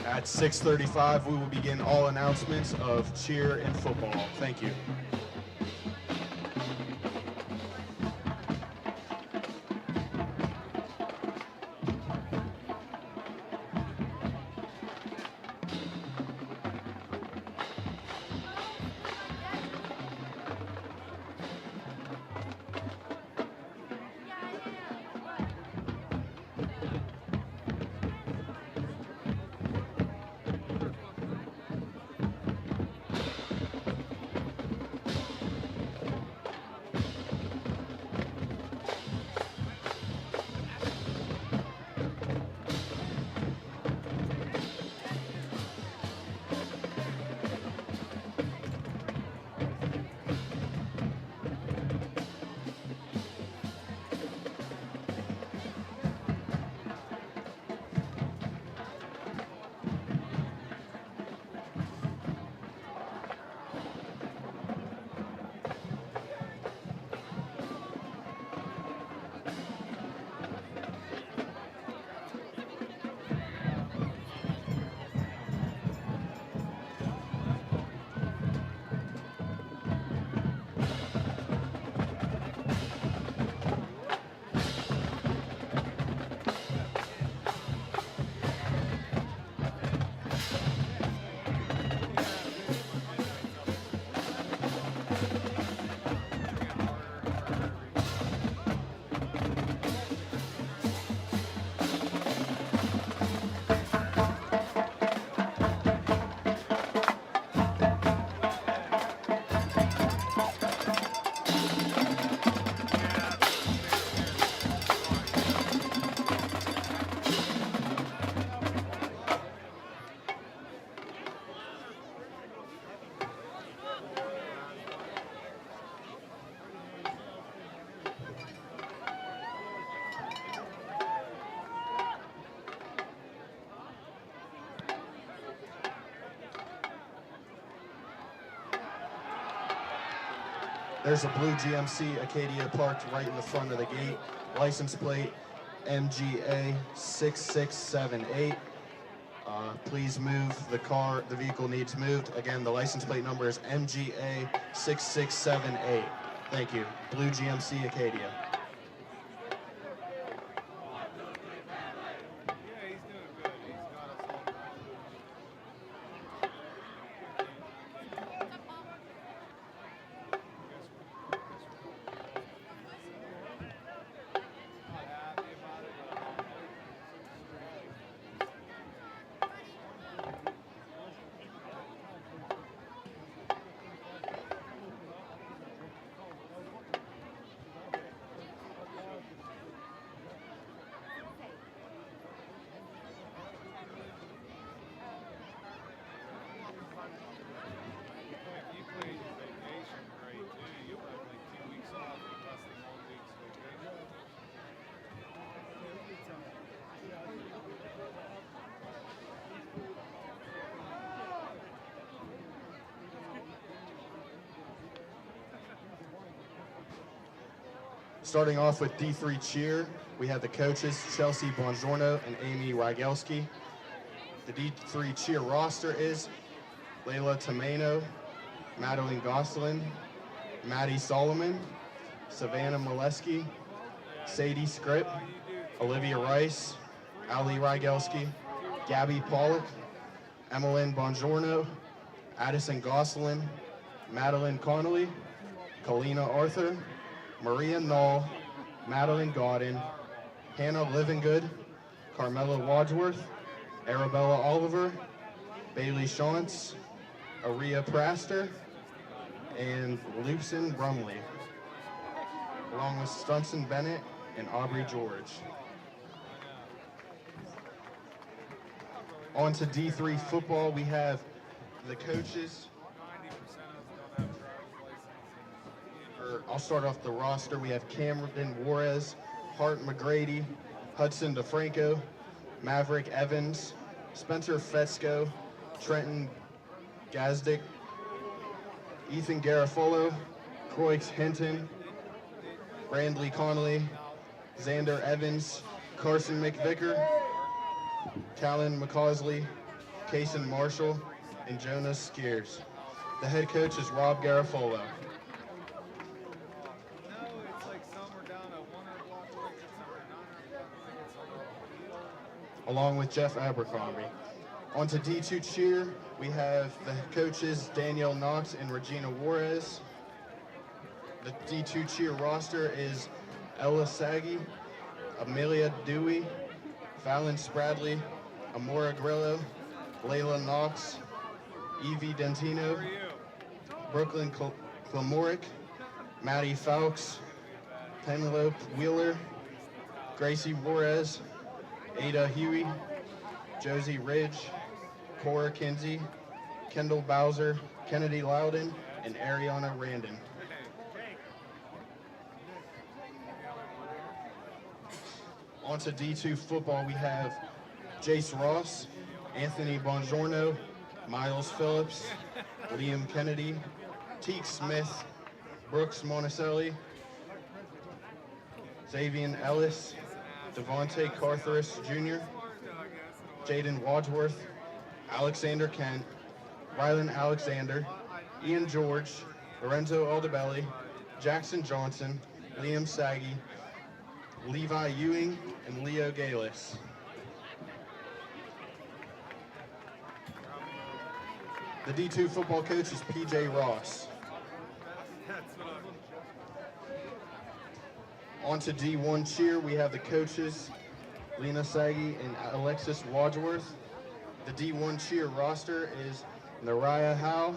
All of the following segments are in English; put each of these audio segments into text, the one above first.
At 6:35, we will begin all announcements of cheer and football. Thank you. There's a blue GMC Acadia parked right in the front of the gate. License plate MGA 6678. Please move the car. The vehicle needs moved. Again, the license plate number is MGA 6678. Thank you. Blue GMC Acadia. Starting off with D3 cheer, we have the coaches Chelsea Bongiorno and Amy Rygelski. The D3 cheer roster is Layla Tomeno, Madeline Gosselin, Maddie Solomon, Savannah Molesky, Sadie Scripp, Olivia Rice, Ali Rygelski, Gabby Pollock, Emmeline Bongiorno, Addison Gosselin, Madeline Connolly, Kalina Arthur, Maria Knoll, Madeline Godden, Hannah Livingood, Carmela Wadsworth, Arabella Oliver, Bailey Shantz, Aria Praster, and Lucian Brumley, along with Stunson Bennett and Aubrey George. On to D3 football, we have the coaches. I'll start off the roster. We have Cameron Juarez, Hart McGrady, Hudson DeFranco, Maverick Evans, Spencer Fetzko, Trenton Gazdick, Ethan Garofolo, Croix Hinton, Brandley Connolly, Xander Evans, Carson McVicker, Callan McCausley, Kason Marshall, and Jonas Skiers. The head coach is Rob Garofolo. Along with Jeff Abercrombie. On to D2 cheer, we have the coaches Danielle Knox and Regina Juarez. The D2 cheer roster is Ella Sagi, Amelia Dewey, Fallon Spradley, Amora Grillo, Layla Knox, Evie Dentino, Brooklyn Klamoric, Maddie Fawkes, Penelope Wheeler, Gracie Juarez, Ada Huey, Josie Ridge, Cora Kinsey, Kendall Bowser, Kennedy Loudon, and Ariana Randon. On to D2 football, we have Jace Ross, Anthony Bongiorno, Miles Phillips, Liam Kennedy, Teek Smith, Brooks Monticelli, Xavier Ellis, Devontae Cartharis Jr., Jaden Wadsworth, Alexander Kent, Rylan Alexander, Ian George, Lorenzo Aldebelli, Jackson Johnson, Liam Saggy, Levi Ewing, and Leo Galis. The D2 football coach is PJ Ross. On to D1 cheer, we have the coaches, Lena Saggy and Alexis Wadsworth. The D1 cheer roster is Nariah Howe,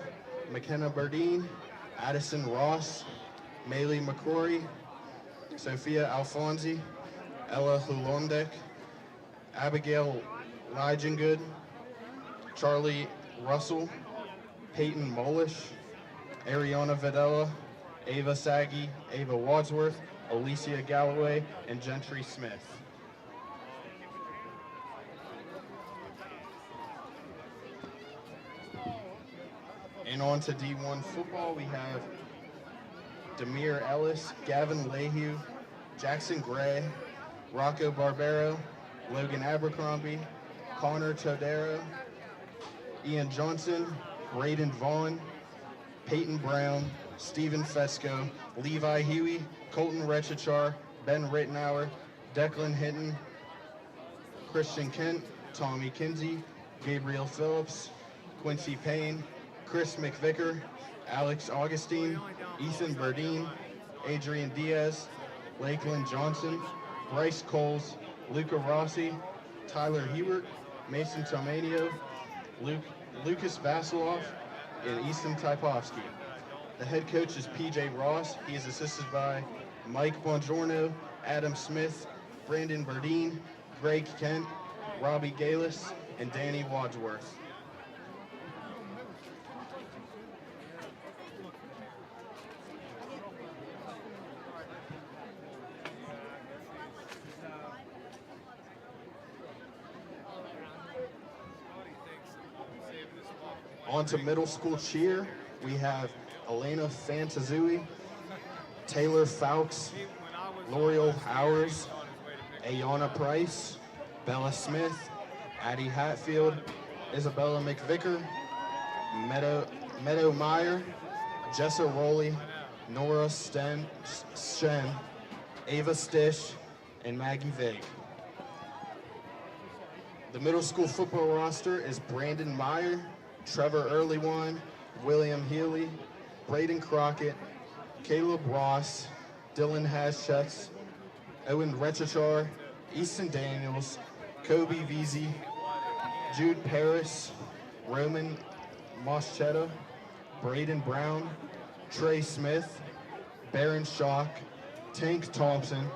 McKenna Burdine, Addison Ross, Maylee McCrory, Sophia Alfonsi, Ella Hulondek, Abigail Ligengood, Charlie Russell, Peyton Molish, Ariana Videla, Ava Saggy, Ava Wadsworth, Alicia Galloway, and Gentry Smith. And on to D1 football, we have Demir Ellis, Gavin Lehue, Jackson Gray, Rocco Barbero, Logan Abercrombie, Connor Todero, Ian Johnson, Braden Vaughn, Peyton Brown, Stephen Fesco, Levi Huey, Colton Rechichar, Ben Rittenauer, Declan Hinton, Christian Kent, Tommy Kinsey, Gabriel Phillips, Quincy Payne, Chris McVicker, Alex Augustine, Ethan Burdine, Adrian Diaz, Lakeland Johnson, Bryce Coles, Luca Rossi, Tyler Hebert, Mason Tomanio, Lucas Vasiloff, and Easton Typoskiy. The head coach is PJ Ross. He is assisted by Mike Bongiorno, Adam Smith, Brandon Burdine, Greg Kent, Robbie Galis, and Danny Wadsworth. On to middle school cheer, we have Elena Fantazui, Taylor Fawkes, L'Oreal Howers, Ayana Price, Bella Smith, Addie Hatfield, Isabella McVicker, Meadow Meyer, Jessa Rowley, Nora Shen, Ava Stish, and Maggie Vig. The middle school football roster is Brandon Meyer, Trevor Earlywine, William Healy, Braden Crockett, Caleb Ross, Dylan Haschetz, Owen Rechichar, Easton Daniels, Kobe Veazey, Jude Paris, Roman Moschetta, Braden Brown, Trey Smith, Baron Schock, Tank Thompson,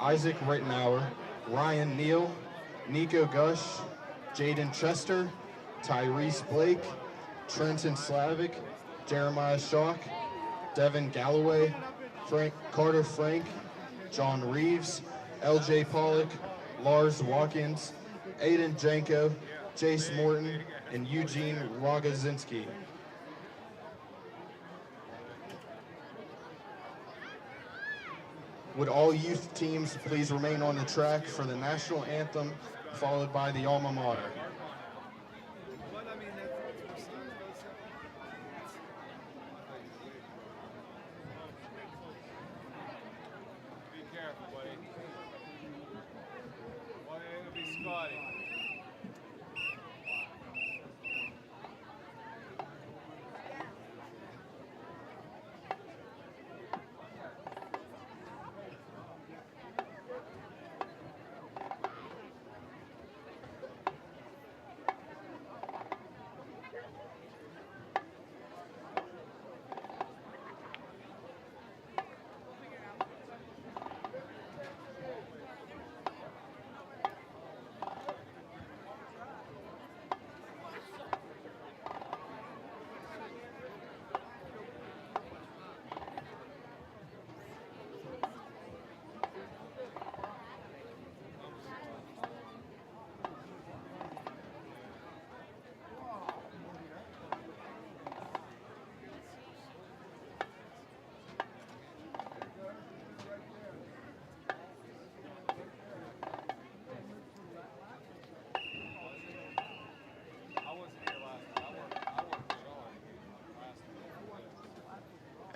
Isaac Rittenauer, Ryan Neal, Nico Gush, Jaden Chester, Tyrese Blake, Trenton Slavic, Jeremiah Schock, Devin Galloway, Carter Frank, John Reeves, LJ Pollock, Lars Watkins, Aiden Janko, Jayce Morton, and Eugene Rogozinski. Would all youth teams please remain on the track for the national anthem, followed by the alma mater. Be careful, buddy. Well, it'll be Scotty.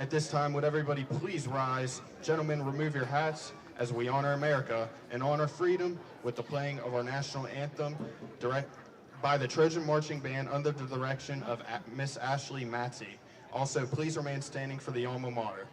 At this time, would everybody please rise? Gentlemen, remove your hats as we honor America and honor freedom with the playing of our national anthem by the Trojan Marching Band under the direction of Miss Ashley Matzy. Also, please remain standing for the alma mater.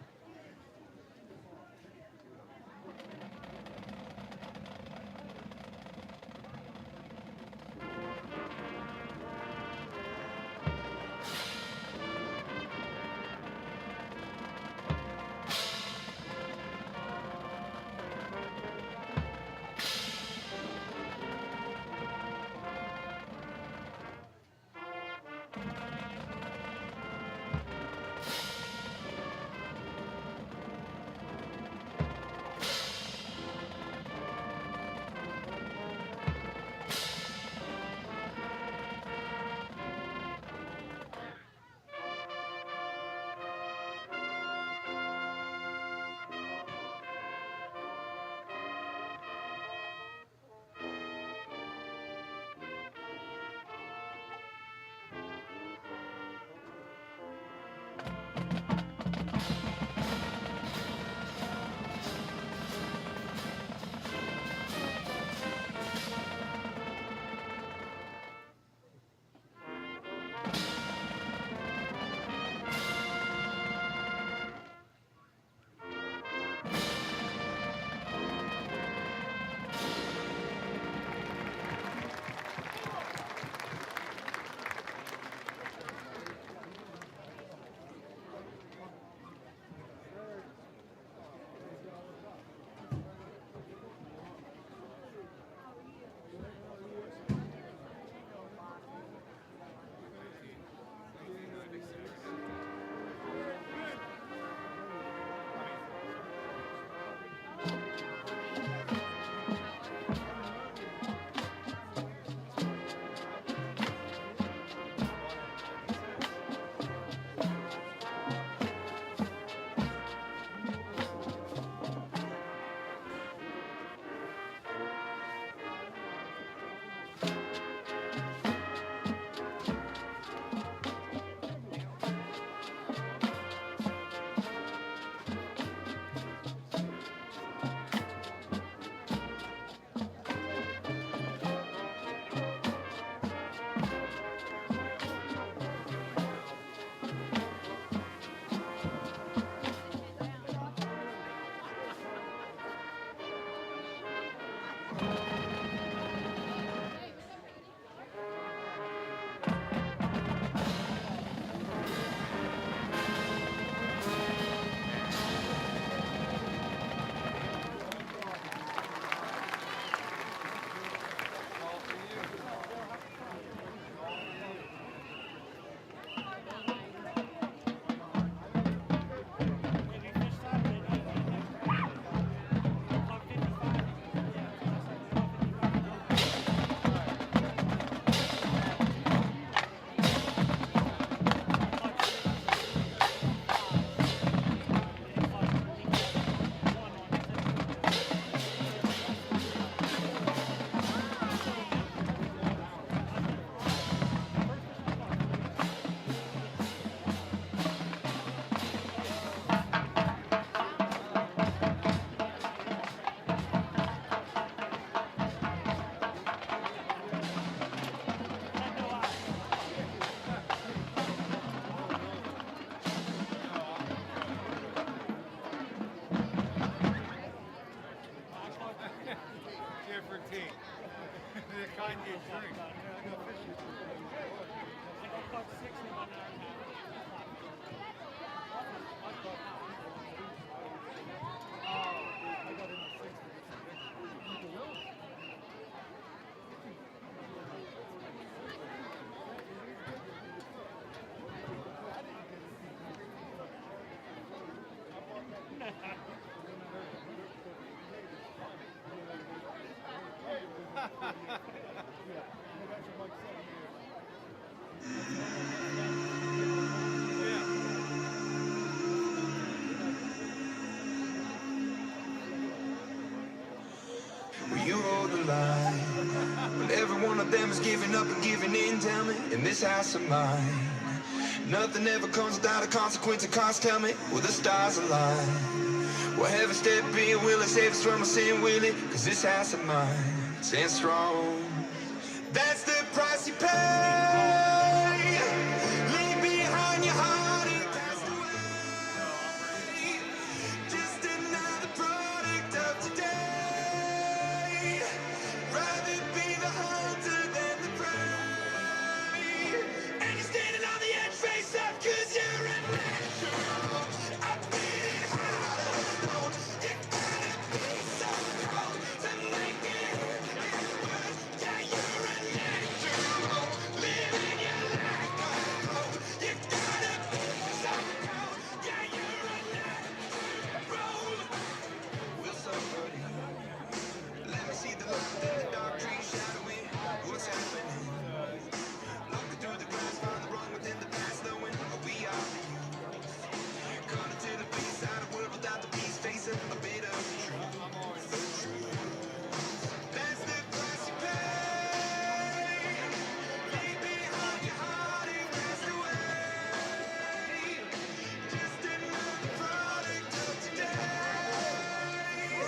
kind you drink. You hold the line when every one of them is giving up and giving in. Tell me, in this house of mine, nothing ever comes without a consequence of cost. Tell me, will the stars align? Will heaven step in? Will it save us from our sin? Will it? Cause this house of mine stands strong. That's the price you pay. Leave behind your heart and cast away. Just another product of today. Rather be the hunter than the prey. And you're standing on the edge, face up, cause you're a natural. I'm beating hard alone. You gotta be so cold to make it this world. Yeah, you're a natural. Living your life alone. You gotta be so cold. Yeah, you're a natural. Will somebody let me see the light in the dark trees shadowing what's happening? Looking through the glass, find the wrong within the past, knowing we are the youth. Caught into the beast, out of world without the peace, facing a bit of the truth. The truth. That's the price you pay. Leave behind your heart and cast away. Just another product of today.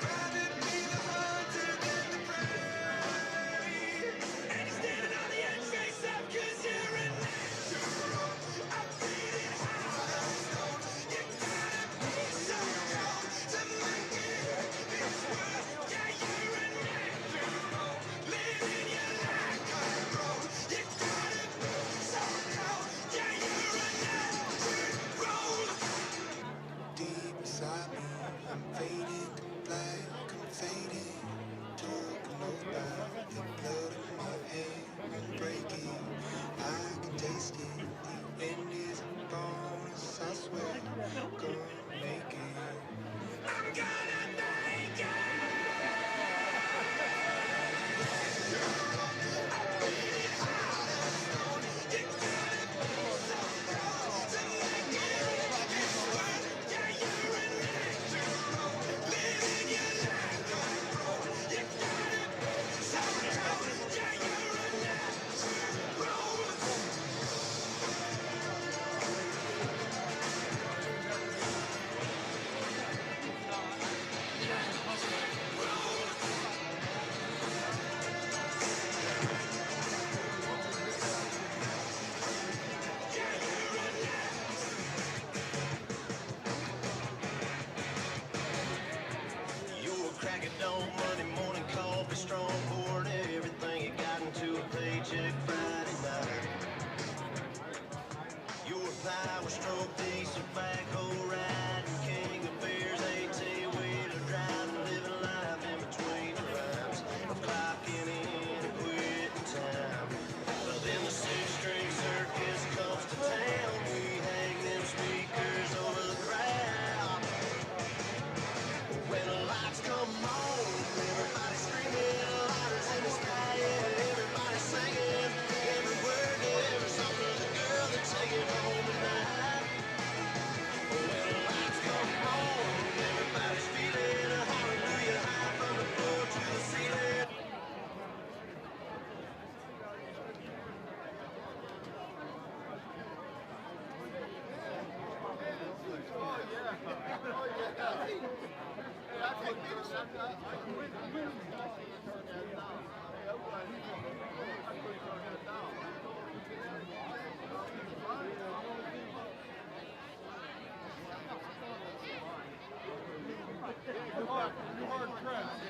Rather be the hunter than the prey. And you're standing on the edge, face up, cause you're a natural. I'm beating hard alone. You gotta be so cold to make it this world. Yeah, you're a natural. Living your life control. You gotta be so cold. Yeah, you're a natural. Deep inside me, I'm fading to black, I'm fading. Talking about the blood in my head and breaking. I can taste it, the end is a bonus, I swear. Gonna make it. I'm gonna make it. You're cracking dawn, Monday morning coffee, strong pouring everything you got into a paycheck Friday night. Your power stroke, diesel backhoe riding, king of beers, 18-wheeler driving, living life in between the rhymes. I'm clocking in and quitting time. But then the six-string circus comes to town. We hang them speakers over the crowd. When the lights come on, everybody screaming, lighters in the sky, yeah, everybody singing, every word, every song for the girl that's taking home tonight. When the lights come on, everybody's feeling a hallelujah high from the floor to the ceiling. You're hard pressed.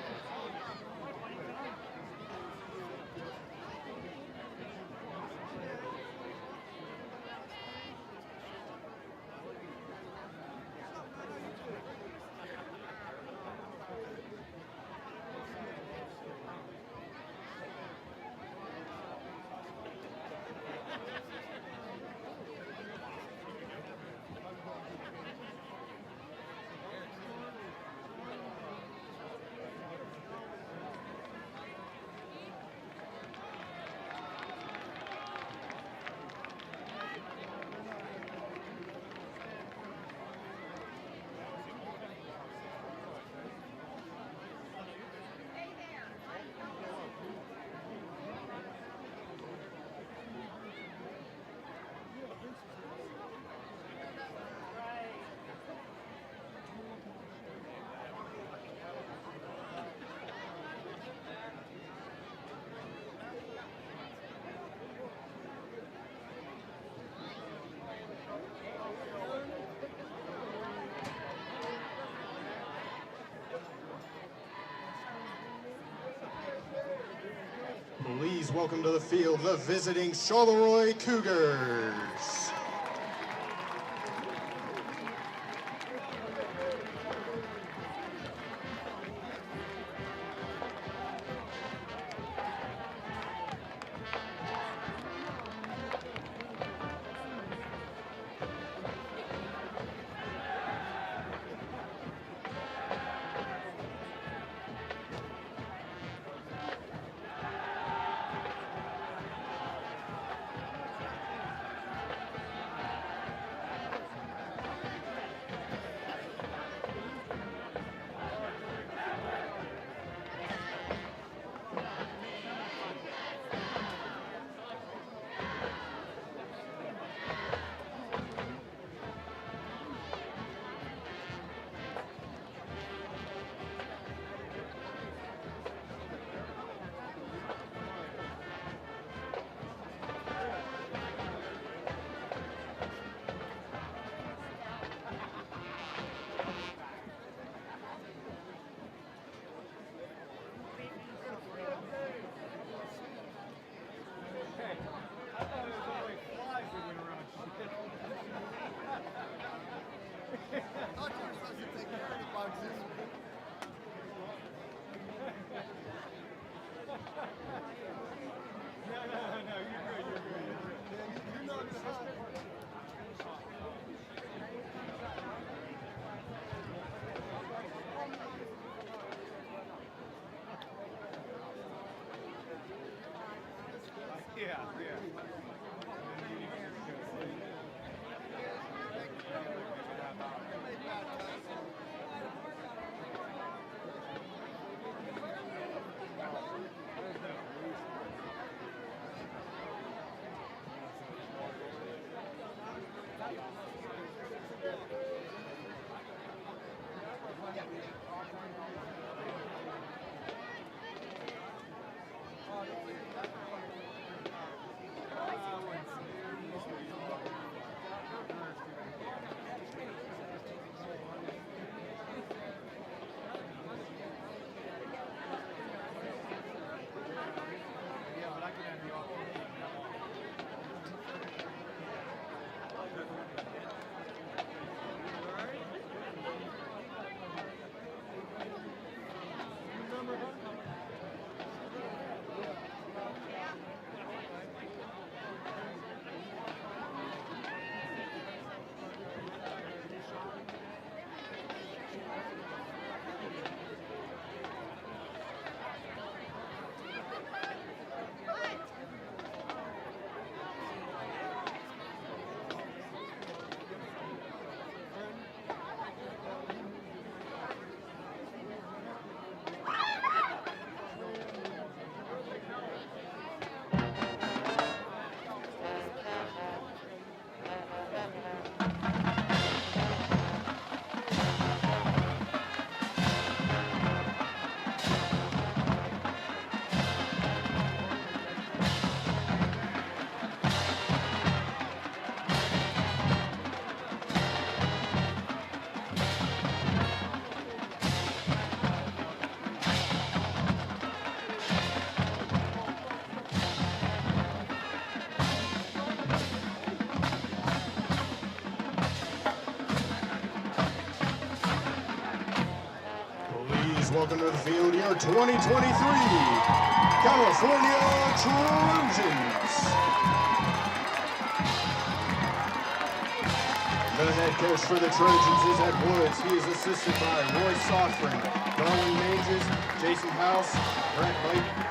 Please welcome to the field the visiting Charleroi Cougars. Welcome to the field, your 2023 California Trojans. The head coach for the Trojans is Ed Woods. He is assisted by Roy Sofrin, Darwin Manges, Jason House, Brent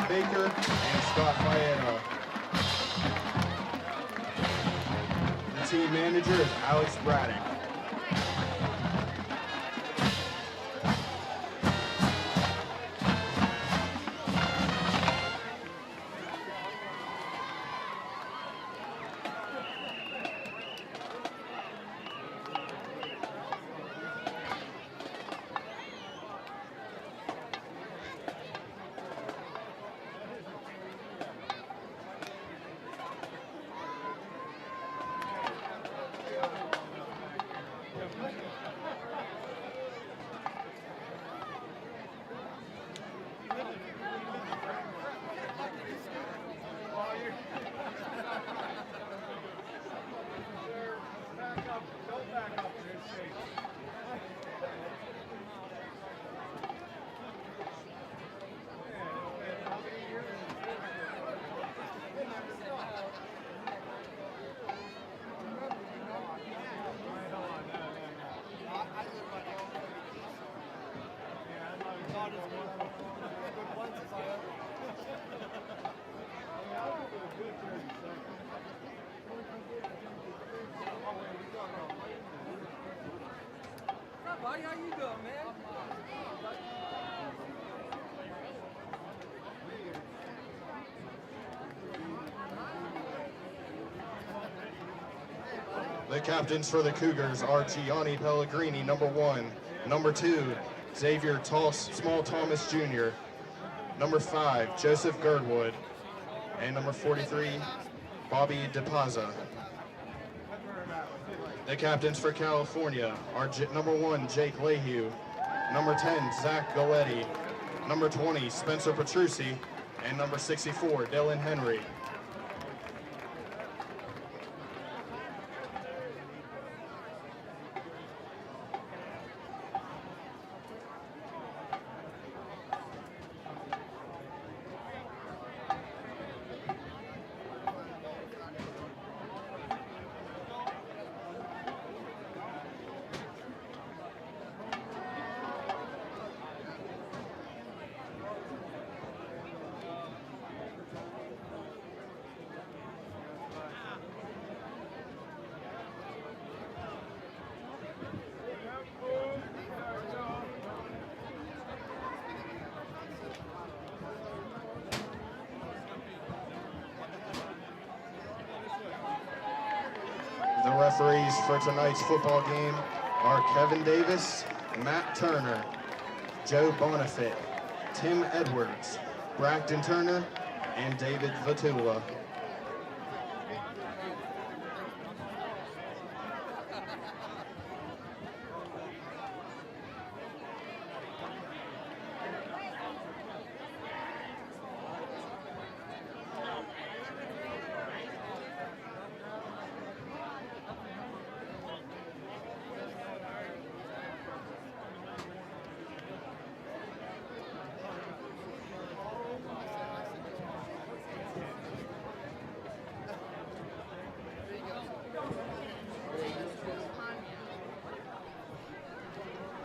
Baker, and Scott Fietta. The team manager is Alex Braddock. The captains for the Cougars are Gianni Pellegrini, number 1. Number 2, Xavier Small Thomas Jr. Number 5, Joseph Girdwood. And number 43, Bobby DePaza. The captains for California are number 1, Jake Lehue. Number 10, Zach Galletti. Number 20, Spencer Petrucci. And number 64, Dylan Henry. The referees for tonight's football game are Kevin Davis, Matt Turner, Joe Bonifit, Tim Edwards, Braxton Turner, and David Vatula.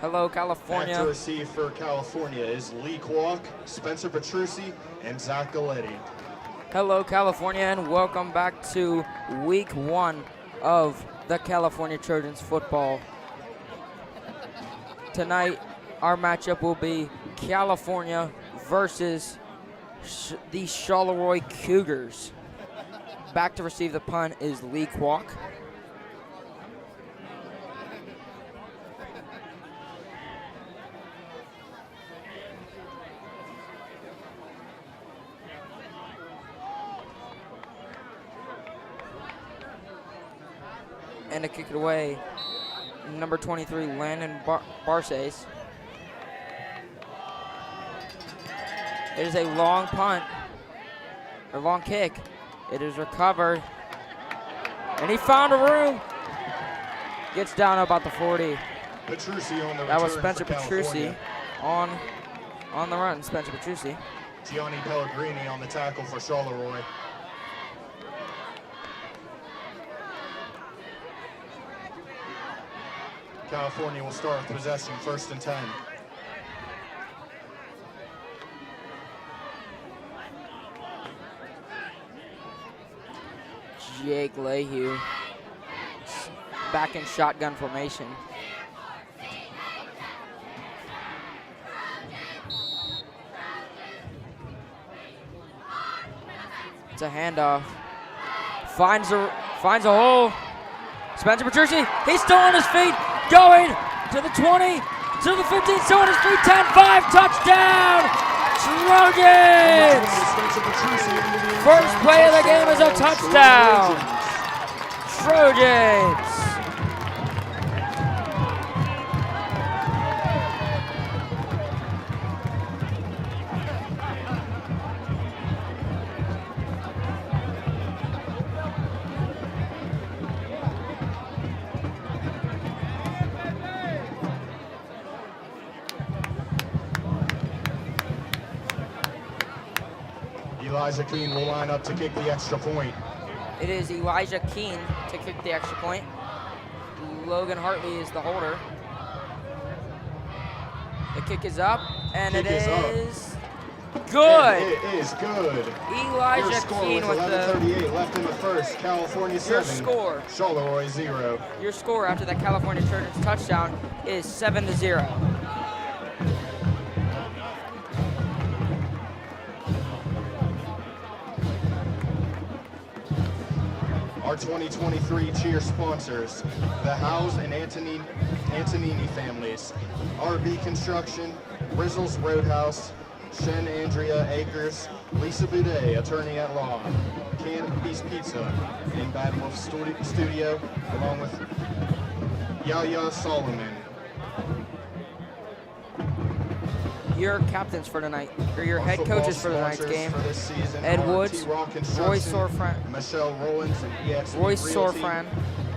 Hello, Back California. to receive for California is Lee Kwok, Spencer Petrucci, and Zach Galletti. Hello, California, and welcome back to week 1 of the California Trojans football. Tonight, our matchup will be California versus the Charleroi Cougars. Back to receive the punt is Lee Kwok. And to kick it away, number 23, Landon Barces. It is a long punt, or long kick. It is recovered, and he found a room. Gets down about the 40. Petrucci on the That was return Spencer for Petrucci California. on the run. Spencer Petrucci. Gianni Pellegrini on the tackle for Charleroi. California will start with possession, 1st and 10. Jake Lehue back in shotgun formation. It's a handoff. Finds a hole. Spencer Petrucci, he's still on his feet, going to the 20, to the 15, still on his feet, 10-5, touchdown, Trojans! First play of the game is a touchdown, Trojans! Elijah Keene will line up to kick the extra point. It is Elijah Keene to kick the extra point. Logan Hartley is the holder. The kick is up, and it is Good. And it is good. Your Elijah score Keene with with the 11:38 left in the first. California 7. score. Charleroi 0. Your score after that California Trojans touchdown is 7-0. Our 2023 cheer sponsors, the Howes and Antonini families, RB Construction, Rizzles Roadhouse, Shen Andrea Akers, Lisa Boudet, attorney at law, Canopy's Pizza, and Bad Wolf Studio, along with Yaya Solomon. Your captains for tonight, or your Our head football coaches for tonight's sponsors game: for this season Ed are Woods, T-Rock Roy Construction, Sorfran, Michelle Rollins, and EXP Roy Realty, Sorfran,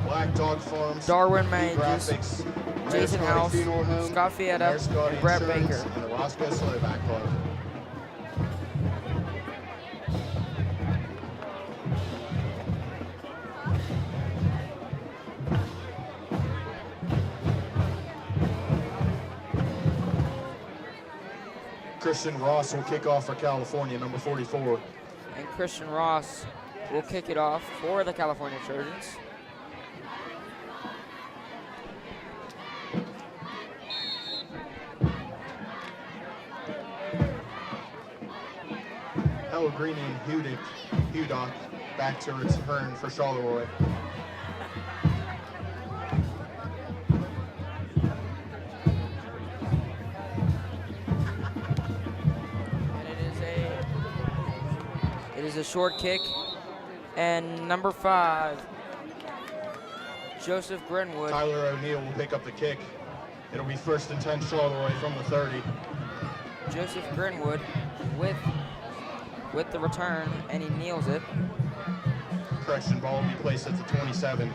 Black Dog Farms, Darwin B Mages, Graphics, Jason Mayor House, Scotty Funeral Home, Scott Fietta, Mayor Scotty and Brett Insurance, Baker. and the Roscoe Slovak Club. Christian Ross will kick off for California, number 44. And Christian Ross will kick it off for the California Trojans. Pellegrini and Hudock back to return for Charleroi. It is a short kick, and number 5, Joseph Grenwood. Tyler O'Neill will pick up the kick. It'll be 1st and 10 Charleroi from the 30. Joseph Grenwood with the return, and he kneels it. Correction, ball will be placed at the 27.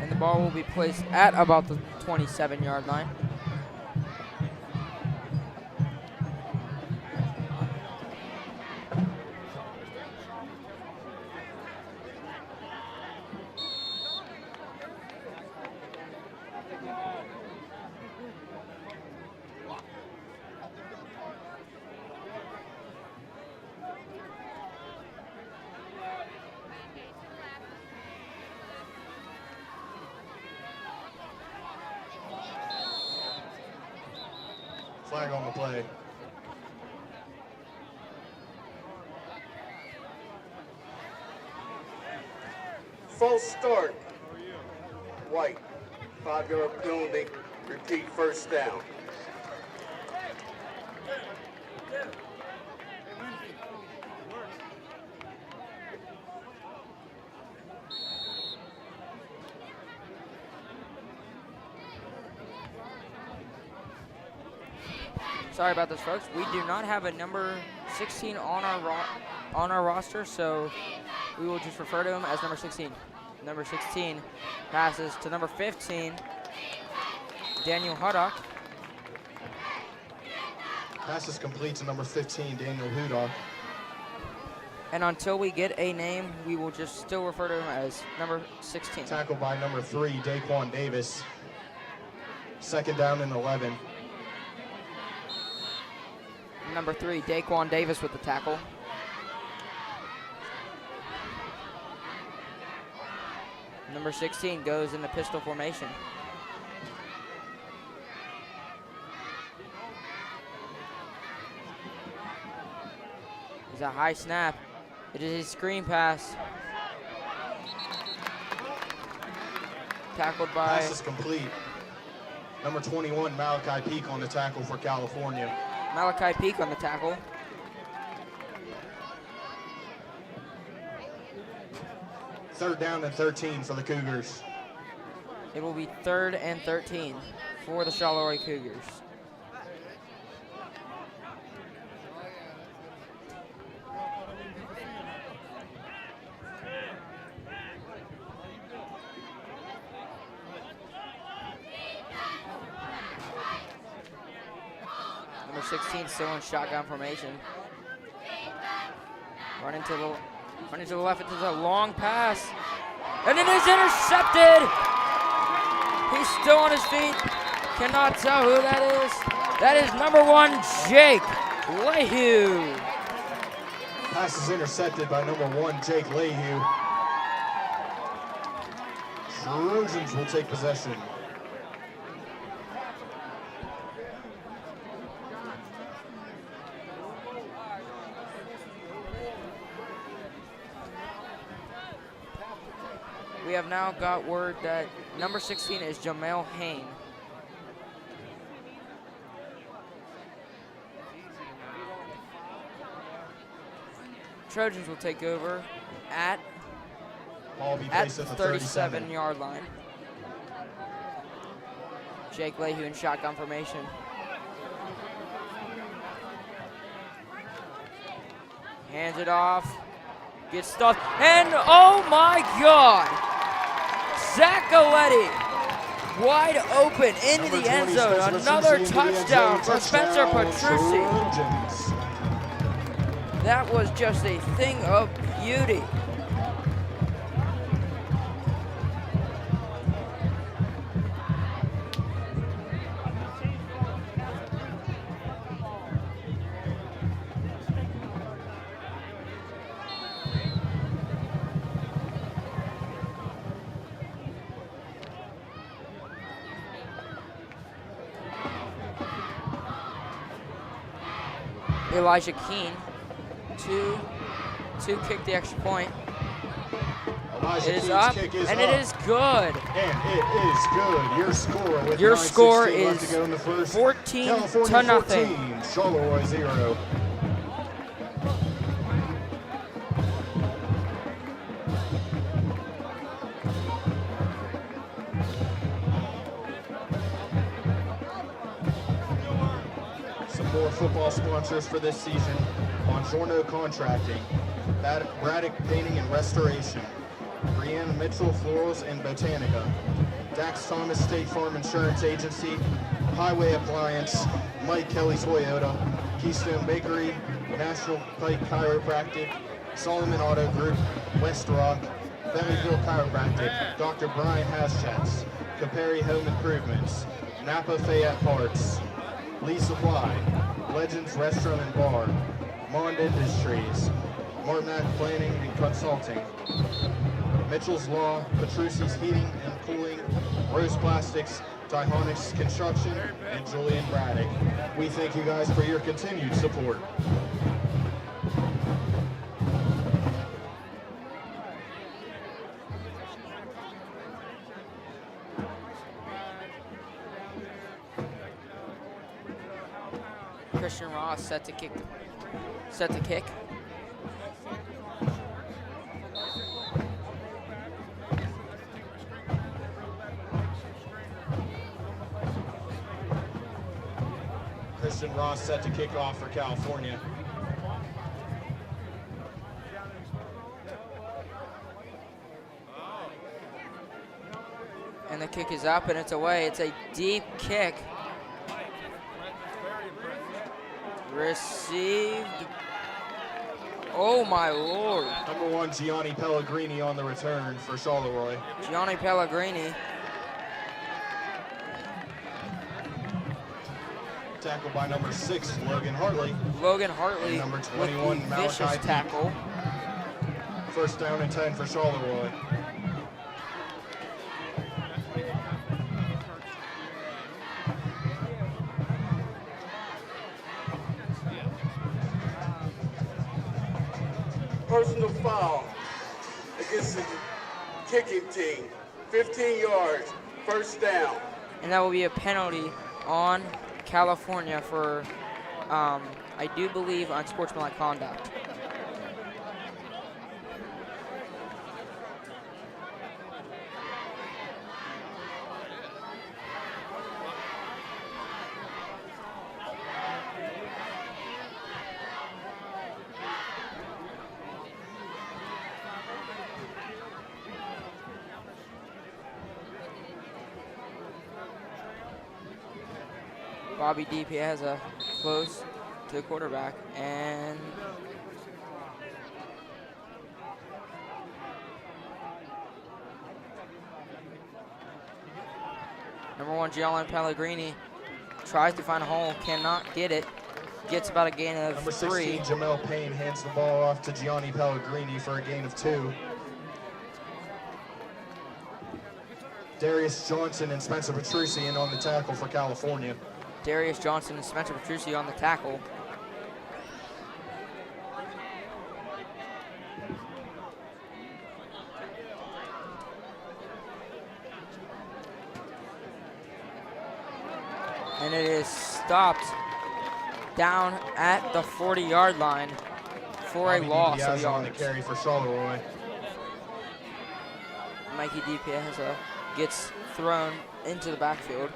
And the ball will be placed at about the 27-yard line. Flag on the play. False start. White. 5-yard penalty. Repeat, first down. Sorry about this, folks. We do not have a number 16 on our roster, so we will just refer to him as number 16. Number 16 passes to number 15, Daniel Hudock. Pass is complete to number 15, Daniel Hudock. And until we get a name, we will just still refer to him as number 16. Tackled by number 3, Daquan Davis. 2nd down and 11. Number 3, Daquan Davis with the tackle. Number 16 goes into pistol formation. It's a high snap. It is a screen pass. Tackled by... Pass is complete. Number 21, Malachi Peak on the tackle for California. Malachi Peak on the tackle. Third down and 13 for the Cougars. It will be 3rd and 13 for the Charleroi Cougars. Number 16 still in shotgun formation. Running to the left into the long pass. And it is intercepted. He's still on his feet. Cannot tell who that is. That is number 1, Jake Leahy. Pass is intercepted by number 1, Jake Leahy. Trojans will take possession. We have now got word that number 16 is Jamel Hain. Trojans will take over at Ball will be the placed at the 37. 37-yard line. Jake Leahy in shotgun formation. Hands it off. Gets stuffed. And oh my God! Zach Galletti wide open into Number the end 20, zone. Spencer Another Petrucci into the end touchdown zone. for Spencer Petrucci. Trojans. That was just a thing of beauty. Elijah Keene to kick the extra point. Elijah It is Keene's up, kick is and up. it is good. And it is good. Your score with Your 9:16 score left is to go in the first. 14 California to nothing. 14, Charleroi 0. Some more football sponsors for this season. Bongiorno Contracting, Braddock Painting and Restoration, Brianna Mitchell Florals and Botanica, Dax Thomas State Farm Insurance Agency, Highway Appliance, Mike Kelly Toyota, Keystone Bakery, National Pike Chiropractic, Solomon Auto Group, West Rock, Bentleyville Chiropractic, Dr. Brian Haschatz, Caperi Home Improvements, Napa Fayette Parts, Lee Supply, Legends Restaurant and Bar, Mond Industries, Martinak Planning and Consulting, Mitchell's Law, Petrucci's Heating and Cooling, Rose Plastics, Tihonics Construction, and Julian Braddock. We thank you guys for your continued support. Christian Ross set to kick. Christian Ross set to kick off for California. And the kick is up and it's away. It's a deep kick. Received. Oh my Lord. Number 1, Gianni Pellegrini on the return for Charleroi. Gianni Pellegrini. Tackled by number 6, Logan Hartley. Logan Hartley And number with 21, the Malachi vicious Peak. tackle. First down and 10 for Charleroi. Personal foul against the kicking team. 15 yards, first down. And that will be a penalty on California for, I do believe, unsportsmanlike conduct. Bobby DP has a close to the quarterback, and number 1, Gianni Pellegrini tries to find a hole, cannot get it. gets about a gain of Number 3. 16, Jamel Payne hands the ball off to Gianni Pellegrini for a gain of 2. Darius Johnson and Spencer Petrucci in on the tackle for California. Darius Johnson and Spencer Petrucci on the tackle. And it is stopped down at the 40-yard line for a Bobby loss of DiPiazza on the yards. carry for Charleroi. Mikey DiPiazza gets thrown into the backfield.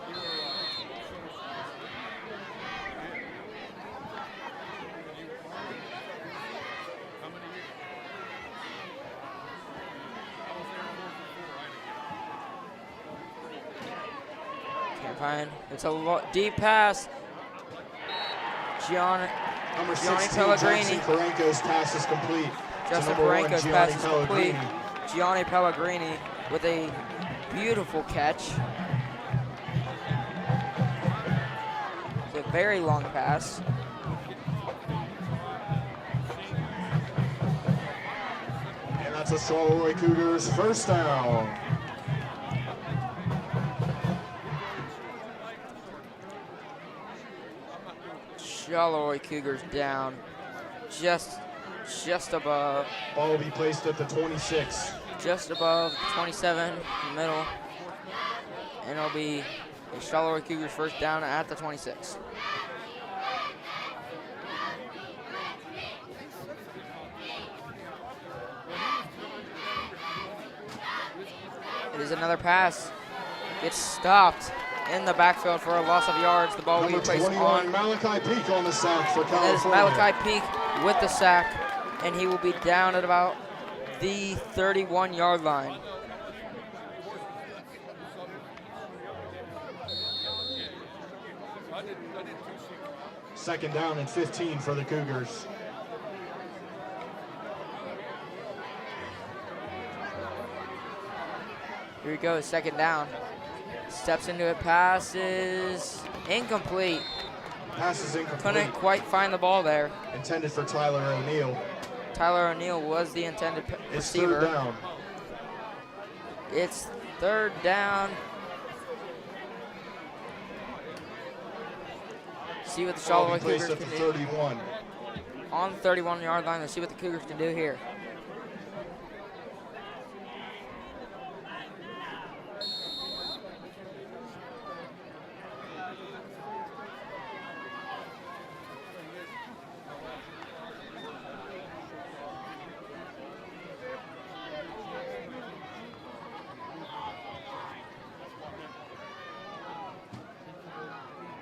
Can't find. It's a deep pass. Number Gianni 16, Pellegrini. Jackson Parenko's pass is complete. to Justin number 1, Parenko's Gianni pass is complete. Pellegrini. Gianni Pellegrini with a beautiful catch. It's a very long pass. And that's a Charleroi Cougars first down. Charleroi Cougars down just above. Ball will be placed at the 26. Just above 27 in the middle. And it'll be a Charleroi Cougars first down at the 26. It is another pass. Gets stopped in the backfield for a loss of yards. The ball will be Number placed 21, on. Malachi Peak on the sack for That is California. Malachi Peak with the sack, and he will be down at about the 31-yard line. Second down and 15 for the Cougars. Here we go, second down. Steps into it, passes incomplete. Pass is incomplete. Couldn't quite find the ball there. Intended for Tyler O'Neill. Tyler O'Neill was the intended It's receiver. third down. It's third down. See what the Ball will Charleroi be placed Cougars at the can do. 31. On the 31-yard line, let's see what the Cougars can do here.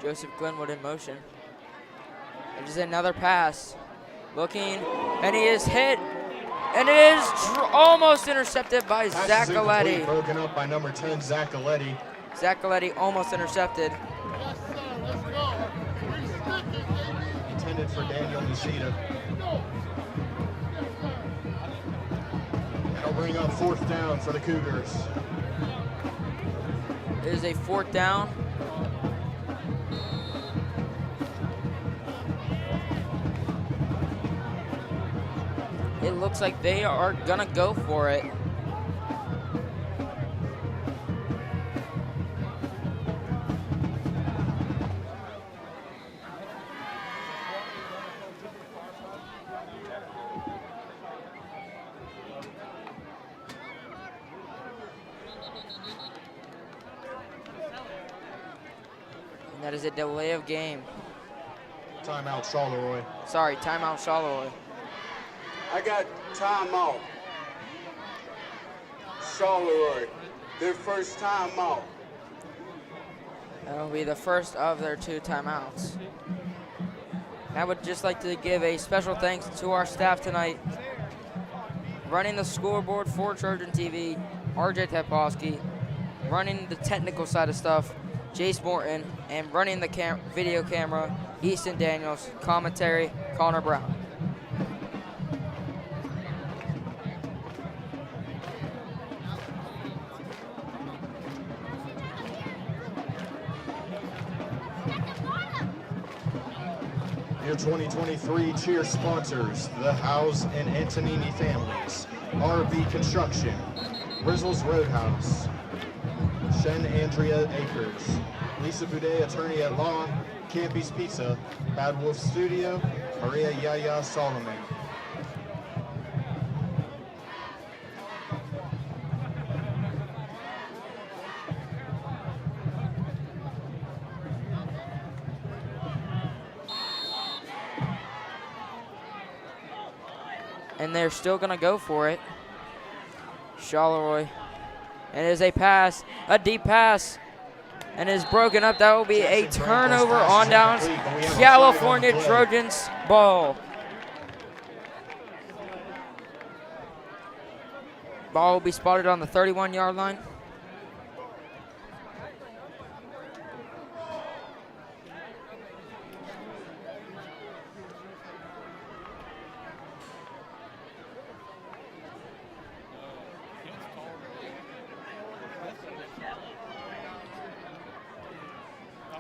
Joseph Glenwood in motion. It is another pass. Looking, and he is hit. And it is almost intercepted by Pass Zach is incomplete, Galetti. broken up by number 10, Zach Galetti. Zach Galetti almost intercepted. Intended for Daniel Nishida. That'll bring up fourth down for the Cougars. It is a fourth down. It looks like they are gonna go for it. And that is a delay of game. Timeout, Charleroi. Sorry, timeout Charleroi. I got timeout. Charleroi, their first timeout. That'll be the first of their 2 timeouts. I would just like to give a special thanks to our staff tonight. Running the scoreboard for Trojan TV, RJ Typoskiy. Running the technical side of stuff, Jayce Morton. And running the video camera, Easton Daniels. Commentary, Connor Brown. Your 2023 cheer sponsors, the Howes and Antonini families, RB Construction, Rizzle's Roadhouse, Shen Andrea Acres, Lisa Boudet, attorney at law, Campy's Pizza, Bad Wolf Studio, Maria Yaya Solomon. And they're still going to go for it. Charleroi. And it is a pass, a deep pass. And it is broken up. That will be a turnover on downs. California Trojans ball. Ball will be spotted on the 31-yard line.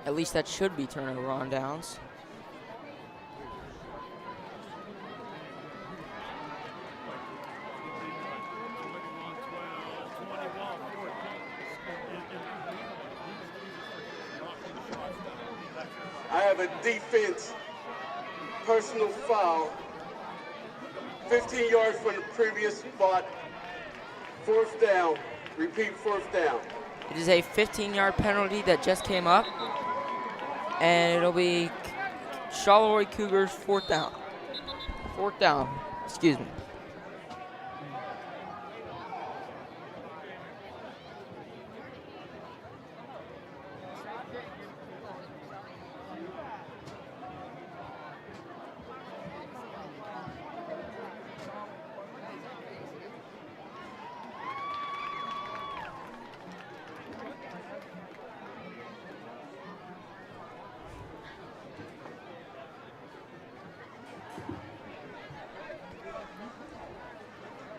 At least that should be turnover on downs. I have a defense personal foul. 15 yards from the previous spot. 4th down. Repeat, 4th down. It is a 15-yard penalty that just came up. And it'll be Charleroi Cougars 4th down. 4th down, excuse me.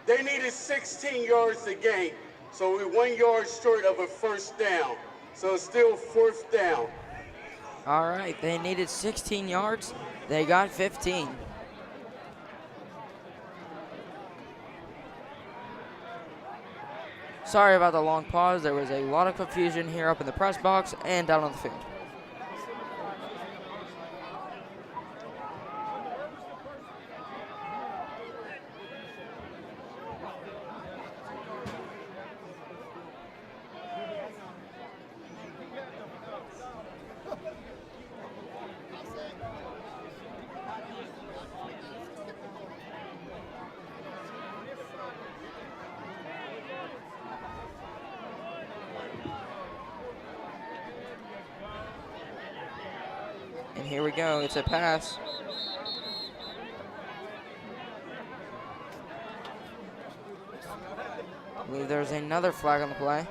They needed 16 yards to gain, so we're 1 yard short of a 1st down. So it's still 4th down. All right, they needed 16 yards. They got 15. Sorry about the long pause. There was a lot of confusion here up in the press box and down on the field. And here we go, it's a pass. I believe there's another flag on the play.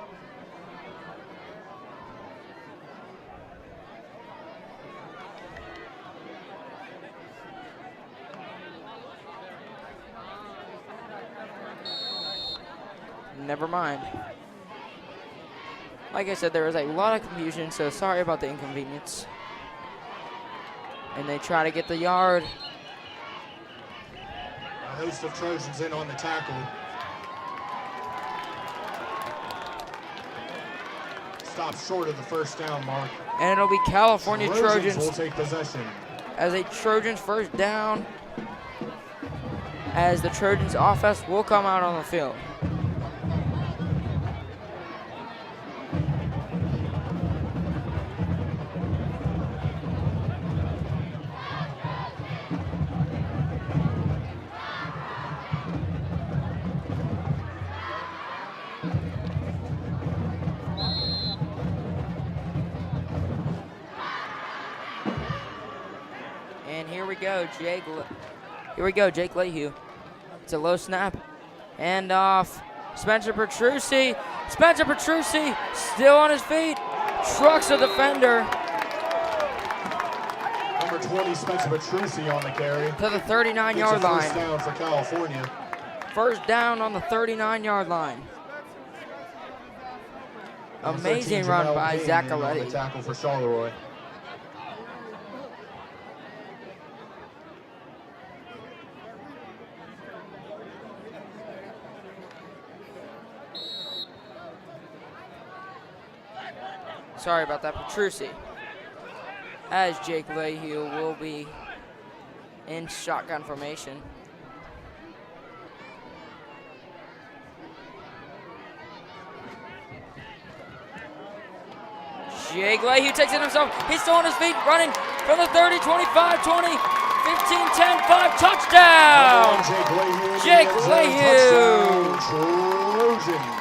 Never mind. Like I said, there was a lot of confusion, so sorry about the inconvenience. And they try to get the yard. A host of Trojans in on the tackle. Stops short of the 1st down mark. And it'll be California Trojans will take possession. as a Trojans 1st down. As the Trojans offense will come out on the field. And here we go, Jake Leahy. It's a low snap. Hand off. Spencer Petrucci. Spencer Petrucci still on his feet. Trucks a defender. Number 20, Spencer Petrucci on the carry. To the 39-yard line. 1st down for California. 1st down on the 39-yard line. Amazing run by Zach on the Aletti. tackle for Charleroi. sorry about that, Petrucci. As Jake Lehue will be in shotgun formation. Jake Lehue takes it himself. He's still on his feet, running from the 30, 25, 20, 15, 10, 5, touchdown! Jake Lehue. Trojans.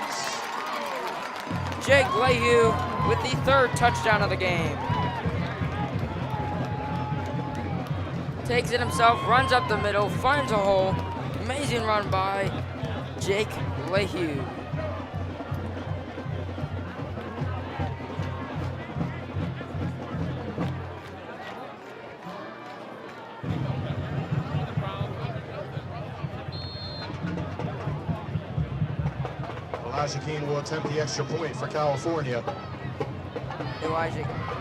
Jake Lehue with the 3rd touchdown of the game. Takes it himself, runs up the middle, finds a hole. Amazing run by Jake Lehue. Elijah Keene will attempt the extra point for California.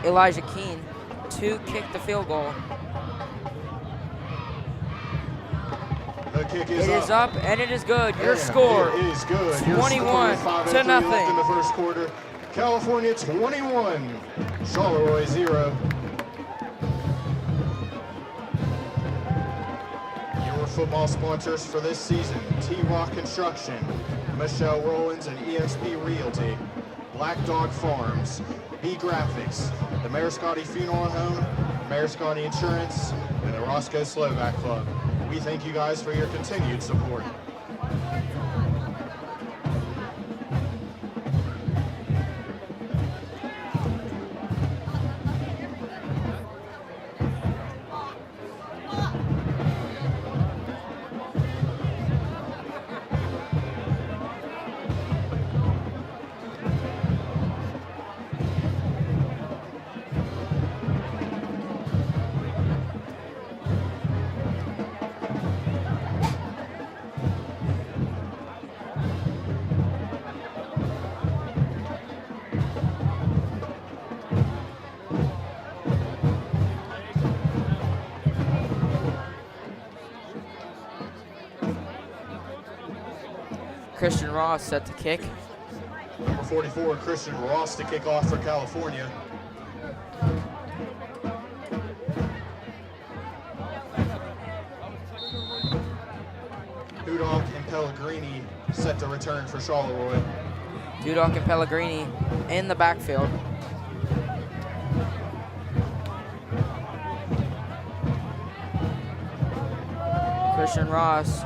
Elijah Keene to kick the field goal. The kick is It is up and it is good. Your And score, it is good. 21 to nothing. Left in the first quarter. California 21, Charleroi 0. Your football sponsors for this season: T-Rock Construction, Michelle Rollins and ESP Realty, Black Dog Farms, B Graphics, the Mariscotti Funeral Home, Mariscotti Insurance, and the Roscoe Slovak Club. We thank you guys for your continued support. Christian Ross set to kick. Number 44, Christian Ross to kick off for California. Dudok and Pellegrini set to return for Charleroi. Dudok and Pellegrini in the backfield. Christian Ross.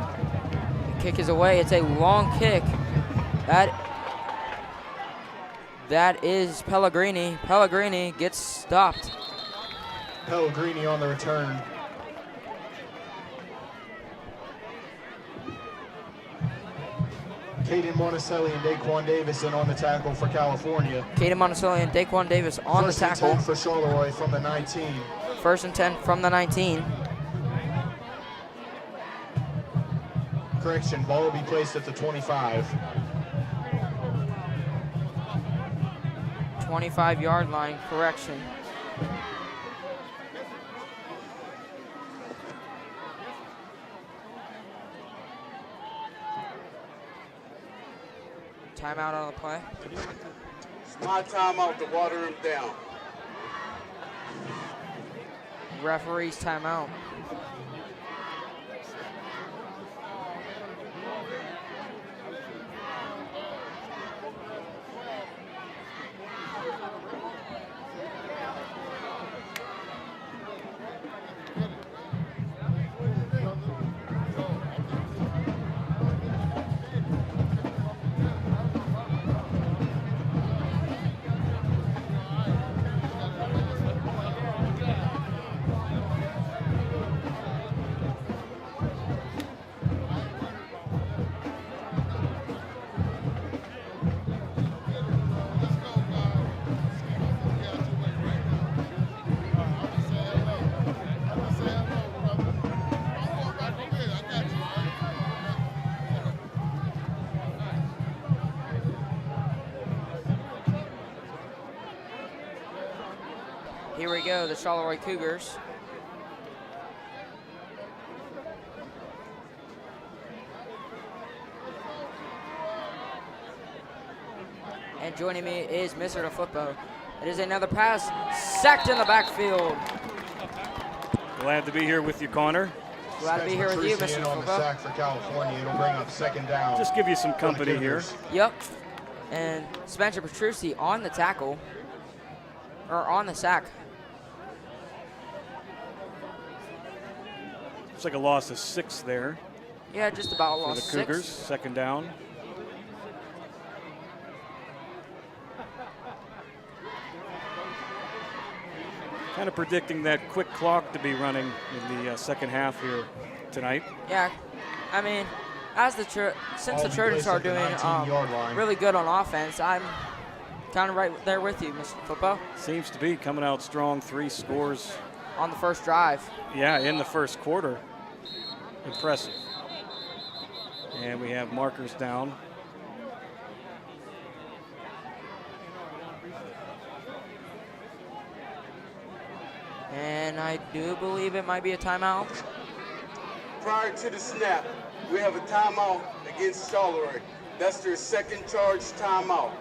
The kick is away. It's a long kick. That is Pellegrini. Pellegrini gets stopped. Pellegrini on the return. Caden Monticelli and Daquan Davison on the tackle for California. Caden Monticelli and Daquan Davis on the tackle. First and 10 for Charleroi from the 19. First and 10 from the 19. Correction, ball will be placed at the 25. 25-yard line, correction. Timeout on the play. It's my timeout to water him down. Referee's timeout. Here we go, the Charleroi Cougars. And joining me is Mr. DeFlippo, It is another pass, sacked in the backfield. Glad to be here with you, Connor. Glad to be here with you, Petrucci Mr. in on the Football. sack for California. It'll bring up second down. Just give you some company here. Yep. And Spencer Petrucci on the tackle, or on the sack. Looks like a loss of 6 there Yeah, just about for the lost Cougars. 6. Second down. Kind of predicting that quick clock to be running in the second half here tonight. Yeah, I mean, since the Trojans are doing really good on offense, I'm kind of right there with you, Mr. Football. Seems to be coming out strong. 3 scores. On the first drive. Yeah, in the first quarter. Impressive. And we have markers down. And I do believe it might be a timeout. Prior to the snap, we have a timeout against Charleroi. That's their second charge timeout.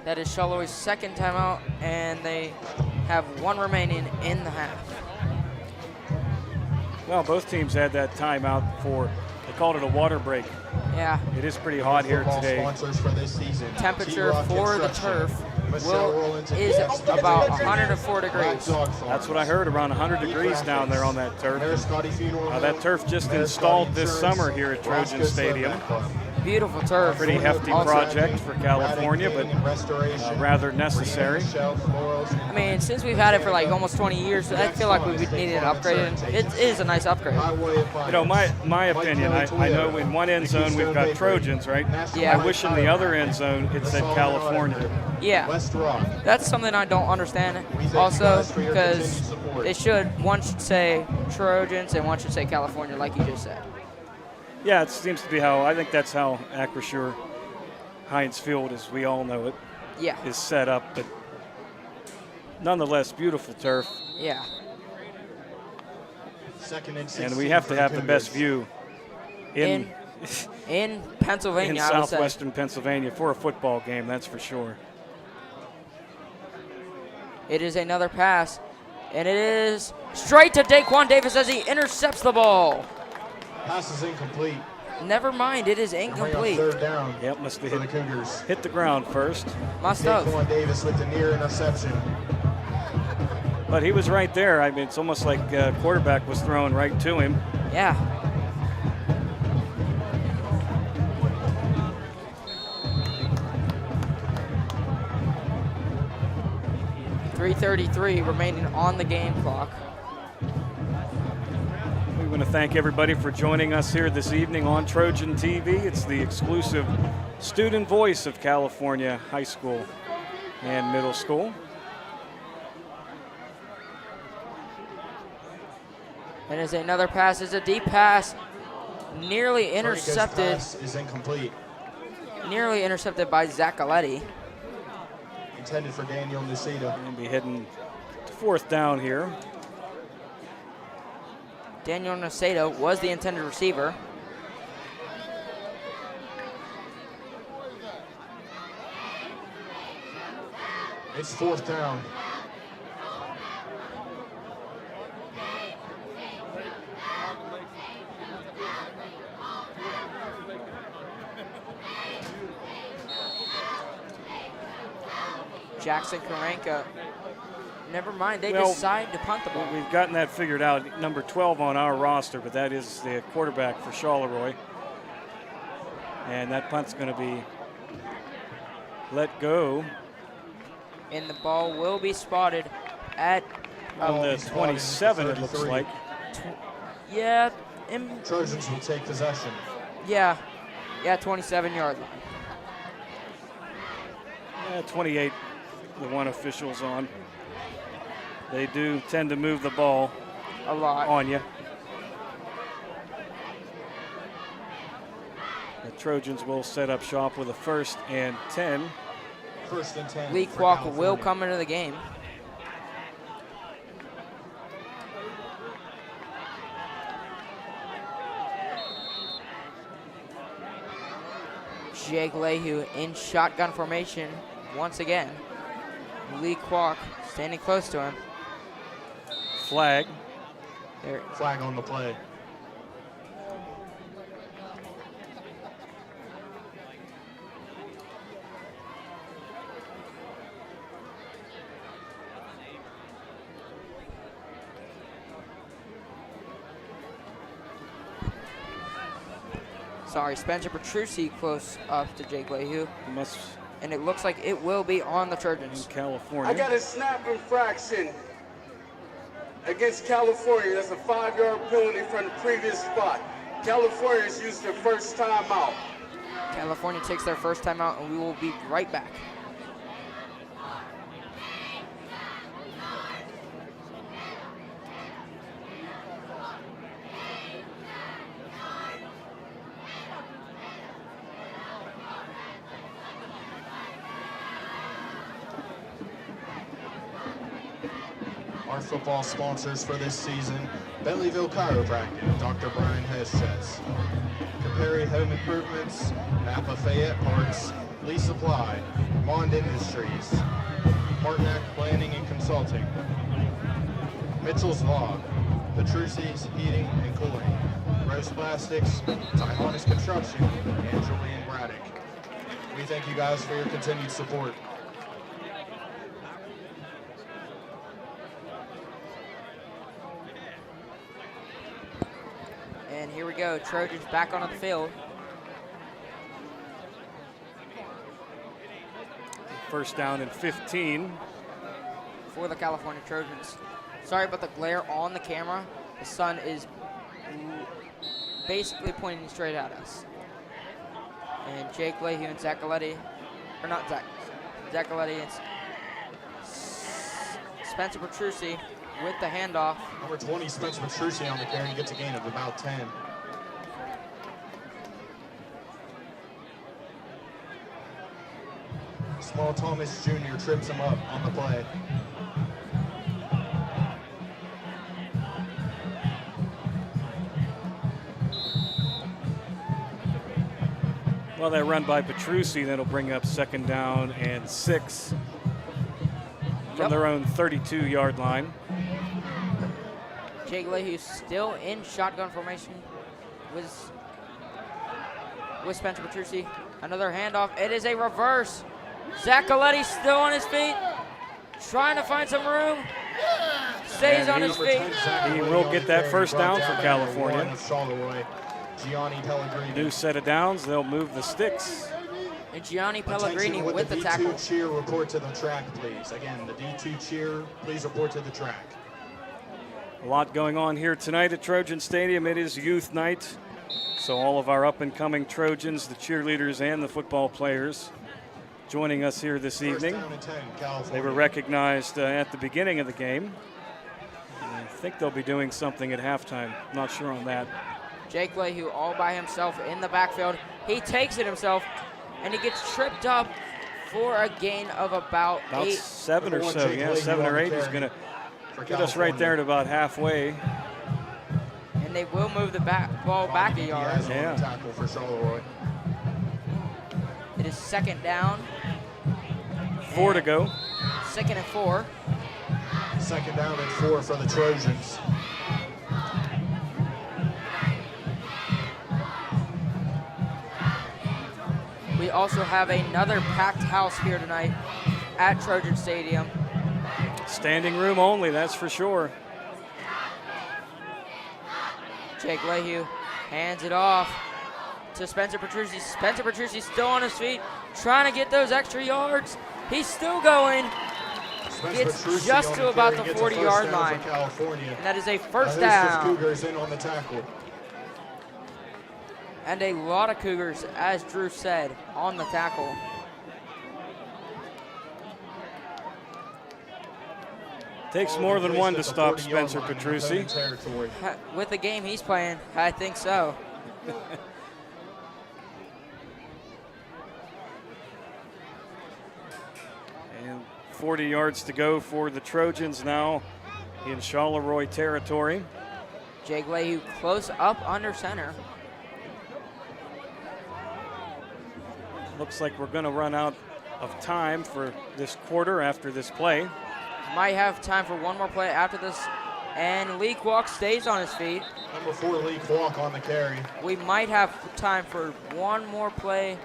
That is Charleroi second timeout, and they have 1 remaining in the half. Well, both teams had that timeout for, they called it a water break. Yeah. It is pretty hot here today. Sponsors for this season. Temperature T-Rock for the Construction, turf Michelle Rollins, is and about 104 degrees. That's what I heard, around 100 degrees down there on that turf. That turf just installed this summer here at Trojan Stadium. Beautiful turf. Pretty hefty project for California, but rather necessary. I mean, since we've had it for like almost 20 years, I feel like we needed an upgrade. And it is a nice upgrade. You know, my opinion, I know in one end zone we've got Trojans, right? Yeah. I wish in the other end zone it said California. Yeah, that's something I don't understand also, because one should say Trojans and one should say California, like you just said. Yeah, it seems to be I think that's how Acrisure Heinz Field, as we all know it, is set up. But nonetheless, beautiful turf. Yeah. And we have to have the best view in Pennsylvania, in I would say. southwestern Pennsylvania for a football game, that's for sure. It is another pass, and it is straight to Daquan Davis as he intercepts the ball. Pass is incomplete. Never mind, it is incomplete. Third down. Yep, must have for the Cougars. hit the ground first. Must have. Daquan Davis with the near interception. But he was right there. I mean, it's almost like quarterback was thrown right to him. Yeah. .333 remaining on the game clock. We want to thank everybody for joining us here this evening on Trojan TV. It's the exclusive student voice of California high school and middle school. And as another pass is a deep pass, nearly intercepted. Pass is incomplete. Nearly intercepted by Zach Aletti. Intended for Daniel Naceda. And be heading to 4th down here. Daniel Naceda was the intended receiver. It's 4th down. Jackson Karanka. Never mind, they decide to punt the ball. We've gotten that figured out. Number 12 on our roster, but that is the quarterback for Charleroi. And that punt's going to be let go. And the ball will be spotted at on the 27, it looks like. Yeah. Trojans will take possession. Yeah, 27-yard line. Yeah, 28, the one official's on. They do tend to move the ball a lot on you. The Trojans will set up shop with a 1st and 10. 1st and 10. Lee Kwok will come into the game. Jake Leahy in shotgun formation once again. Lee Kwok standing close to him. Flag. There. Flag on the play. Sorry, Spencer Petrucci close up to Jake Leahy. And it looks like it will be on the Trojans. In California. I got a snap infraction against California. That's a 5-yard penalty from the previous spot. California's used their first timeout. California takes their first timeout, and we will be right back. Our football sponsors for this season: Bentleyville Chiropractic, Dr. Brian Heschetz, Caperi Home Improvements, Napa Fayette Parts, Lee Supply, Mond Industries, Martinac Planning and Consulting, Mitchell's Log, Petrucci's Heating and Cooling, Rose Plastics, Tijuana's Construction, and Julian Braddock. We thank you guys for your continued support. And here we go, Trojans back on the field. First down and 15. For the California Trojans. Sorry about the glare on the camera. The sun is basically pointing straight at us. And Jake Leahy and Zach Galletti, or not Zach Galletti and Spencer Petrucci with the handoff. Number 20, Spencer Petrucci on the carry. He gets a gain of about 10. Small Thomas Jr. trips him up on the play. Well, that run by Petrucci, that'll bring up second down and 6 from their own 32-yard line. Jake Leahy still in shotgun formation with Spencer Petrucci. Another handoff. It is a reverse. Zach Galletti still on his feet, trying to find some room. Stays on his feet. He will get that first down for California. Charleroi, Gianni Pellegrini. New set of downs. They'll move the sticks. And Gianni Pellegrini with the tackle. D2 cheer, report to the track, please. Again, the D2 cheer, please report to the track. A lot going on here tonight at Trojan Stadium. It is youth night, so all of our up-and-coming Trojans, the cheerleaders and the football players, joining us here this evening. They were recognized at the beginning of the game. And I think they'll be doing something at halftime. Not sure on that. Jake Leahy all by himself in the backfield. He takes it himself, and he gets tripped up for a gain of about 8. 7 or so, yeah, 7 or 8 is going to get us right there at about halfway. And they will move the ball back a yard. Yeah. Tackle for Charleroi. It is second down. 4 to go. Second and 4. Second down and 4 for the Trojans. We also have another packed house here tonight at Trojan Stadium. Standing room only, that's for sure. Jake Leahy hands it off to Spencer Petrucci. Spencer Petrucci still on his feet, trying to get those extra yards. He's still going. Gets just to about the 40-yard line. And that is a first down. Cougars in on the tackle. And a lot of Cougars, as Drew said, on the tackle. Takes more than one to stop Spencer Petrucci. With the game he's playing, I think so. And 40 yards to go for the Trojans now in Charleroi territory. Jake Leahy close up under center. Looks like we're going to run out of time for this quarter after this play. Might have time for one more play after this. And Lee Kwok stays on his feet. Number 4, Lee Kwok on the carry. We might have time for one more play.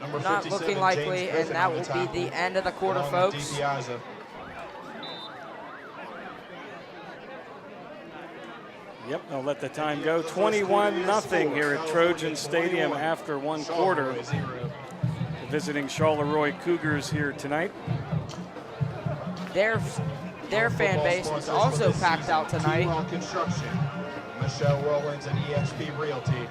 Number Not 57, looking likely, James and Griffin that on will tackle, be the end of the quarter, along with folks. DiPiazza. Yep, they'll let the time go. 21-0 here at Trojan Stadium after one quarter. Charleroi 0. The visiting Charleroi Cougars here tonight. Their fan base is also packed out tonight. T-Rock Construction, Michelle Rollins and EXP Realty,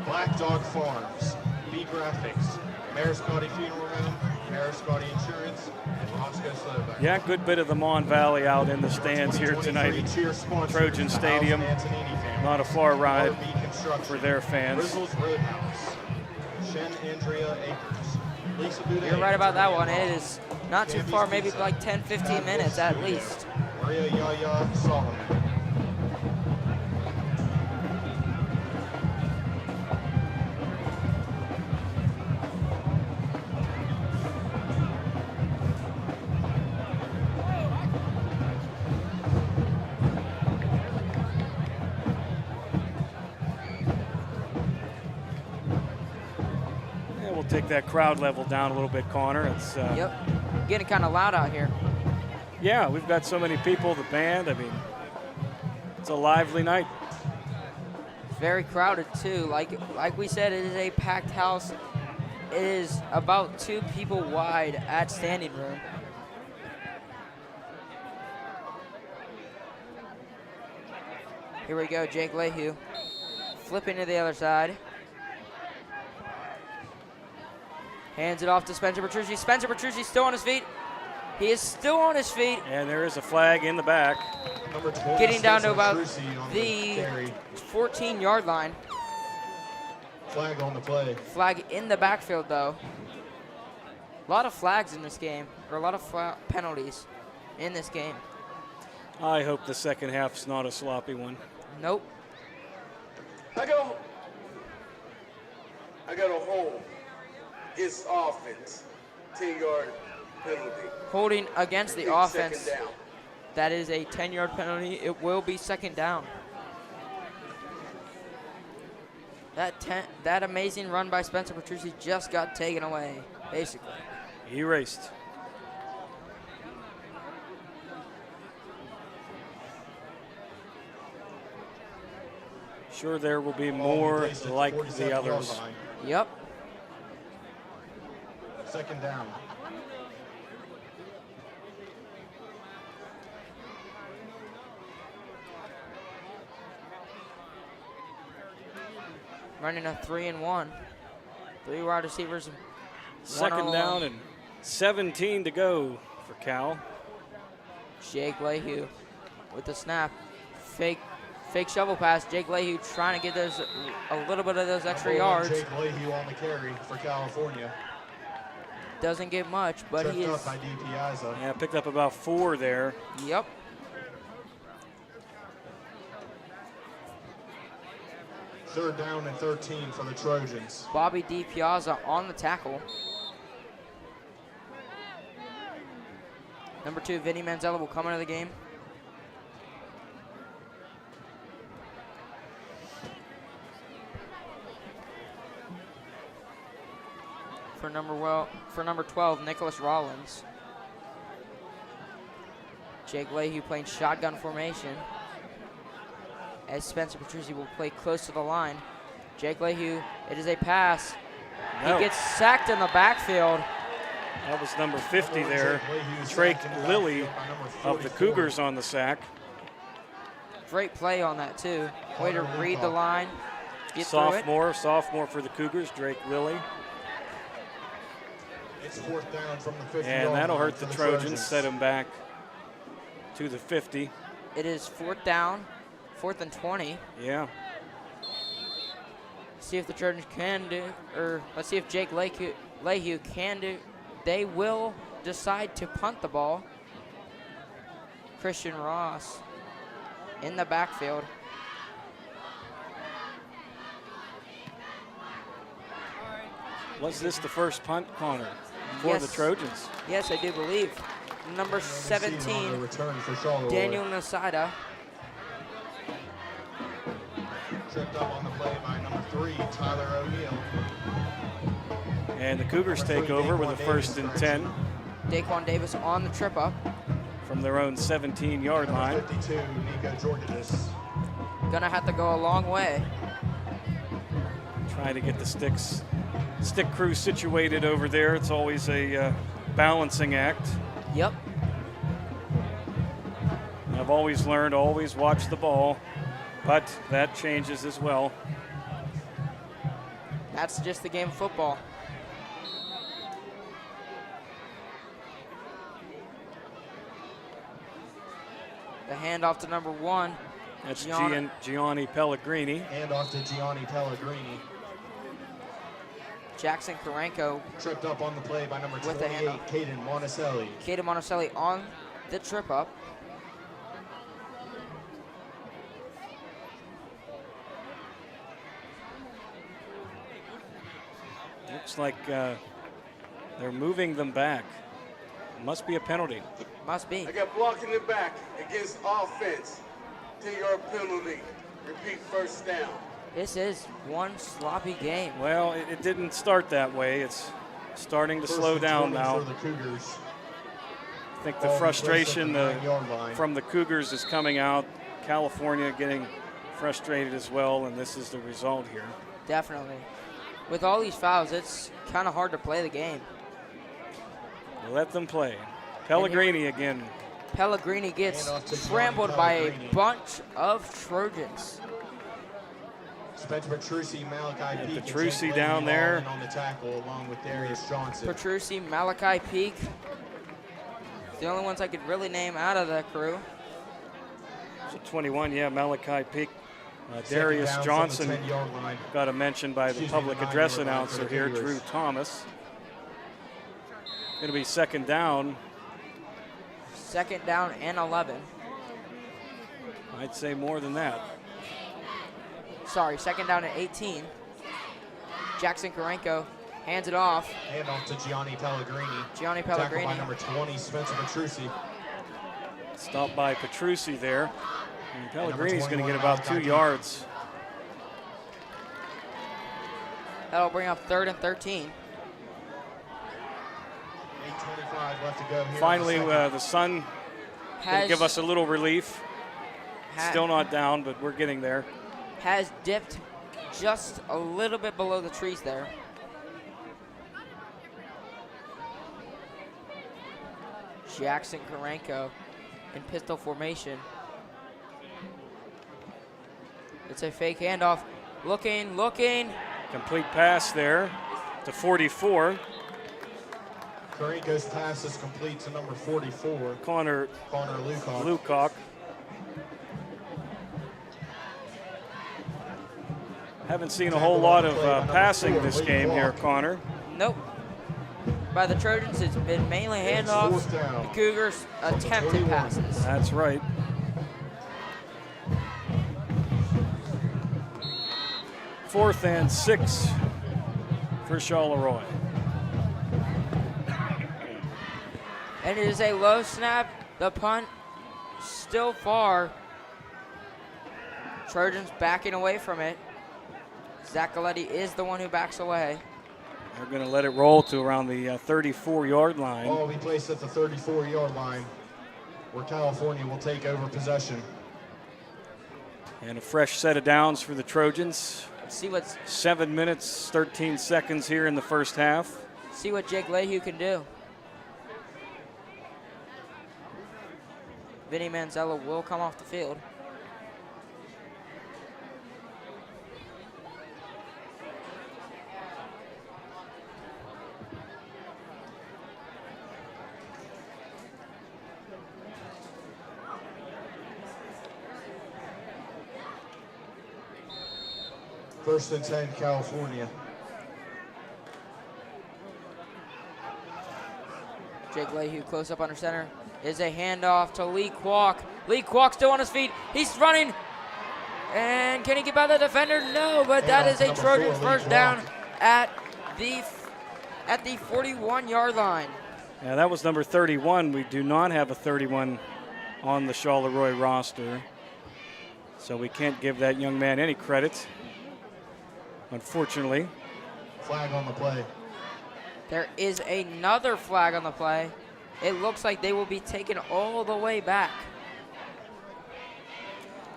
Black Dog Farms, B Graphics, Mariscotti Funeral Home, Mariscotti Insurance, and Roscoe Slowback. Yeah, good bit of the Mon Valley out in the stands here tonight at Trojan Stadium. Not a far ride for their fans. Rizzle's Roadhouse, Shen Andrea Acres, Lisa Boudet. You're right about that one. It is not too far, maybe like 10-15 minutes at least. Maria Yaya Solomon. Yeah, we'll take that crowd level down a little bit, Connor. It's Yep, getting kind of loud out here. yeah, we've got so many people, the band. I mean, it's a lively night. Very crowded too. Like we said, it is a packed house. It is about 2 people wide at standing room. Here we go, Jake Lehue flipping to the other side. Hands it off to Spencer Petrucci. Spencer Petrucci still on his feet. He is still on his feet. And there is a flag in the back. Number 20, Getting down to about Petrucci on the carry. 14-yard line. Flag on the play. Flag in the backfield, though. A lot of flags in this game, or a lot of penalties in this game. I hope the second half's not a sloppy one. Nope. I go to hold his offense. 10-yard penalty. Holding against the Big offense. Second down. That is a 10-yard penalty. It will be second down. That amazing run by Spencer Petrucci just got taken away, basically. Erased. Sure, there will be more like the others. Yep. Second down. Running a 3-and-1. 3 wide receivers. Second down and 17 to go for Cal. Jake Lehue with the snap. Fake shovel pass. Jake Lehue trying to get those a little bit of those extra Number 1, yards. Jake Lehue on the carry for California. Doesn't get much, but Tripped he is. up by DiPiazza. Yeah, picked up about 4 there. Yep. Third down and 13 for the Trojans. Bobby DiPiazza on the tackle. Number 2, Vinny Manzella will come into the game. For number 12, Nicholas Rollins. Jake Lehue playing shotgun formation, as Spencer Petrucci will play close to the line. Jake Lehue, it is a pass. No. He gets sacked in the backfield. That was number 50 there. Drake Lilly of the Cougars on the sack. Great play on that too. Way to read the line. Get through it. Sophomore for the Cougars, Drake Lilly. It's fourth down from the 50. And that'll hurt the Trojans, set him back to the 50. It is 4th down, 4th and 20. Yeah. See if the Trojans can do, or let's see if Jake Lehue can do. They will decide to punt the ball. Christian Ross in the backfield. Was this the first punt, Connor? for the Trojans. Yes, I do believe. Number On the 17, return for Charleroi. Daniel Nasada. Tripped up on the play by number 3, Tyler O'Neill. And the Cougars take over with a first and 10 Daquan Davis on the trip up. from their own 17-yard Number line. 52, Nico Georgidis. Gonna have to go a long way. Trying to get the stick crew situated over there. It's always a balancing act. Yep. I've always learned, always watch the ball, but that changes as well. That's just the game of football. The handoff to number 1. That's Gianni. Gianni Pellegrini. And off to Gianni Pellegrini. Jackson Karenko, Tripped up on the play by number With the 28, handoff. Caden Monticelli. Caden Monticelli on the trip up. Looks like they're moving them back. Must be a penalty. Must be. I got block in the back against offense. 10-yard penalty. Repeat, first down. This is one sloppy game. Well, it didn't start that way. It's starting to First slow and down 20 now. For the Cougars. I think the Ball placed frustration at the 9-yard line. from the Cougars is coming out. California getting frustrated as well, and this is the result here. Definitely. With all these fouls, it's kind of hard to play the game. Let them play. Pellegrini again. Pellegrini gets Handoff to trampled Gianni by a Pellegrini. bunch of Trojans. Spencer Petrucci, Malachi And Peak, and Petrucci Jake down Leahy there. all in on the tackle along with Darius Johnson. Petrucci, Malachi Peak. The only ones I could really name out of the crew. So 21, yeah, Malachi Peak. Second Darius down from the Johnson 10-yard line. got a mention by the Excuse me, public the address 9-yard line announcer for the here, Cougars. Drew Thomas. Going to be second down. Second down and 11. I'd say more than that. Sorry, second down and 18. Jackson Karenko hands it off. Handoff to Gianni Pellegrini. Gianni Tackled Pellegrini. by number 20, Spencer Petrucci. Stopped by Petrucci there. And Pellegrini's going to 21, get about 2 Malachi. yards. That'll bring up 3rd and 13. 8:25 left to go here. Finally, in the second. the sun going to Has, give us a little relief. ha- Still not down, but we're getting there. has dipped just a little bit below the trees there. Jackson Karenko in pistol formation. It's a fake handoff. Looking. Complete pass there to 44. Karenko's pass is complete to number 44, Connor Connor Lukoff. Lukock. Haven't seen a whole lot of passing this game here, Connor. Nope. By the Trojans, it's been mainly It's handoffs. fourth down. The Cougars attempted 21. passes. That's right. Fourth and 6 for Charleroi. And it is a low snap. The punt still far. Trojans backing away from it. Zach Galetti is the one who backs away. They're going to let it roll to around the 34-yard line. Ball will be placed at the 34-yard line, where California will take over possession. And a fresh set of downs for the Trojans. See what 7 minutes, 13 seconds here in the first half. Jake Leahy can do. Vinny Manzella will come off the field. First and 10, California. Jake Leahy close up under center. Is a handoff to Lee Kwok. Lee Kwok still on his feet. He's running. And can he get by the defender? No, but that Handoff is to a number Trojans 4, Lee first down Kwok. at the at the 41-yard line. Yeah, that was number 31. We do not have a 31 on the Charleroi roster, so we can't give that young man any credit, unfortunately. Flag on the play. There is another flag on the play. It looks like they will be taken all the way back.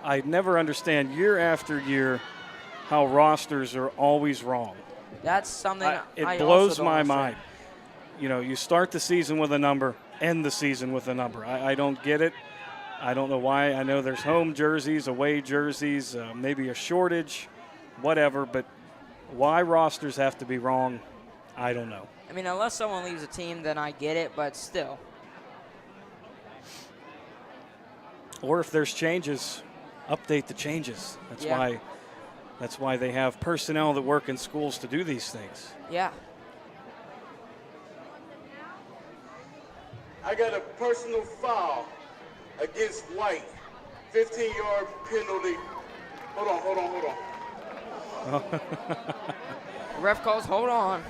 I never understand year after year how rosters are always wrong. That's something It I blows also don't my understand. mind. You know, you start the season with a number, end the season with a number. I don't get it. I don't know why. I know there's home jerseys, away jerseys, maybe a shortage, whatever, but why rosters have to be wrong, I don't know. I mean, unless someone leaves a team, then I get it, but still. Or if there's changes, update the changes. That's why they have personnel that work in schools to do these things. Yeah. I got a personal foul against White. 15-yard penalty. Hold on. Ref calls, hold on.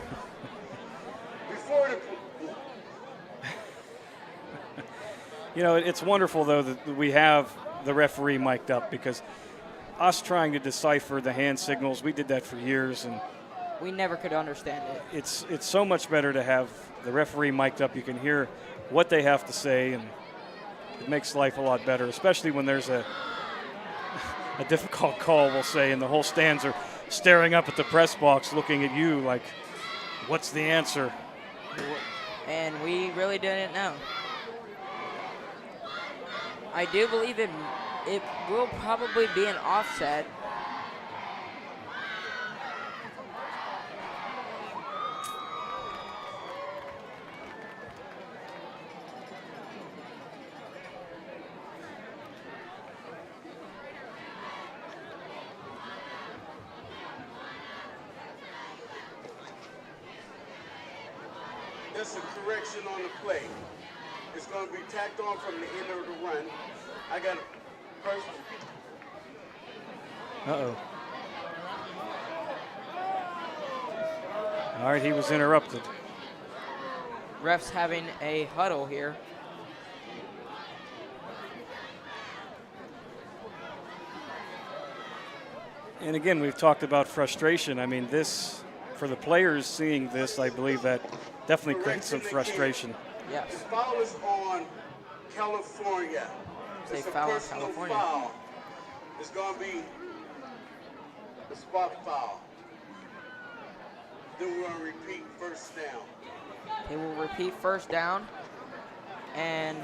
Before the You know, it's wonderful, though, that we have the referee mic'd up, because us trying to decipher the hand signals, we did that for years, and We never could understand it. it's so much better to have the referee mic'd up. You can hear what they have to say, and it makes life a lot better, especially when there's a difficult call, we'll say, and the whole stands are staring up at the press box looking at you like, what's the answer? And we really didn't know. I do believe it will probably be an offset. There's a correction on the play. It's going to be tacked on from the end of the run. I got a person. Uh-oh. All right, he was interrupted. Refs having a huddle here. And again, we've talked about frustration. I mean, this, for the players seeing this, I believe that definitely creates some frustration. Yes. The foul is on California. Say It's a foul on personal California. foul. It's going to be a spot foul. Then we're going to repeat first down. They will repeat first down. And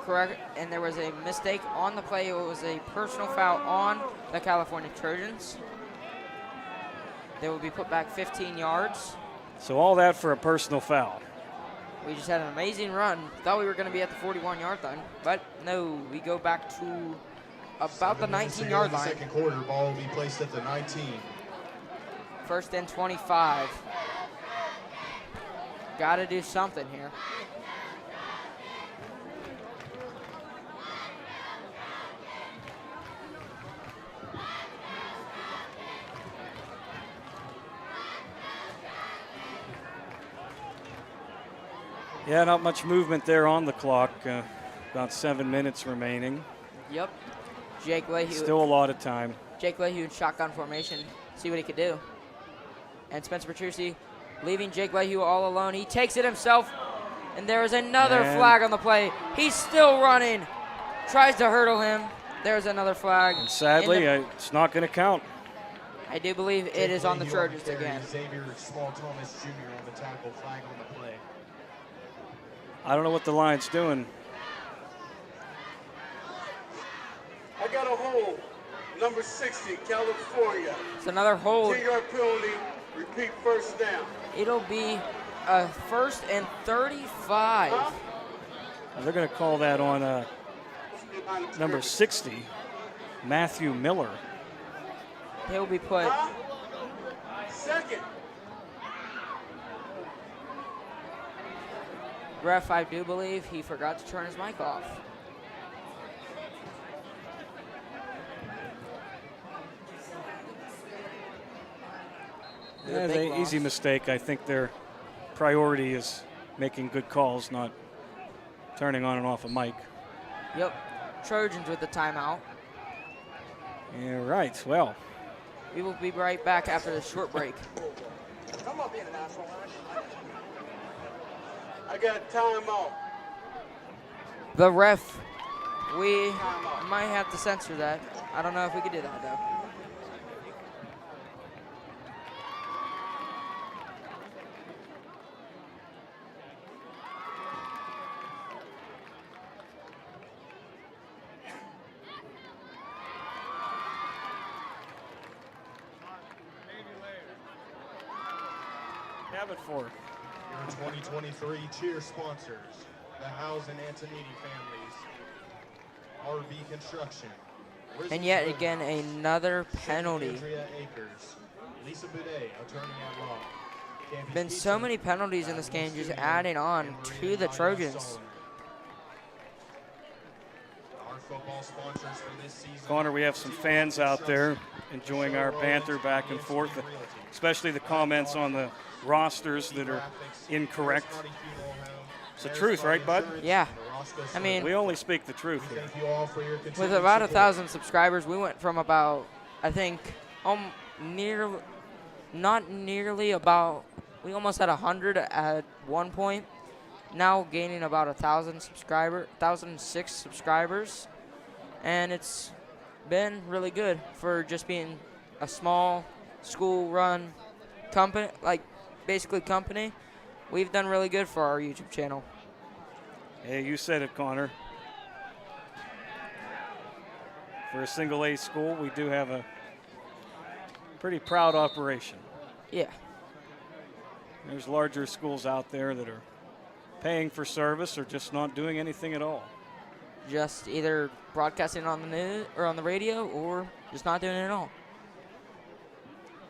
correct. And there was a mistake on the play. It was a personal foul on the California Trojans. They will be put back 15 yards. So all that for a personal foul. We just had an amazing run. Thought we were going to be at the 41-yard line, but no, we go back to about the 19-yard line. Second quarter, ball will be placed at the 19. First and 25. Got to do something here. Yeah, not much movement there on the clock. About 7 minutes remaining. Yep. Jake Leahy. Still a lot of time. Jake Leahy in shotgun formation. See what he could do. And Spencer Petrucci leaving Jake Leahy all alone. He takes it himself. And there is another flag on the play. He's still running. Tries to hurdle him. There's another flag. And sadly, it's not going to count. I do believe it is on the Trojans again. Xavier Small Thomas Jr. on the tackle, flag on the play. I don't know what the line's doing. I got a hold. Number 60, California. It's another hold. 10-yard penalty. Repeat first down. It'll be a first and 35. They're going to call that on number 60, Matthew Miller. He'll be put. Second. Ref, I do believe he forgot to turn his mic off. Yeah, Big easy loss. mistake. I think they're priority is making good calls, not turning on and off a mic. Yep. Trojans with the timeout. Yeah, right. Well, We will be right back after the short break. I got timeout. The ref, we might have to censor that. I don't know if we could do that, though. have it for her. Your 2023 cheer sponsors, the Howes and Antonini families, RB Construction. And yet again, another penalty. Andrea Akers, Lisa Boudet, attorney at law. Campy's Been so Pizza, many penalties in this game, just adding on to the Trojans. Our football sponsors for this season. Connor, we have some fans out there enjoying our banter back and forth, especially the comments on the rosters that are incorrect. It's the truth, right, bud? Yeah. I mean, We only speak the truth here. Thank you all for your with continued about support. 1,000 subscribers, we went from about, I think, not nearly about, we almost had 100 at one point. Now gaining about 1,006 subscribers. And it's been really good for just being a small school-run company, like basically company. We've done really good for our YouTube channel. Hey, you said it, Connor. For a single A school, we do have a pretty proud operation. Yeah. There's larger schools out there that are paying for service or just not doing anything at all. Just either broadcasting on the news or on the radio or just not doing it at all.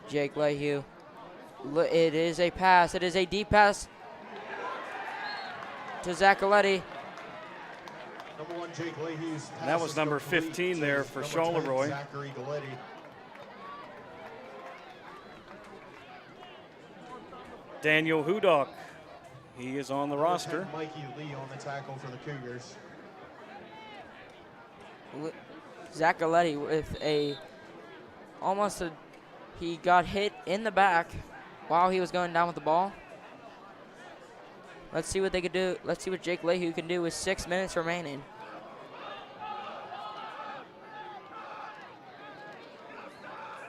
Jake Lehue. It is a pass. It is a deep pass to Zaccoletti. Number one, Jake Leahy's pass That was is number complete 15 to there for number 10, Charleroi. Zachary Galletti. Daniel Hudock, he is on the roster. Mikey Lee on the tackle for the Cougars. Zaccoletti with he got hit in the back while he was going down with the ball. Let's see what they could do. Let's see what Jake Lehue can do with 6 minutes remaining.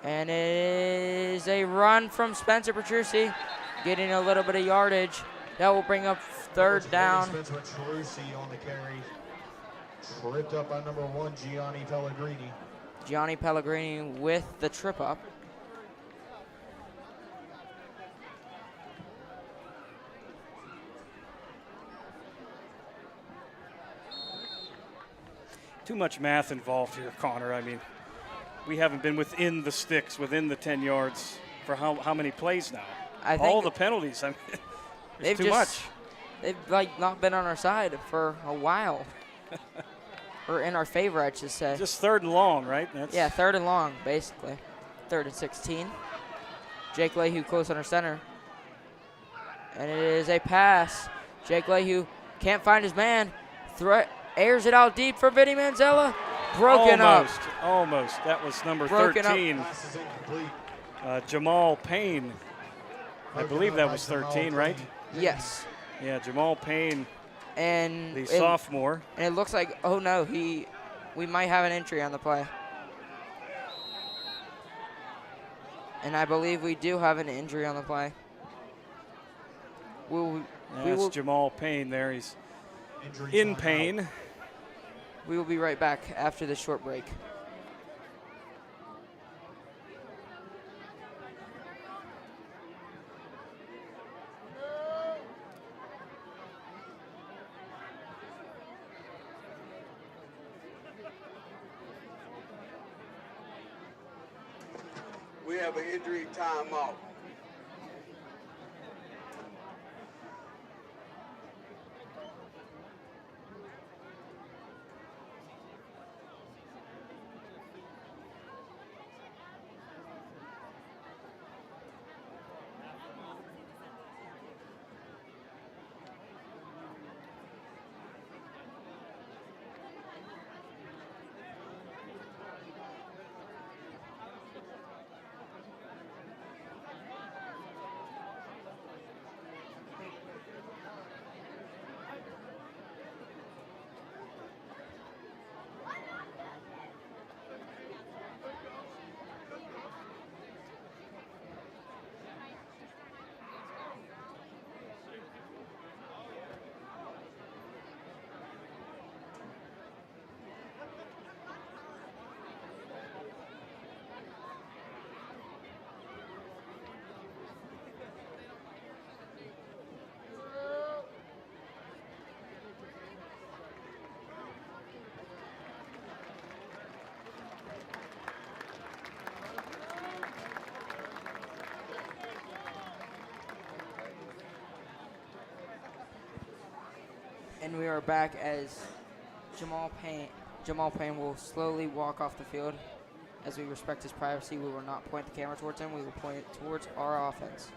And it is a run from Spencer Petrucci, getting a little bit of yardage. That will bring up third down. Spencer Petrucci on the carry. Tripped up by number one, Gianni Pellegrini. Gianni Pellegrini with the trip up. Too much math involved here, Connor. I mean, we haven't been within the sticks, within the 10 yards for how many plays now? I think all the penalties. I mean, they've it's too much. They've not been on our side for a while. Or in our favor, I should say. Just third and long, right? Yeah, third and long, basically. 3rd and 16. Jake Lehue close under center. And it is a pass. Jake Lehue can't find his man. Airs it out deep for Vinny Manzella. Broken up. Almost. That was number Broken 13. Pass is incomplete. Jamal Payne. I believe that was 13, right? Yes. Yeah, Jamal Payne, And the sophomore. And it looks like, oh no, we might have an injury on the play. And I believe we do have an injury on the play. That's Jamal Payne there. He's Injury in timeout. pain. We will be right back after this short break. We have an injury timeout. And we are back as Jamal Payne will slowly walk off the field. As we respect his privacy, we will not point the camera towards him. We will point it towards our offense.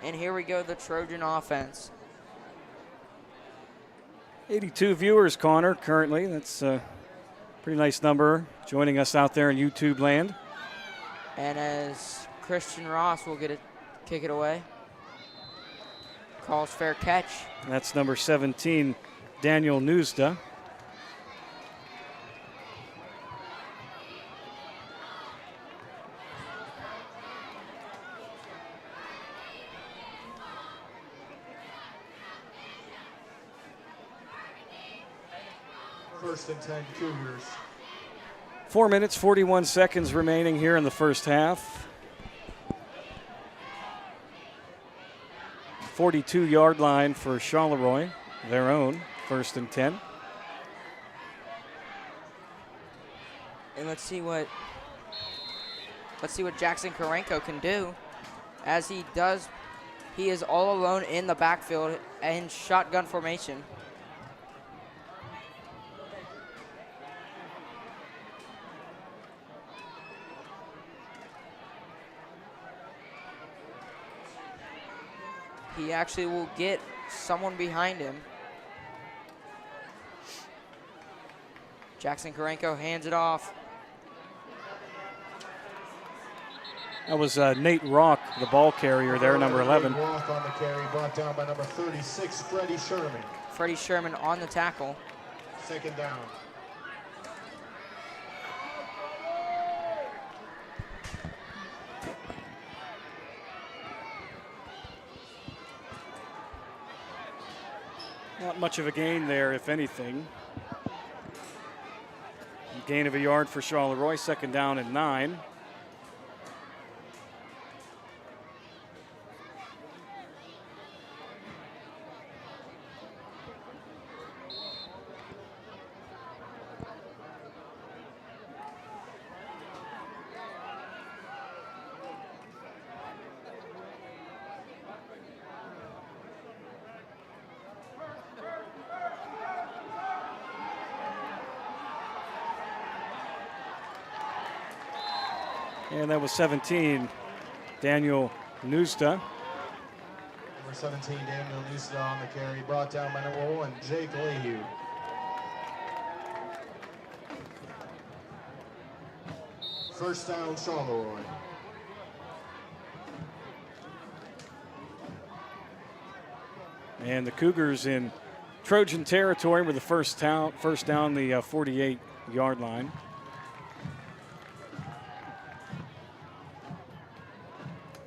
And here we go, the Trojan offense. 82 viewers, Connor, currently. That's a pretty nice number joining us out there in YouTube land. And as Christian Ross will kick it away. Calls fair catch. That's number 17, Daniel Nuzda. First and 10 Cougars. 4 minutes, 41 seconds remaining here in the first half. 42-yard line for Charleroi, their own, first and 10. And let's see what Jackson Karenko can do. As he does, he is all alone in the backfield in shotgun formation. He actually will get someone behind him. Jackson Karenko hands it off. That was Nate Rock, the ball carrier there, number 11. Rock on the carry, brought down by number 36, Freddie Sherman. Freddie Sherman on the tackle. Second down. Not much of a gain there, if anything. Gain of a yard for Charleroi, second down and 9. And that was 17, Daniel Nuzda. Number 17, Daniel Nuzda on the carry, brought down by number 1, Jake Leahy. First down, Charleroi. And the Cougars in Trojan territory with the first down, the 48-yard line.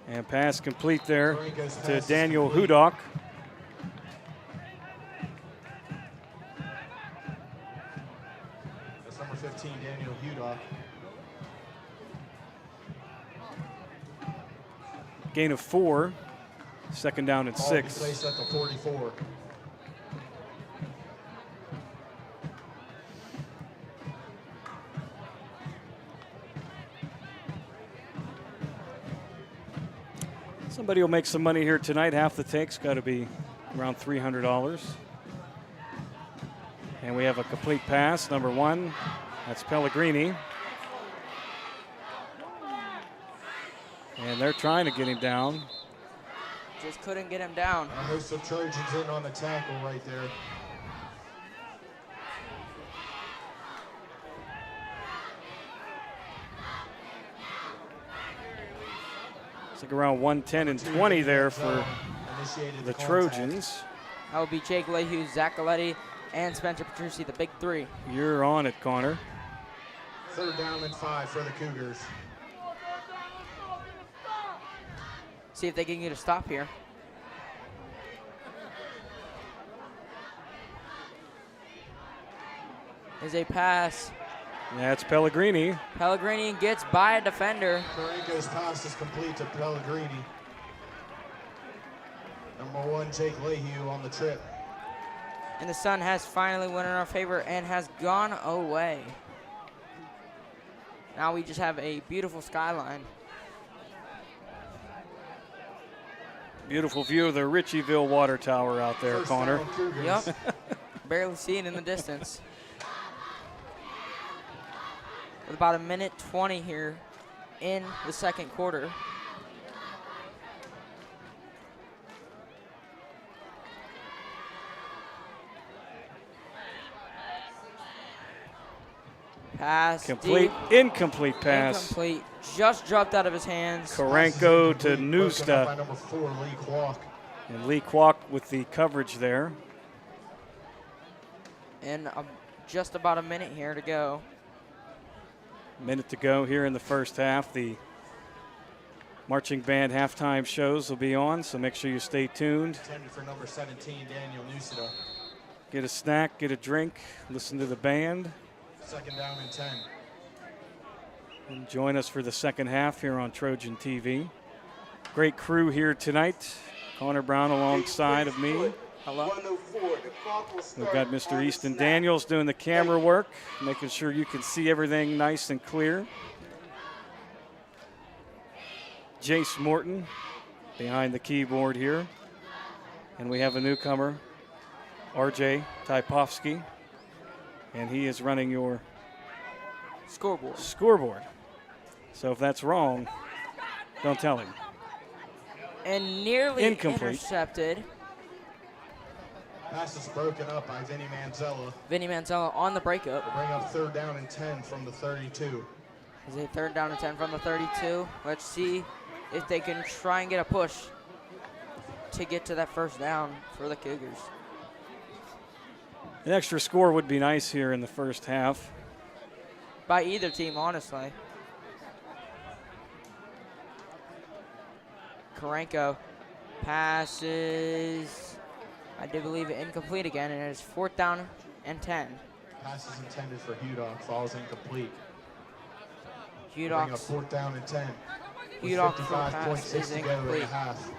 And pass complete there to Daniel Hudock. That's number 15, Daniel Hudock. Gain of 4, second down and Ball 6. placed at the 44. Somebody will make some money here tonight. Half the take's got to be around $300. And we have a complete pass, number 1. That's Pellegrini. And they're trying to get him down. Just couldn't get him down. A host of Trojans in on the tackle right there. It's like around 110 and 20 there for the Trojans. That would be Jake Leahy, Zach Galetti, and Spencer Petrucci, the big 3. You're on it, Connor. Third down and 5 for the Cougars. See if they can get a stop here. is a pass. That's Pellegrini. Pellegrini gets by a defender. Karenko's pass is complete to Pellegrini. Number 1, Jake Leahy on the trip. And the sun has finally went in our favor and has gone away. Now we just have a beautiful skyline. Beautiful view of the Ritchieville Water Tower out there, First Connor. down, Cougars. Yep. Barely see it in the distance. With about 1:20 here in the second quarter. Pass Complete, deep. incomplete pass. Incomplete. Just dropped out of his hands. Karenko to Broken up by Nusta. number 4, Lee Kwok. And Lee Kwok with the coverage there. And just about a minute here to go. Minute to go here in the first half. The marching band halftime shows will be on, so make sure you stay tuned. Intended for number 17, Daniel Nusida. Get a snack, get a drink, listen to the band, Second down and 10. and join us for the second half here on Trojan TV. Great crew here tonight. Connor Brown alongside of me. Hello. 104. The clock will start We've got on Mr. the Easton snap. Daniels doing the camera work, making sure you can see everything nice and clear. Jayce Morton behind the keyboard here. And we have a newcomer, RJ Typoskiy, and he is running your Scoreboard. scoreboard. So if that's wrong, don't tell him. And nearly Incomplete. intercepted. Pass is broken up by Vinny Manzella. Vinny Manzella on the breakup. Bring up third down and 10 from the 32. Is it third down and 10 from the 32? Let's see if they can try and get a push to get to that first down for the Cougars. An extra score would be nice here in the first half. By either team, honestly. Karenko passes, I do believe, incomplete again, and it is fourth down and 10. Pass is intended for Hudok. Falls incomplete. Bring up Hudok's fourth down and 10. With Hudok's pass 55.6 is to go in incomplete. the half.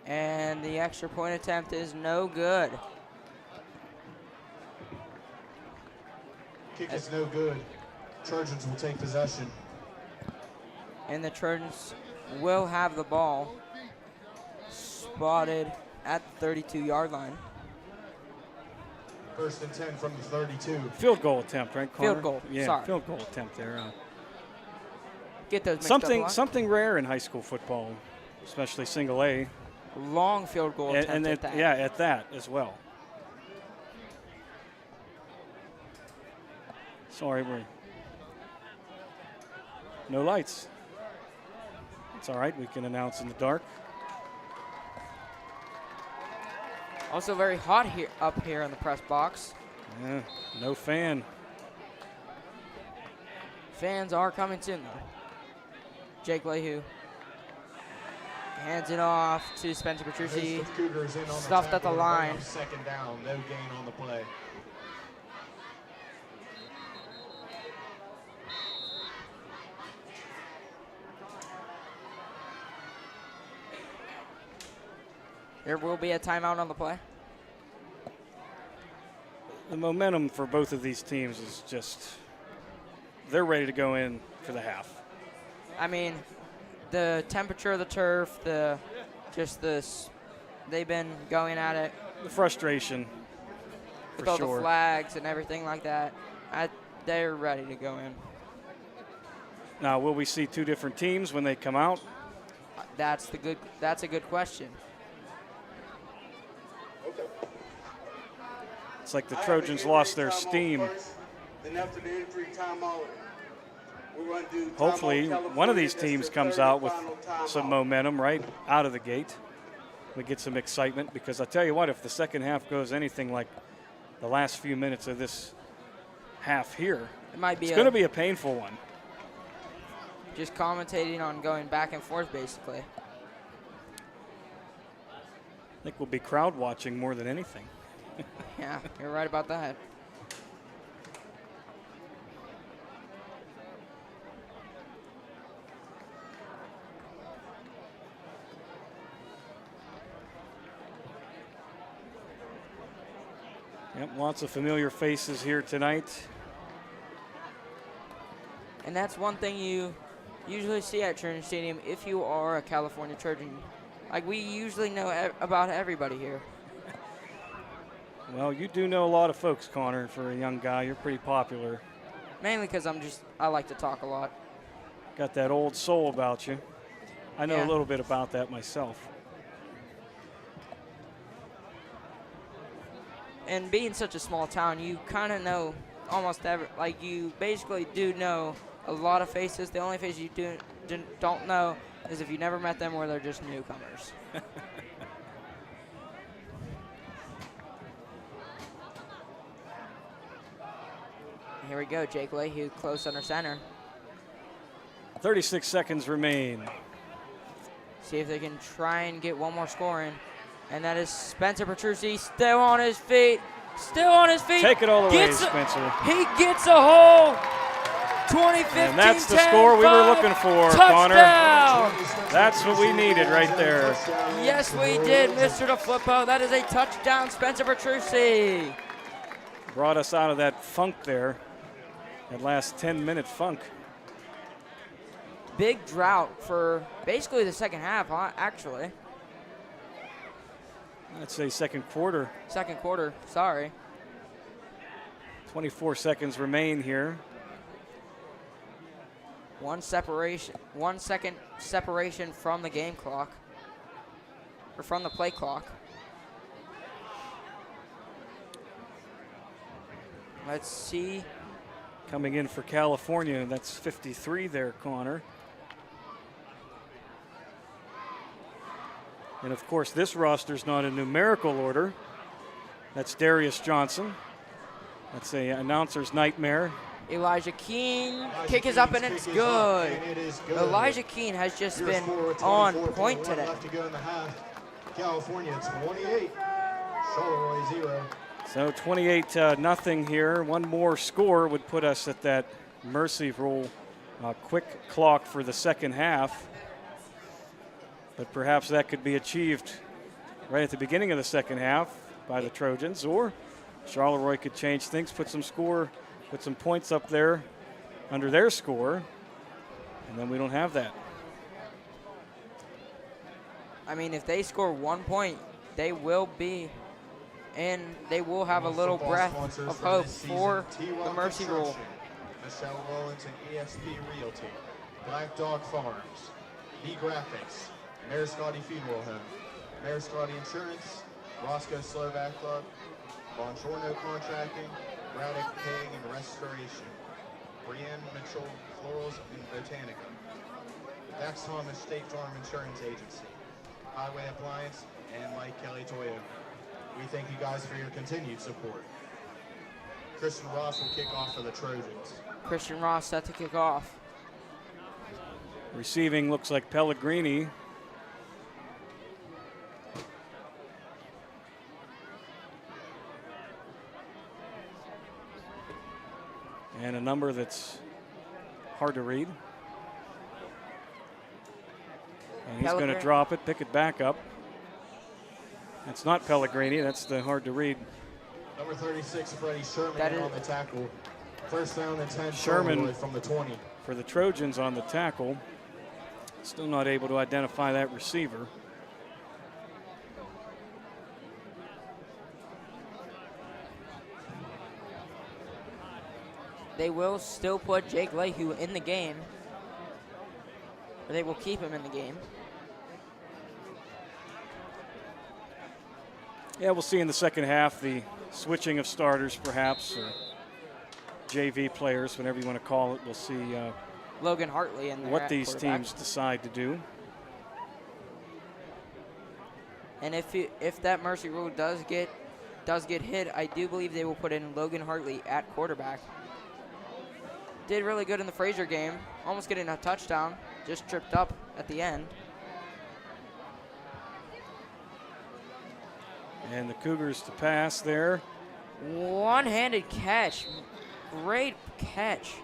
And the extra point attempt is no good. Kick is no good. Trojans will take possession. And the Trojans will have the ball spotted at the 32-yard line. First and 10 from the 32. Field goal attempt, right, Connor? Field goal, Yeah, sorry. field goal attempt there. Get those mixed up a lot. Something rare in high school football, especially single A. Long field goal attempt And at that. yeah, at that as well. Sorry, we're no lights. It's all right. We can announce in the dark. Also very hot here up here in the press box. Yeah, no fan. Fans are coming soon though. Jake Leahy hands it off to Spencer Petrucci. Host of Cougars in on the Stuffed at the tackle to bring line. up second down. No gain on the play. There will be a timeout on the play. The momentum for both of these teams is just, they're ready to go in for the half. I mean, the temperature of the turf, the they've been going at it The frustration, with for all sure. the flags and everything like that. They're ready to go in. Now, will we see two different teams when they come out? That's a good question. It's like the Trojans lost their steam. Then after the injury timeout, we're going to do Hopefully, timeout one of California. these That's teams the comes third out and with final some timeout. momentum right out of the gate. We get some excitement because I tell you what, if the second half goes anything like the last few minutes of this half here, It might be it's going to be a painful one. just commentating on going back and forth, basically. I think we'll be crowd watching more than anything. Yeah, you're right about that. Yep, lots of familiar faces here tonight. And that's one thing you usually see at Trojan Stadium if you are a California Trojan. Like, we usually know about everybody here. Well, you do know a lot of folks, Connor. For a young guy, you're pretty popular. Mainly because I like to talk a lot. Got that old soul about you. I know Yeah. a little bit about that myself. And being such a small town, you kind of know almost you basically do know a lot of faces. The only face you don't know is if you never met them or they're just newcomers. Here we go, Jake Leahy, close under center. 36 seconds remain. See if they can try and get one more score in. And that is Spencer Petrucci still on his feet. Still on his feet. Take it all the way, Gets Spencer. He gets a hole. 2015. And that's the score we were looking for, Connor. Touchdown. That's what we needed right there. Yes, we did, Mr. DeFlippo. That is a touchdown, Spencer Petrucci. Brought us out of that funk there. That last 10-minute funk. Big drought for basically the second half, actually. I'd say second quarter. Second quarter, sorry. 24 seconds remain here. 1 second separation from the game clock, or from the play clock. Let's see. Coming in for California, that's 53 there, Connor. And of course, this roster's not in numerical order. That's Darius Johnson. That's a announcer's nightmare. Elijah Keene, kick is up and it's good. Elijah Keene has just been on point today. Left to go in the half. California 28, Charleroi 0. So 28-0 here. One more score would put us at that mercy rule quick clock for the second half. But perhaps that could be achieved right at the beginning of the second half by the Trojans, or Charleroi could change things, put some points up there under their score, and then we don't have that. I mean, if they score 1 point, they will be, and they will have a little breath of hope for the mercy rule. Michelle Rollins and ESP Realty, Black Dog Farms, B Graphics, Mayor Scotty Funeral Home, Mayor Scotty Insurance, Roscoe Slovak Club, Bongiorno Contracting, Braddock Paying and Restoration, Brienne Mitchell Florals and Botanica, Dax Thomas State Farm Insurance Agency, Highway Appliance, and Mike Kelly Toyota. We thank you guys for your continued support. Christian Ross will kick off for the Trojans. Christian Ross set to kick off. Receiving looks like Pellegrini. And a number that's hard to read. And he's going to drop it, pick it back up. That's not Pellegrini, that's the hard to read. Number 36, Freddie Sherman on the tackle. First down and 10, Sherman from the 20. For the Trojans on the tackle. Still not able to identify that receiver. they will still put Jake Leahy in the game. Or they will keep him in the game. Yeah, we'll see in the second half the switching of starters, perhaps, or JV players, whatever you want to call it. We'll see Logan Hartley in there what at these quarterback. teams decide to do. And if that mercy rule does get hit, I do believe they will put in Logan Hartley at quarterback. Did really good in the Fraser game, almost getting a touchdown, just tripped up at the end. And the Cougars to pass there. One-handed catch, great catch.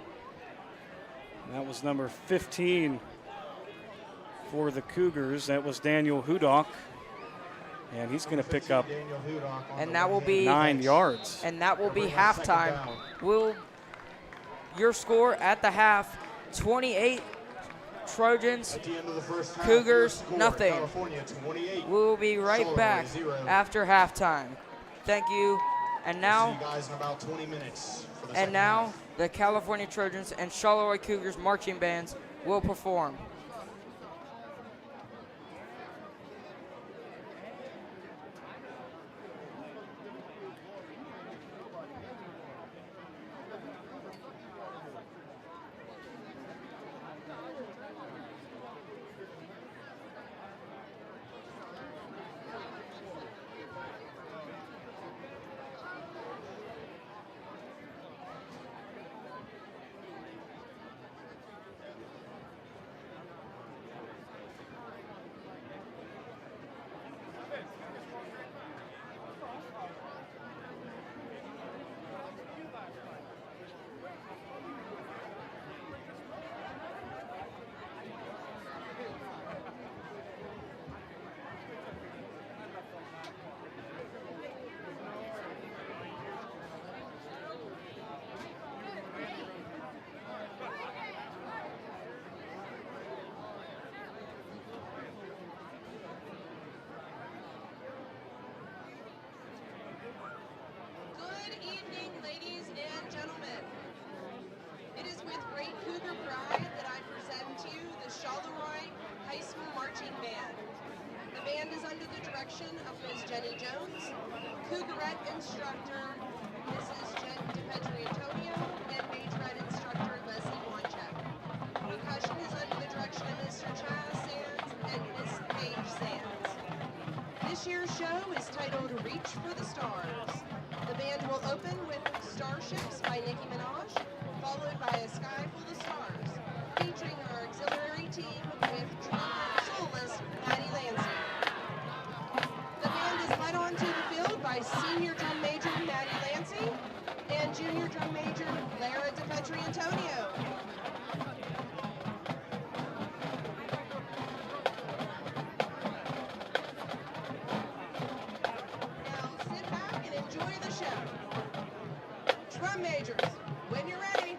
That was number 15 for the Cougars. That was Daniel Hudock. And he's going to pick up And that will be 9 yards. And that will be halftime. Your score at the half, 28 Trojans, At the end of the first half, Cougars, your score, nothing. California 28. We will be right Charleroi, back 0. after halftime. Thank you. And See now, you guys in about 20 minutes for the and second now, half. the California Trojans and Charleroi Cougars marching bands will perform. Good evening, ladies and gentlemen. It is with great Cougar pride that I present to you the Charleroi High School Marching Band. The band is under the direction of Ms. Jenny Jones, Cougarette instructor Mrs. Jen DiPetri-Antonio, and majorette instructor Leslie Wanchek. Percussion is under the direction of Mr. Chaz Sands and Miss Paige Sands. This year's show is titled Reach for the Stars. The band will open with Starships by Nicki Minaj, followed by A Sky Full of Stars, featuring our auxiliary team with trumpet soloist Maddie Lansing. The band is led onto the field by senior drum major Maddie Lansing and junior drum major Lara DiPetri-Antonio. Sit back and enjoy the show. Drum majors, when you're ready.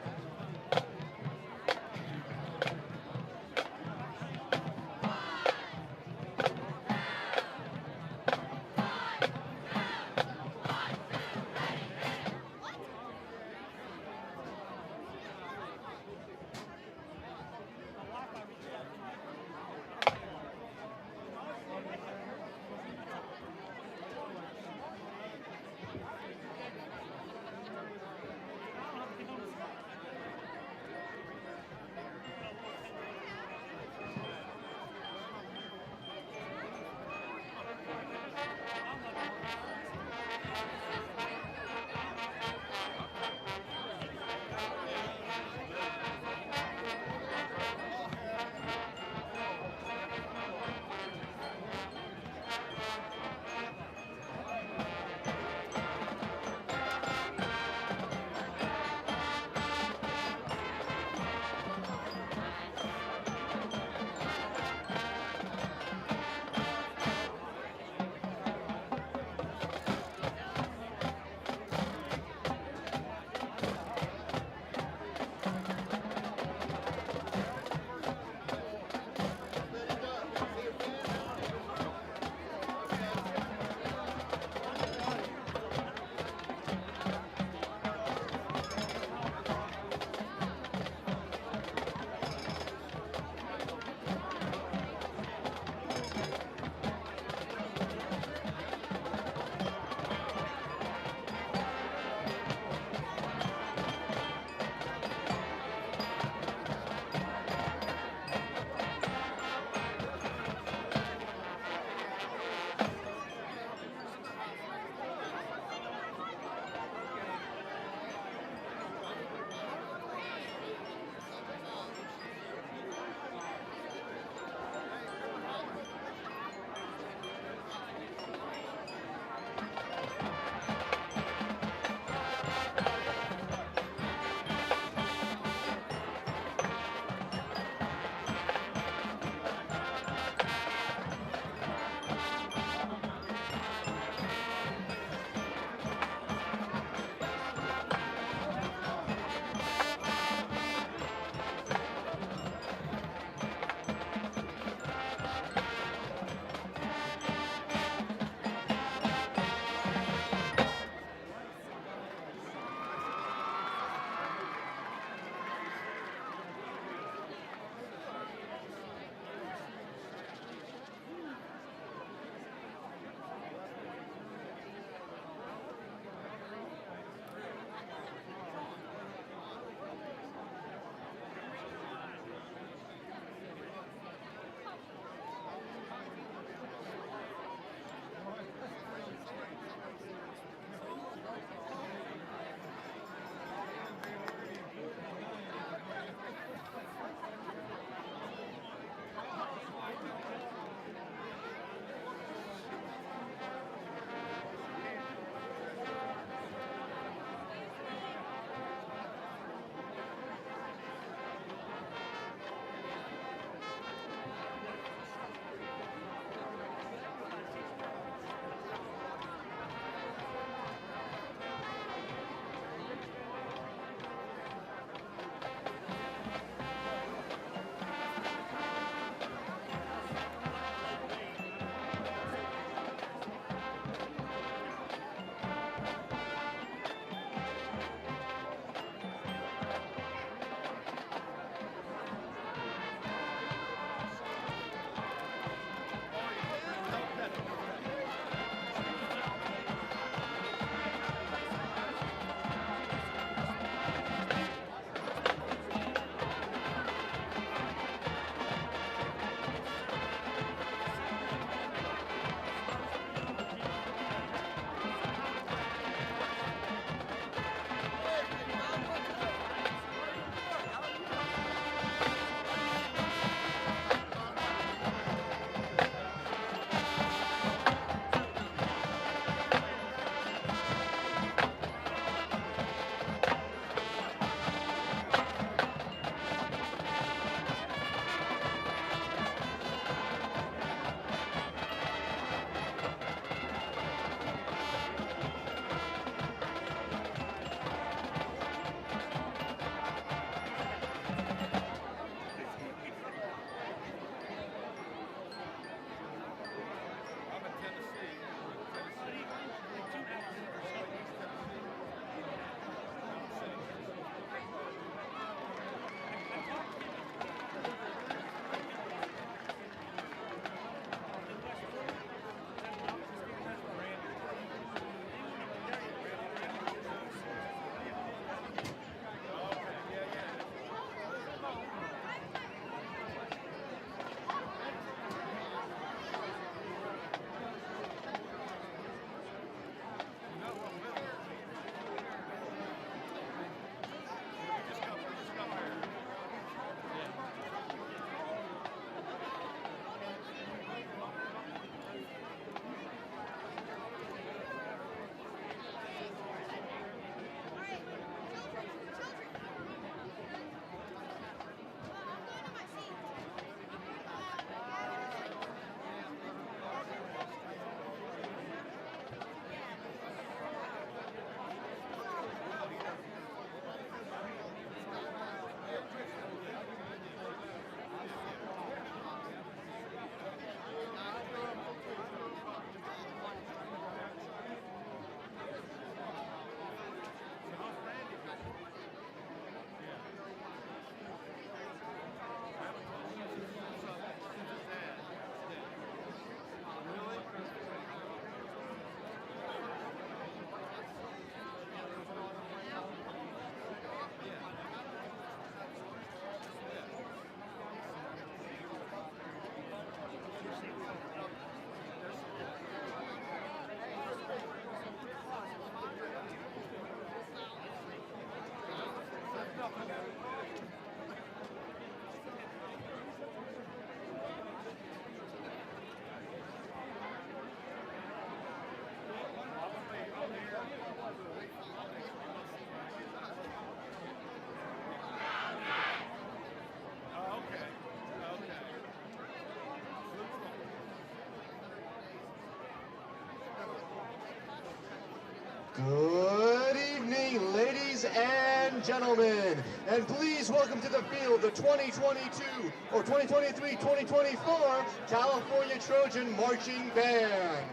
Good evening, ladies and gentlemen, and please welcome to the field the 2022 or 2023-2024 California Trojan Marching Band.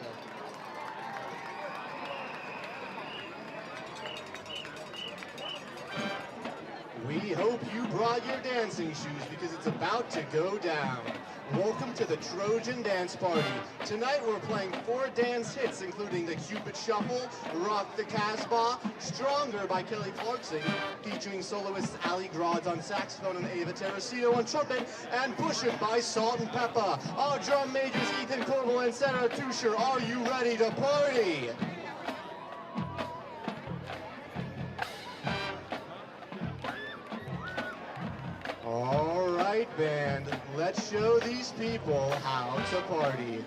We hope you brought your dancing shoes because it's about to go down. Welcome to the Trojan Dance Party. Tonight we're playing 4 dance hits, including the Cupid Shuffle, Rock the Casbah, Stronger by Kelly Clarkson, featuring soloists Ali Grods on saxophone and Ava Teresito on trumpet, and Push It by Salt and Pepper. Our drum majors Ethan Corbel and Sarah Tusher, are you ready to party? All right, band, let's show these people how to party.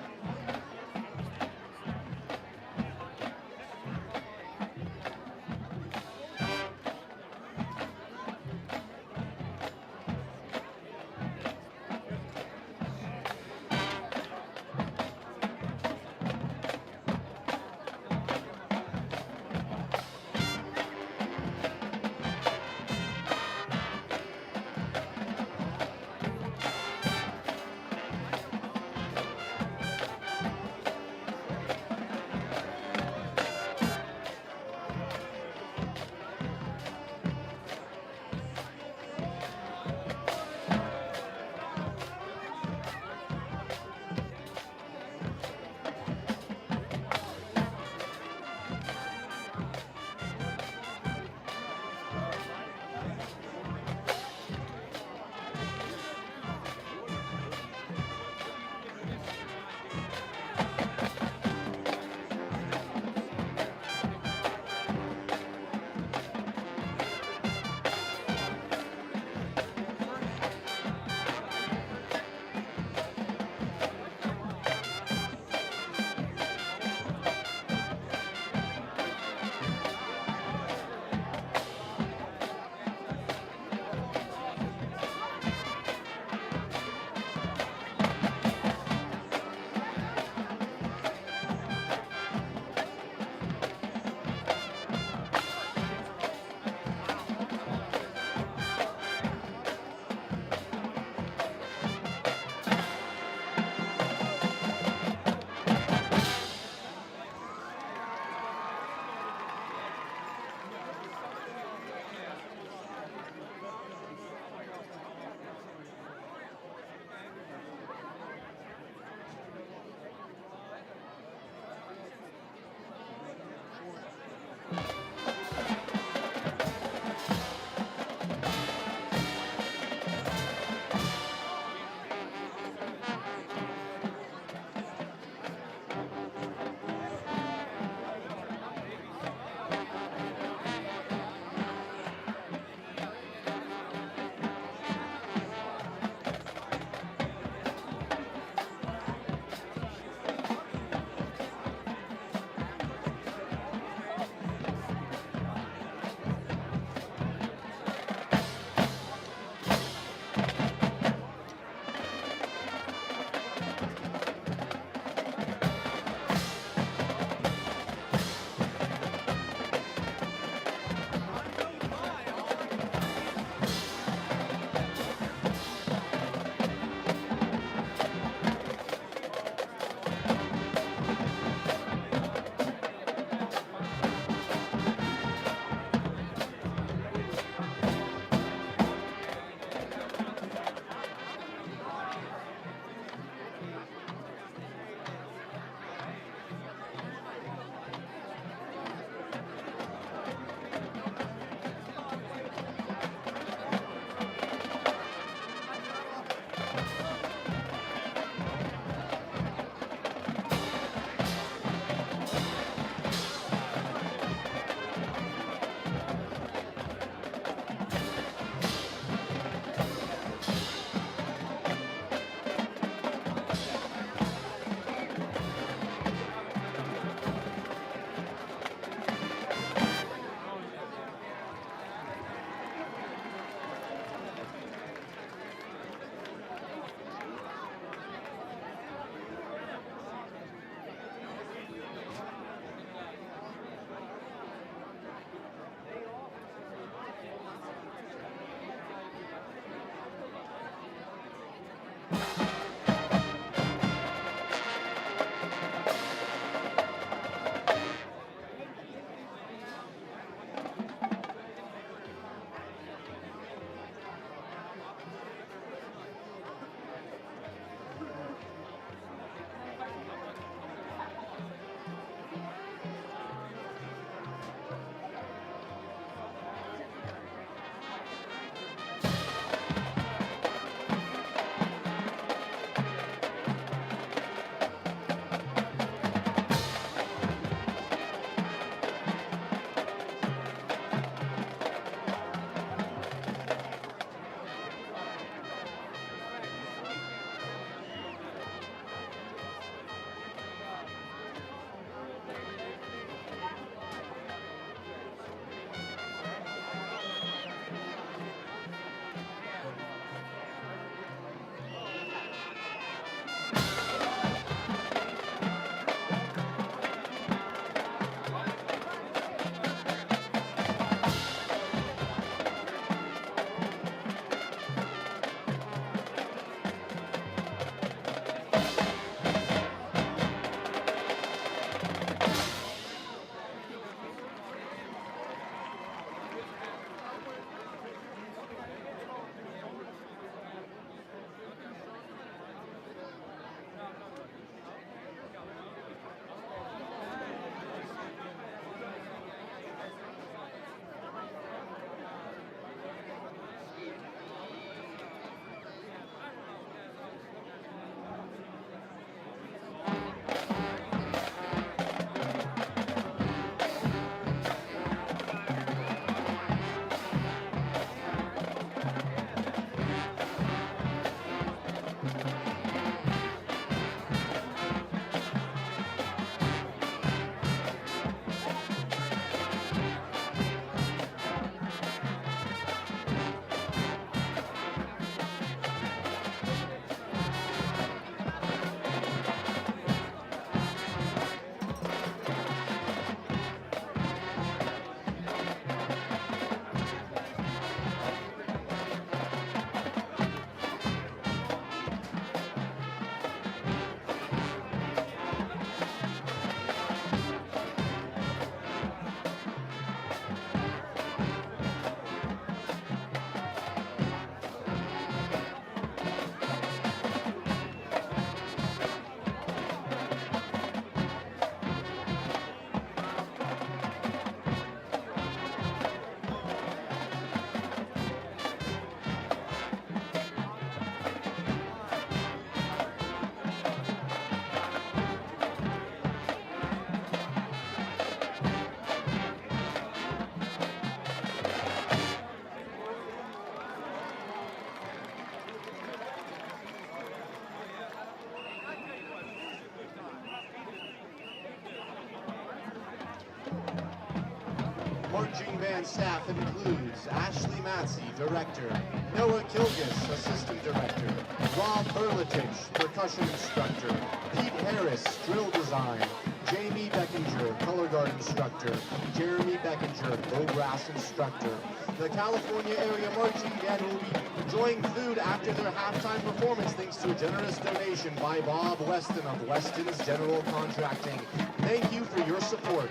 Marching band staff includes Ashley Matsey, director, Noah Kilgus, assistant director, Rob Berletich, percussion instructor, Pete Harris, drill design, Jamie Beckinger, color guard instructor, Jeremy Beckinger, low brass instructor. The California Area Marching Band will be enjoying food after their halftime performance thanks to a generous donation by Bob Weston of Weston's General Contracting. Thank you for your support.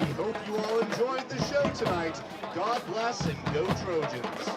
We hope you all enjoyed the show tonight. God bless and go Trojans.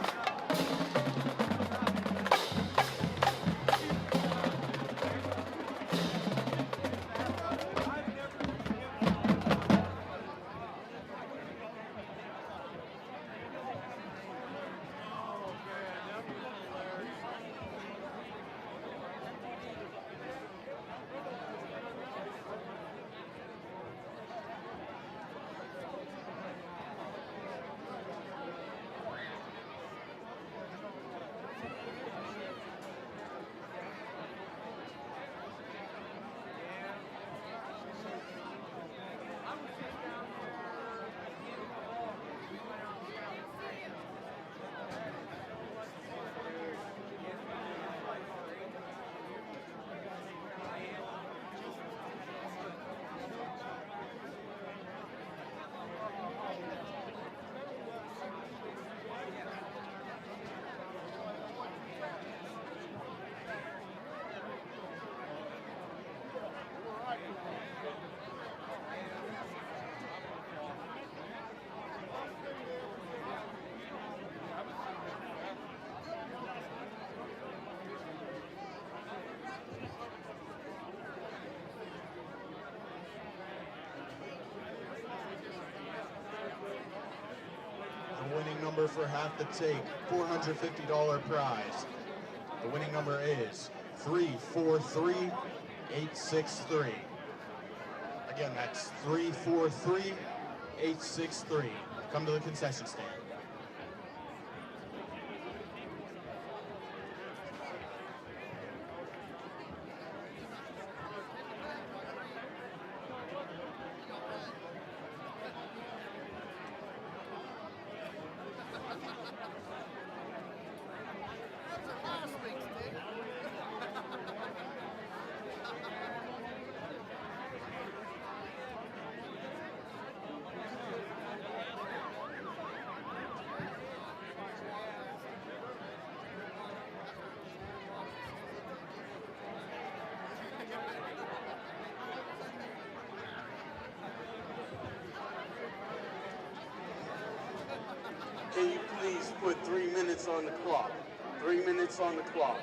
The winning number for half the take, $450 prize. The winning number is 343863. Again, that's 343863. Come to the concession stand. Can you please put 3 minutes on the clock? 3 minutes on the clock.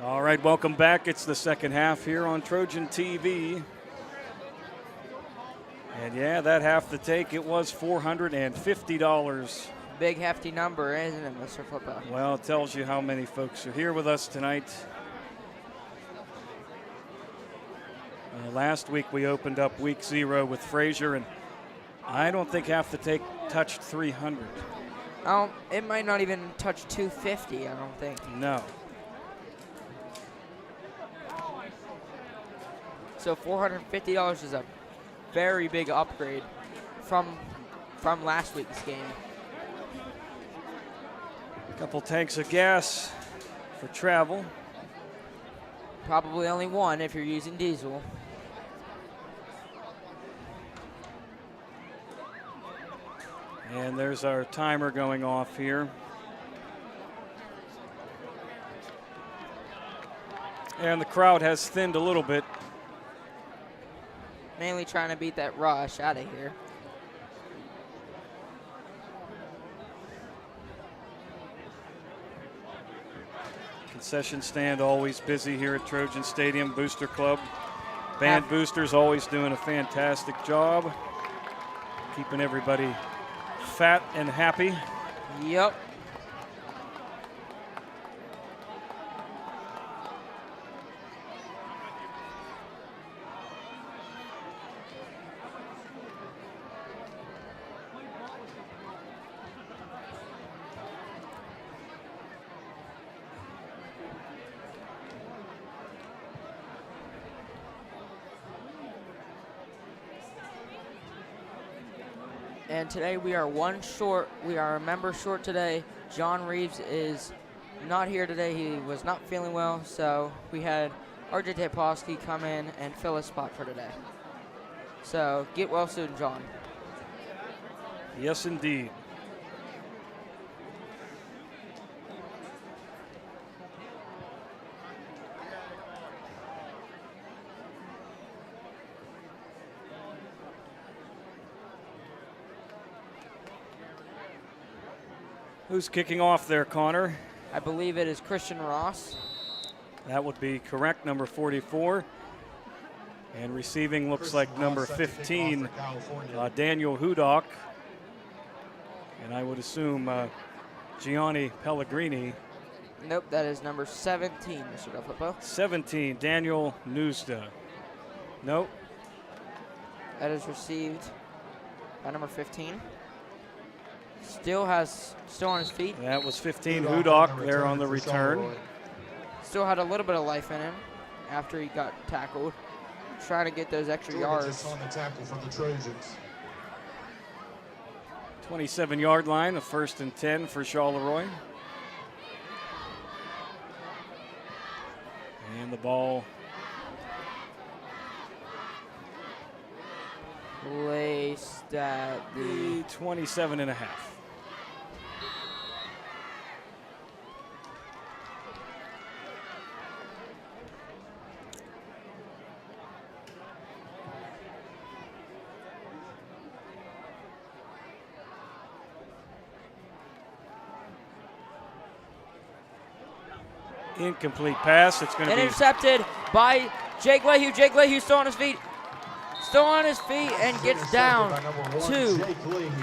All right, welcome back. It's the second half here on Trojan TV. And yeah, that half the take, it was $450. Big hefty number, isn't it, Mr. Flippo? Well, it tells you how many folks are here with us tonight. Last week we opened up week 0 with Frazier, and I don't think half the take touched 300. It might not even touch 250, I don't think. No. So $450 is a very big upgrade from last week's game. A couple tanks of gas for travel. Probably only one if you're using diesel. And there's our timer going off here. And the crowd has thinned a little bit. Mainly trying to beat that rush out of here. Concession stand always busy here at Trojan Stadium. Booster Club. Band boosters always doing a fantastic job. Keeping everybody fat and happy. Yep. And today we are one short. We are a member short today. John Reeves is not here today. He was not feeling well, so we had RJ Typoskiy come in and fill a spot for today. So get well soon, John. Yes, indeed. Who's kicking off there, Connor? I believe it is Christian Ross. That would be correct, number 44. And receiving looks like number 15, Daniel Hudock. And I would assume Gianni Pellegrini. Nope, that is number 17, Mr. Del Flippo. 17, Daniel Nuzda. Nope. That is received by number 15. Still on his feet. That was 15, Hudock there on the return. Still had a little bit of life in him after he got tackled. Trying to get those extra yards. On the tackle for the Trojans. 27-yard line, a 1st and 10 for Charleroi. And the ball placed at the 27 and a half. Incomplete pass. It's going to be intercepted by Jake Leahy. Jake Leahy still on his feet. Still on his feet and gets down to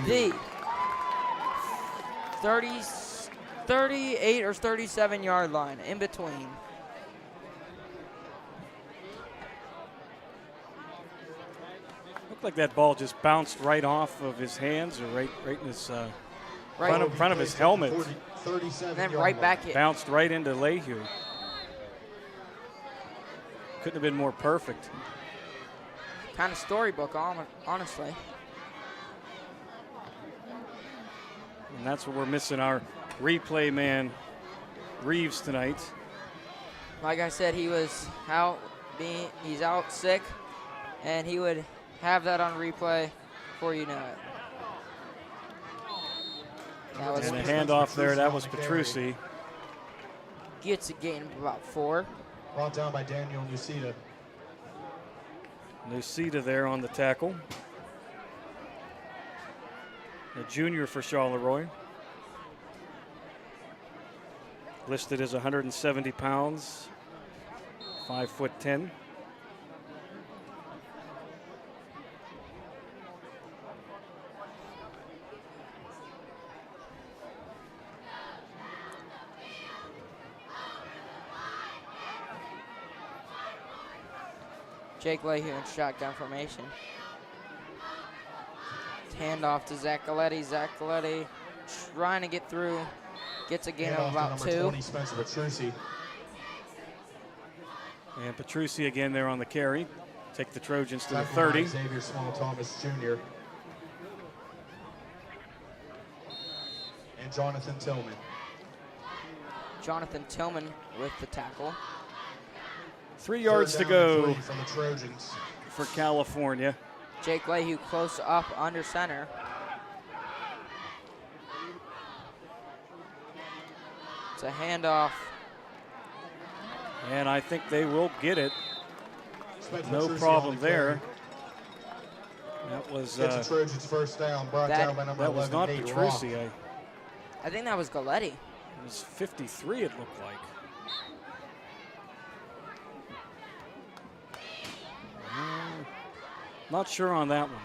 the 38 or 37-yard line, in between. Looked like that ball just bounced right off of his hands, or right in his front of his helmet. And then right back in. Bounced right into Leahy. Couldn't have been more perfect. Kind of storybook, honestly. And that's what we're missing, our replay man, Reeves, tonight. Like I said, he was out. He's out sick, and he would have that on replay before you know it. And a handoff there, that was Petrucci. Gets a gain of about 4. Brought down by Daniel Nuzda. Nuzda there on the tackle. A junior for Charleroi. Listed as 170 pounds. 5'10". Jake Leahy in shotgun formation. Handoff to Zach Galletti. Zach Galletti trying to get through. Gets a gain of about 2. 20, Spencer Petrucci. And Petrucci again there on the carry. Take the Trojans to the Tackle 30. by Xavier Small Thomas Jr. And Jonathan Tillman. Jonathan Tillman with the tackle. 3 yards Third to down and go 3 from the Trojans. for California. Jake Leahy close up under center. It's a handoff. And I think they will get it. Spencer No Petrucci problem on the there. carry. That was Gets the Trojans first down, brought that- down by number that was 11, not Nate Petrucci. Rock. I think that was Galletti. It was 53, it looked like. Not sure on that one.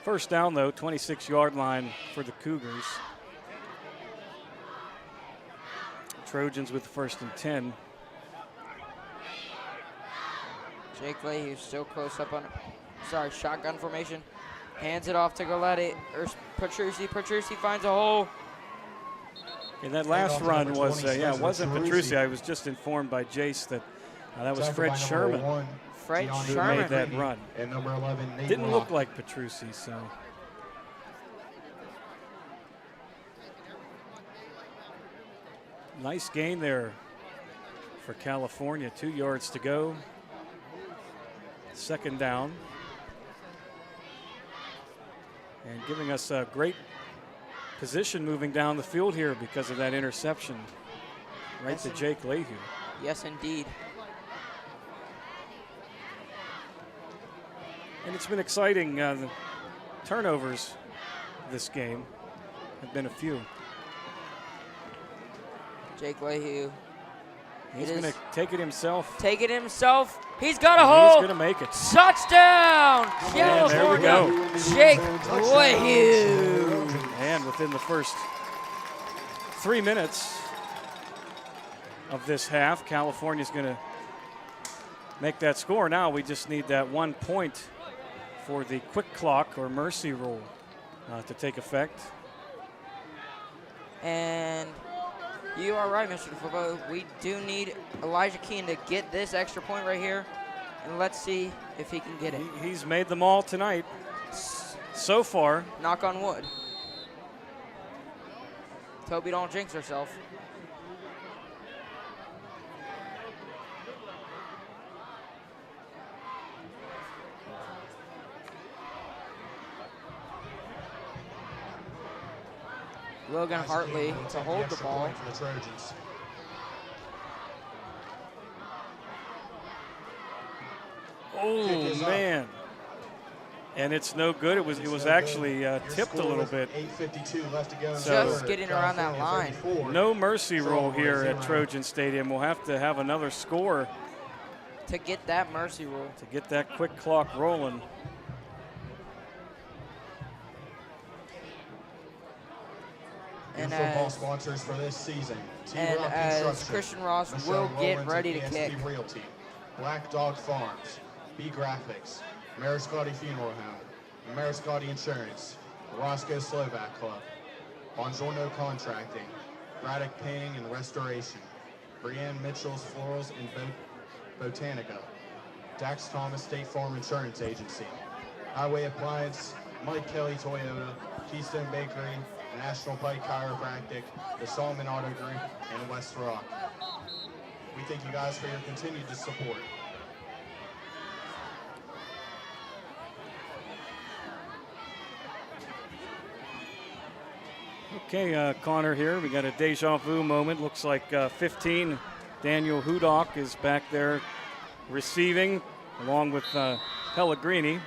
First down, though, 26-yard line for the Cougars. Trojans with the 1st and 10. Jake Leahy still close up on, shotgun formation. Hands it off to Galletti, or Petrucci. Petrucci finds a hole. And that last run number was, 20, it Spencer wasn't Petrucci. Petrucci. I was just informed by Jayce that that was Tackled Fred by number Sherman 1, Fred DeAndre who Sherman. made that McCready, run. And number 11, Nate Didn't Rock. look like Petrucci, so. Nice gain there for California. 2 yards to go. 2nd down. And giving us a great position moving down the field here because of that interception. Right to Jake Leahy. Yes, indeed. And it's been exciting. The turnovers this game have been a few. Jake Leahy. He's going to take it himself. Take it himself. He's got a He's hole. going to make it. Touchdown, And there we California. go. Jake Leahy. And within the first 3 minutes of this half, California's going to make that score. Now we just need that 1 point for the quick clock or mercy rule to take effect. And you are right, Mr. DeFilippo. We do need Elijah Keene to get this extra point right here. And let's see if he can get it. He's made them all tonight so far. Knock on wood. Toby, don't jinx herself. Logan Nice Hartley kick. We'll to take hold the extra ball. point for the Trojans. Oh, Kick is up. man. And it's no good. It was It's no actually good. Your tipped a score little is bit. 8:52 left to go. in the Just third. getting around that California line. 34. No mercy rule Charleroi here 0. at Trojan Stadium. We'll have to have another score To get that mercy rule. to get that quick clock rolling. Your And football as, sponsors for this season. and T-Rock as Construction, Christian Ross Michelle will get Rowlands ready to and kick. ASP Realty, Black Dog Farms, B Graphics, Mariscotti Funeral Home, Mariscotti Insurance, Roscoe Slovak Club, Bongiorno Contracting, Braddock Painting and Restoration, Brianne Mitchell's Florals and Botanica, Dax Thomas State Farm Insurance Agency, Highway Appliance, Mike Kelly Toyota, Keystone Bakery, National Pike Chiropractic, the Solomon Auto Group, and West Rock. We thank you guys for your continued support. Okay, Connor here. We got a deja vu moment. Looks like 15. Daniel Hudock is back there receiving along with Pellegrini.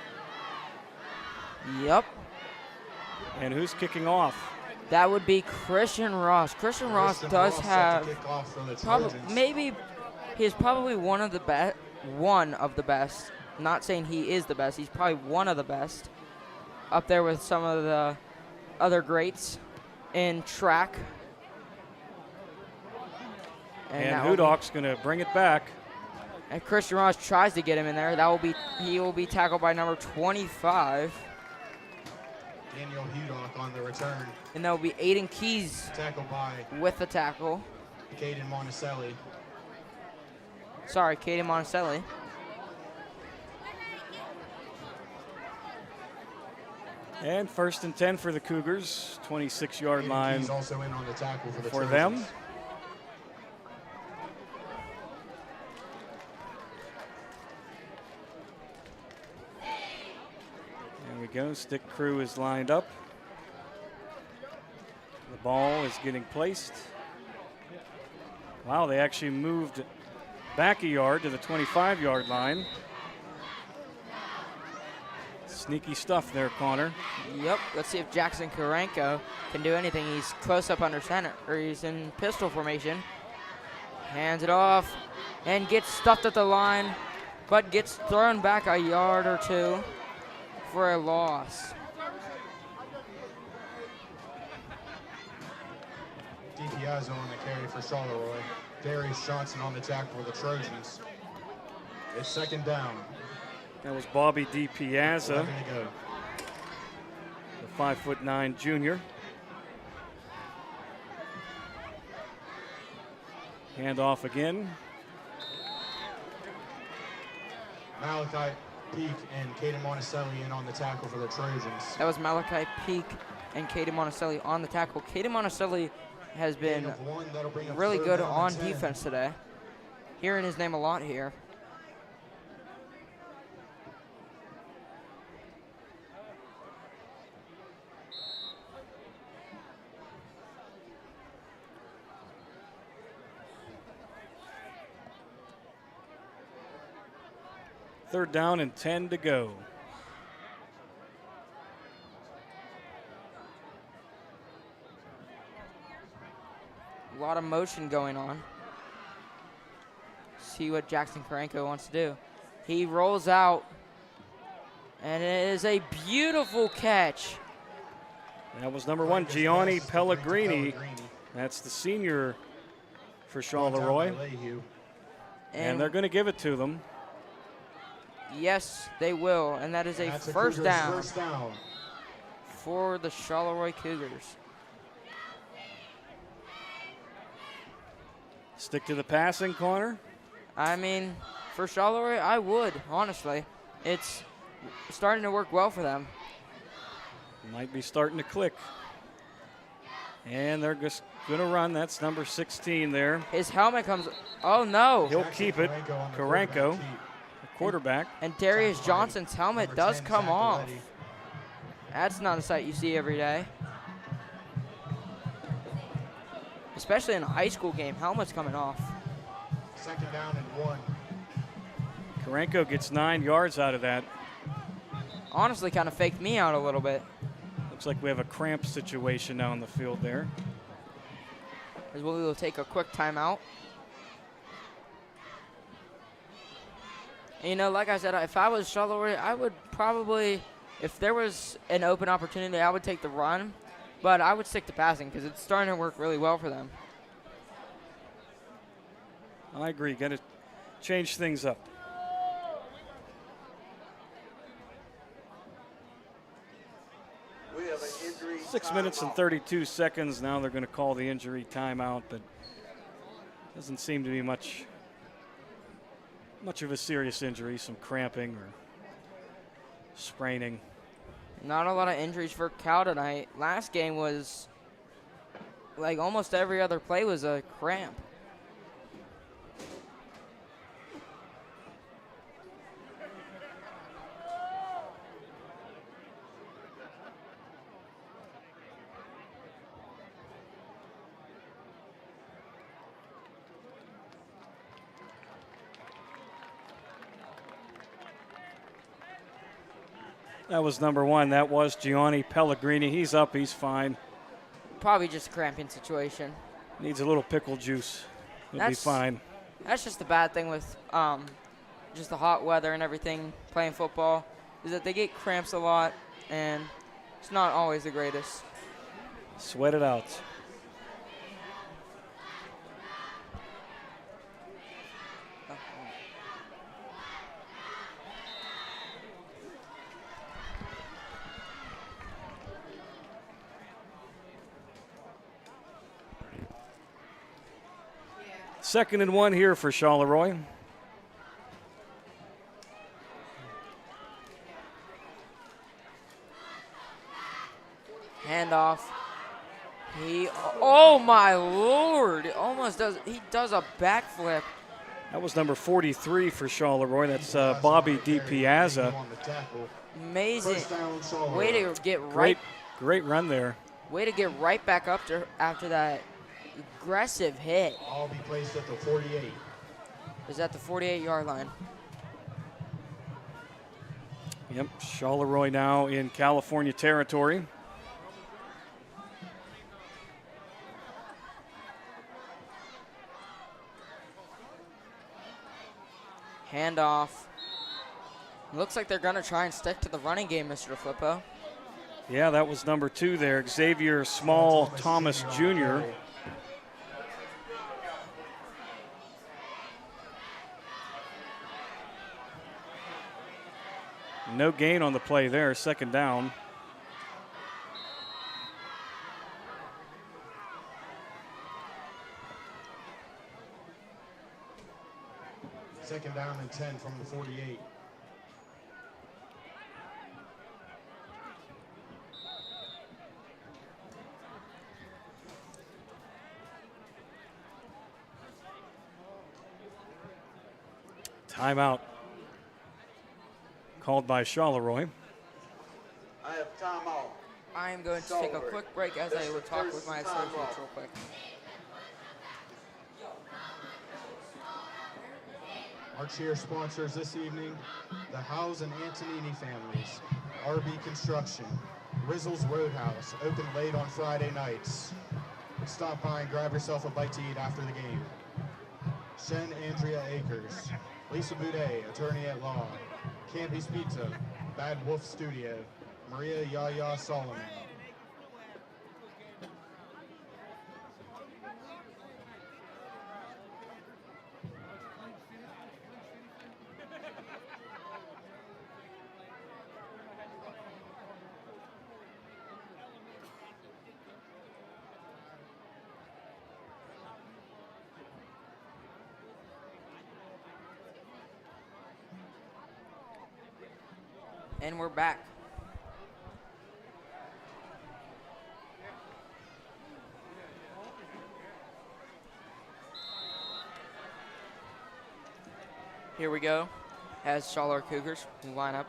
Yep. And who's kicking off? That would be Christian Ross. Christian Ross does set to have kick off for the probably Trojans. maybe He is probably one of the best. One of the best. Not saying he is the best. He's probably one of the best. Up there with some of the other greats in track. And Hudok's going to bring it back. And Christian Ross tries to get him in there. He will be tackled by number 25. Daniel Hudok on the return. And that will be Aiden Keys Tackled by with the tackle. Caden Monticelli. Sorry, Caden Monticelli. And 1st and 10 for the Cougars. 26-yard line He's also in on the tackle for the for Trojans. them. There we go. Stick crew is lined up. The ball is getting placed. Wow, they actually moved back a yard to the 25-yard line. Sneaky stuff there, Connor. Yep. Let's see if Jackson Karenko can do anything. He's close up under center, or he's in pistol formation. Hands it off and gets stuffed at the line, but gets thrown back a yard or two for a loss. DiPiazzo on the carry for Charleroi. Darius Johnson on the tackle for the Trojans. It's 2nd down. That was Bobby DiPiazza, 11 to go. the 5'9" junior. Hand off again. Malachi Peak and Caden Monticelli in on the tackle for the Trojans. That was Malachi Peak and Caden Monticelli on the tackle. Caden Monticelli has been Gain of 1, that'll bring up really 3rd good down on and 10. defense today. Hearing his name a lot here. Third down and 10 to go. A lot of motion going on. See what Jackson Karenko wants to do. He rolls out, and it is a beautiful catch. That was number 1, Gianni Pellegrini. That's the senior for Charleroi. And they're going to give it to them. Yes, they will, and that is a That's first Cougars' down first down. for the Charleroi Cougars. Stick to the passing corner. I mean, for Charleroi, I would, honestly. It's starting to work well for them. Might be starting to click. And they're just going to run. That's number 16 there. His helmet comes, oh no. He'll keep it. Karenko, the quarterback. And Darius Johnson's helmet Number does 10, come Zach off. Aletti. That's not a sight you see every day. Especially in a high school game, helmets coming off. 2nd down and 1. Karenko gets 9 yards out of that. Honestly, kind of faked me out a little bit. Looks like we have a cramp situation now on the field there. As well, we will take a quick timeout. And, you know, like I said, if I was Charleroi, I would probably, if there was an open opportunity, I would take the run. But I would stick to passing because it's starting to work really well for them. I agree. Got to change things up. We have an injury 6 minutes and 32 seconds. Now they're going to call the injury timeout, but doesn't seem to be much of a serious injury, some cramping or spraining. Not a lot of injuries for Cal tonight. Last game was like almost every other play was a cramp. That was number 1. That was Gianni Pellegrini. He's up. He's fine. Probably just a cramping situation. Needs a little pickle juice. He'll be fine. That's just the bad thing with just the hot weather and everything, playing football, is that they get cramps a lot, and it's not always the greatest. Sweat it out. Second and 1 here for Charleroi. Handoff. Oh my Lord! He does a backflip. That was number 43 for Charleroi. That's Bobby DiPiazza. Amazing. Way to get right. Great run there. Way to get right back up to after that aggressive hit. All be placed at the 48. Is at the 48-yard line. Yep, Charleroi now in California territory. Handoff. Looks like they're going to try and stick to the running game, Mr. Flippo. Yeah, that was number 2 there, Xavier Small Thomas Jr. No gain on the play there, second down. Second down and 10 from the 48. Timeout called by Charleroi. I have timeout. I am going to take a quick break as I will talk with my associates real quick. Our cheer sponsors this evening, the Howes and Antonini families, RB Construction, Rizzle's Roadhouse, open late on Friday nights. Stop by and grab yourself a bite to eat after the game. Shen Andrea Akers, Lisa Boudet, attorney at law, Campy's Pizza, Bad Wolf Studio, Maria Yaya Solomon. And we're back. Here we go. As Charleroi Cougars line up.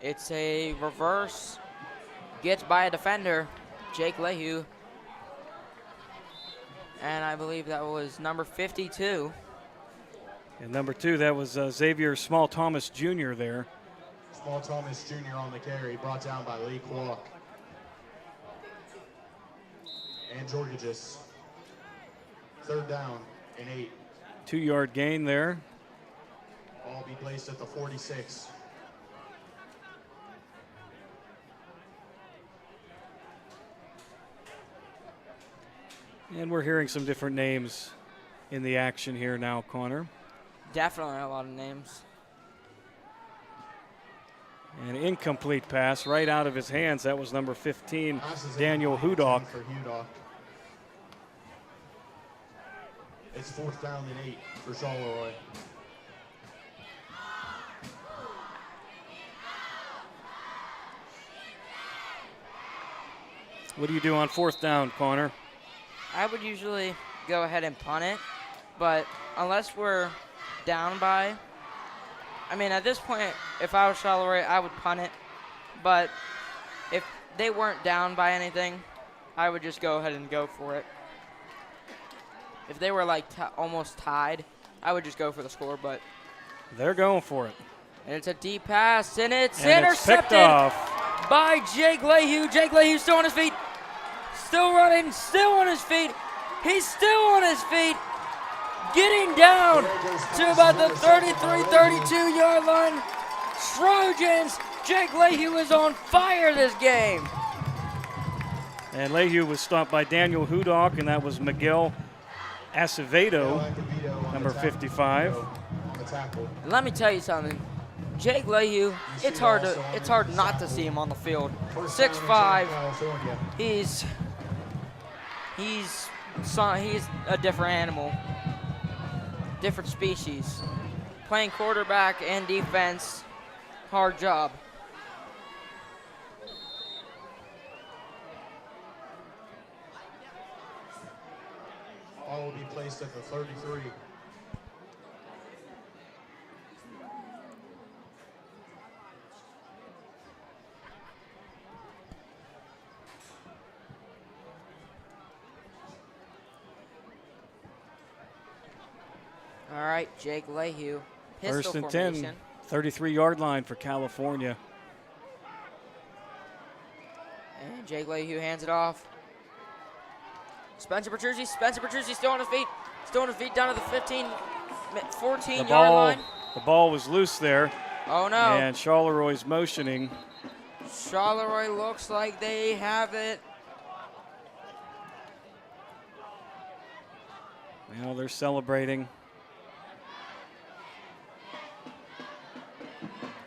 It's a reverse. Gets by a defender, Jake Leahy. And I believe that was number 52. And number 2, that was Xavier Small Thomas Jr. there. Small Thomas Jr. on the carry, brought down by Lee Kwok. And Georgidis. Third down and 8. 2-yard gain there. Ball be placed at the 46. And we're hearing some different names in the action here now, Connor. Definitely a lot of names. An incomplete pass right out of his hands. That was number 15, Daniel Hudock. For Hudock. It's 4th down and 8 for Charleroi. What do you do on 4th down, Connor? I would usually go ahead and punt it, but unless we're down by, I mean, at this point, if I was Charleroi, I would punt it. But if they weren't down by anything, I would just go ahead and go for it. If they were like almost tied, I would just go for the score. But they're going for it. And it's a deep pass, and it's and intercepted by Jake Leahy. Jake Leahy still on his feet, still running, still on his feet. He's still on his feet. getting down to about the 33-32 yard line. Trojans, Jake Lehue is on fire this game. And Lehue was stopped by Daniel Hudock, and that was Miguel Acevedo, number 55. Let me tell you something. Jake Lehue, it's hard not to see him on the field. 6'5", he's a different animal, different species. Playing quarterback and defense, hard job. All will be placed at the 33. All right, Jake Lehue. Pistol First and formation. 10, 33-yard line for California. And Jake Lehue hands it off. Spencer Petrucci still on his feet. Still on his feet down to the 15, 14-yard line. The ball was loose there. Oh, no. And Charleroi motioning. Charleroi looks like they have it. Now they're celebrating.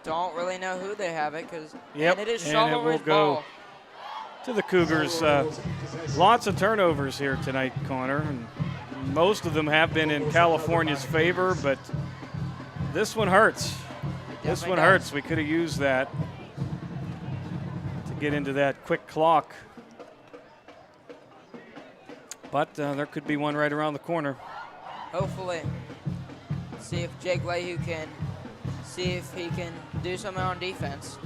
Don't really know who they have it, because Yep, it is and it Charleroi will go ball. to the Cougars. Lots of turnovers here tonight, Connor. And most of them have been in California's favor, but this one hurts. This one hurts. We could have used that to get into that quick clock. But there could be one right around the corner. Hopefully. See if Jake Lehue can do something on defense.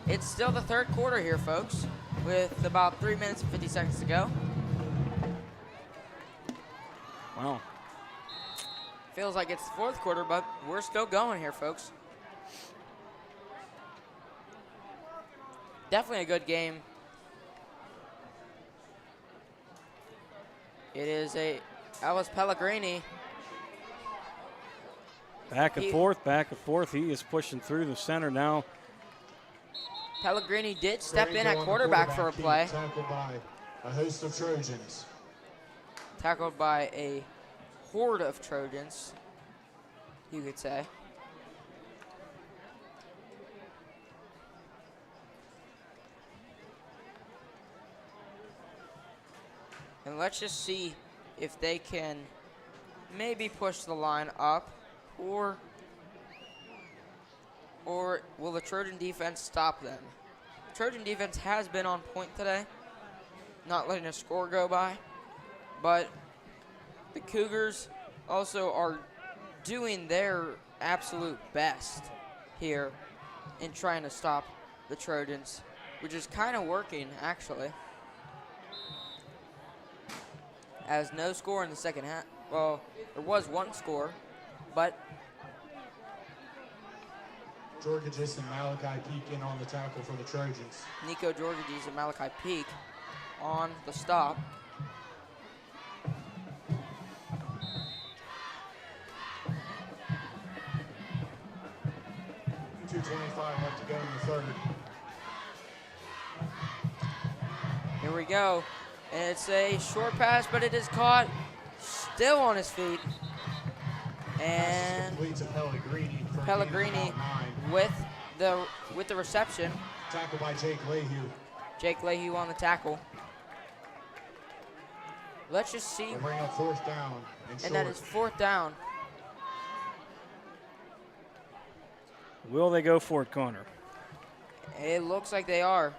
It's still the third quarter here, folks, with about 3 minutes and 50 seconds to go. Wow. Feels like it's the fourth quarter, but we're still going here, folks. Definitely a good game. It is Ellis Pellegrini. Back and forth, back and forth. He is pushing through the center now. Pellegrini did step in at quarterback for a play. Tackled by a host of Trojans. Tackled by a horde of Trojans, you could say. And let's just see if they can maybe push the line up, or will the Trojan defense stop them? The Trojan defense has been on point today, not letting a score go by, but the Cougars also are doing their absolute best here in trying to stop the Trojans, which is kind of working, actually. As no score in the second half. Well, there was one score, but Georgidis and Malachi Peak in on the tackle for the Trojans. Nico Georgidis and Malachi Peak on the stop. .225 left to go in the third. Here we go. And it's a short pass, but it is caught. Still on his feet. And Pellegrini with the reception. Tackled by Jake Lehue. Jake Lehue on the tackle. Let's just see. They'll bring up fourth down. And that is fourth down. Will they go for it, Connor? It looks like they are.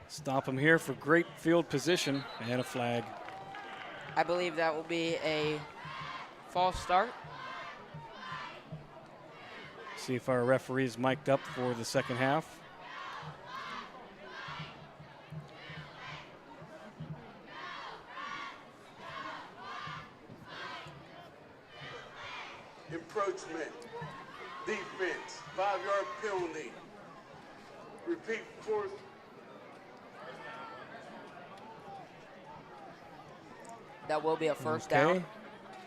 Stop them here for great field position and a flag. I believe that will be a false start. See if our referee's mic'd up for the second half. Encroachment, defense, 5-yard penalty. repeat fourth. That will be a first Okay. down.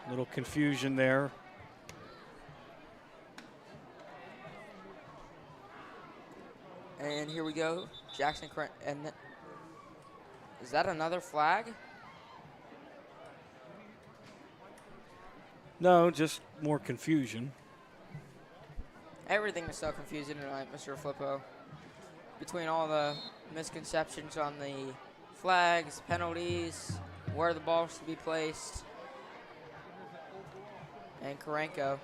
Little confusion there. And here we go. Jackson, and is that another flag? No, just more confusion. Everything is so confusing tonight, Mr. Flippo. Between all the misconceptions on the flags, penalties, where the ball should be placed. And Karenko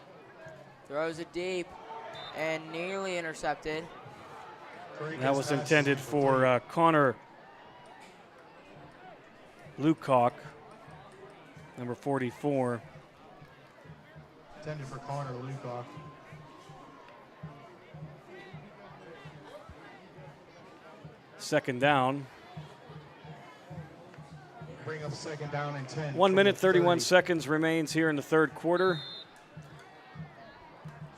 throws it deep and nearly intercepted. That was intended for Connor Lukoc, number 44. Intended for Connor Lukoc. Second down. Bring up second down and 10. 1 minute, 31 30. seconds remains here in the third quarter.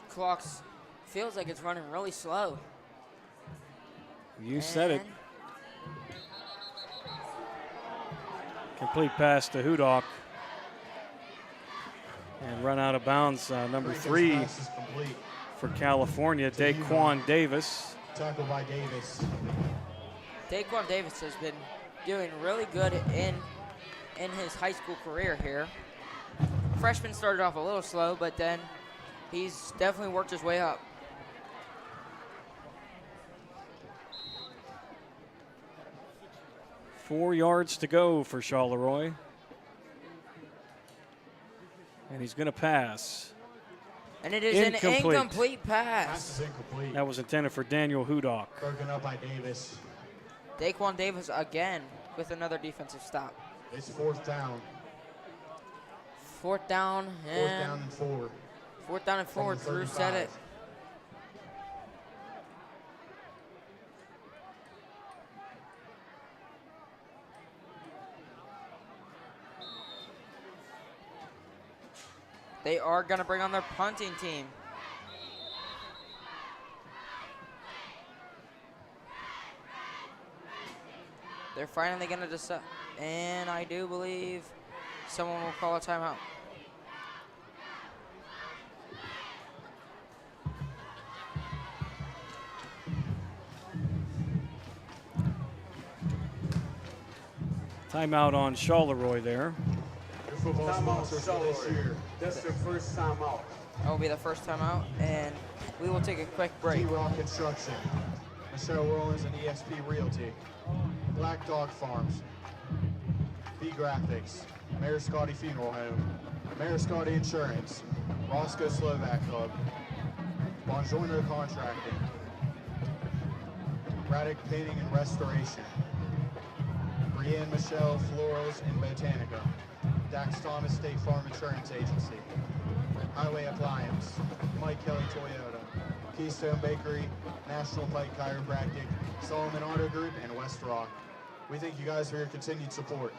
Clock feels like it's running really slow. You said it. And Complete pass to Hudock. And run out of bounds, number 3 Pass is complete. for California, Daquan Davis. Tackled by Davis. Daquan Davis has been doing really good in his high school career here. Freshman started off a little slow, but then he's definitely worked his way up. Four yards to go for Charleroi. And he's going to pass. And it is Incomplete. an incomplete Pass pass. is incomplete. That was intended for Daniel Hudock. Broken up by Davis. Daquan Davis again with another defensive stop. It's fourth down. Fourth down Fourth down and and 4. fourth down and From 4. the Drew said it. 35. They are going to bring on their punting team. They're finally going to decide, and I do believe someone will call a timeout. Timeout on Charleroi there. Your football Timeout, sponsors for this Charleroi. year. That's their first time out. That will be the first timeout, and we will take a quick break. T-Rock Construction. Michelle Rollins and EXP Realty. Black Dog Farms. B Graphics. Mayor Scotty Funeral Home. Mayor Scotty Insurance. Roscoe Slovak Club. Bonjourno Contracting. Braddock Painting and Restoration. Brienne Michelle Florals and Botanica. Dax Thomas State Farm Insurance Agency. Highway Appliance. Mike Kelly Toyota. Keystone Bakery. National Pike Chiropractic. Solomon Auto Group and West Rock. We thank you guys for your continued support.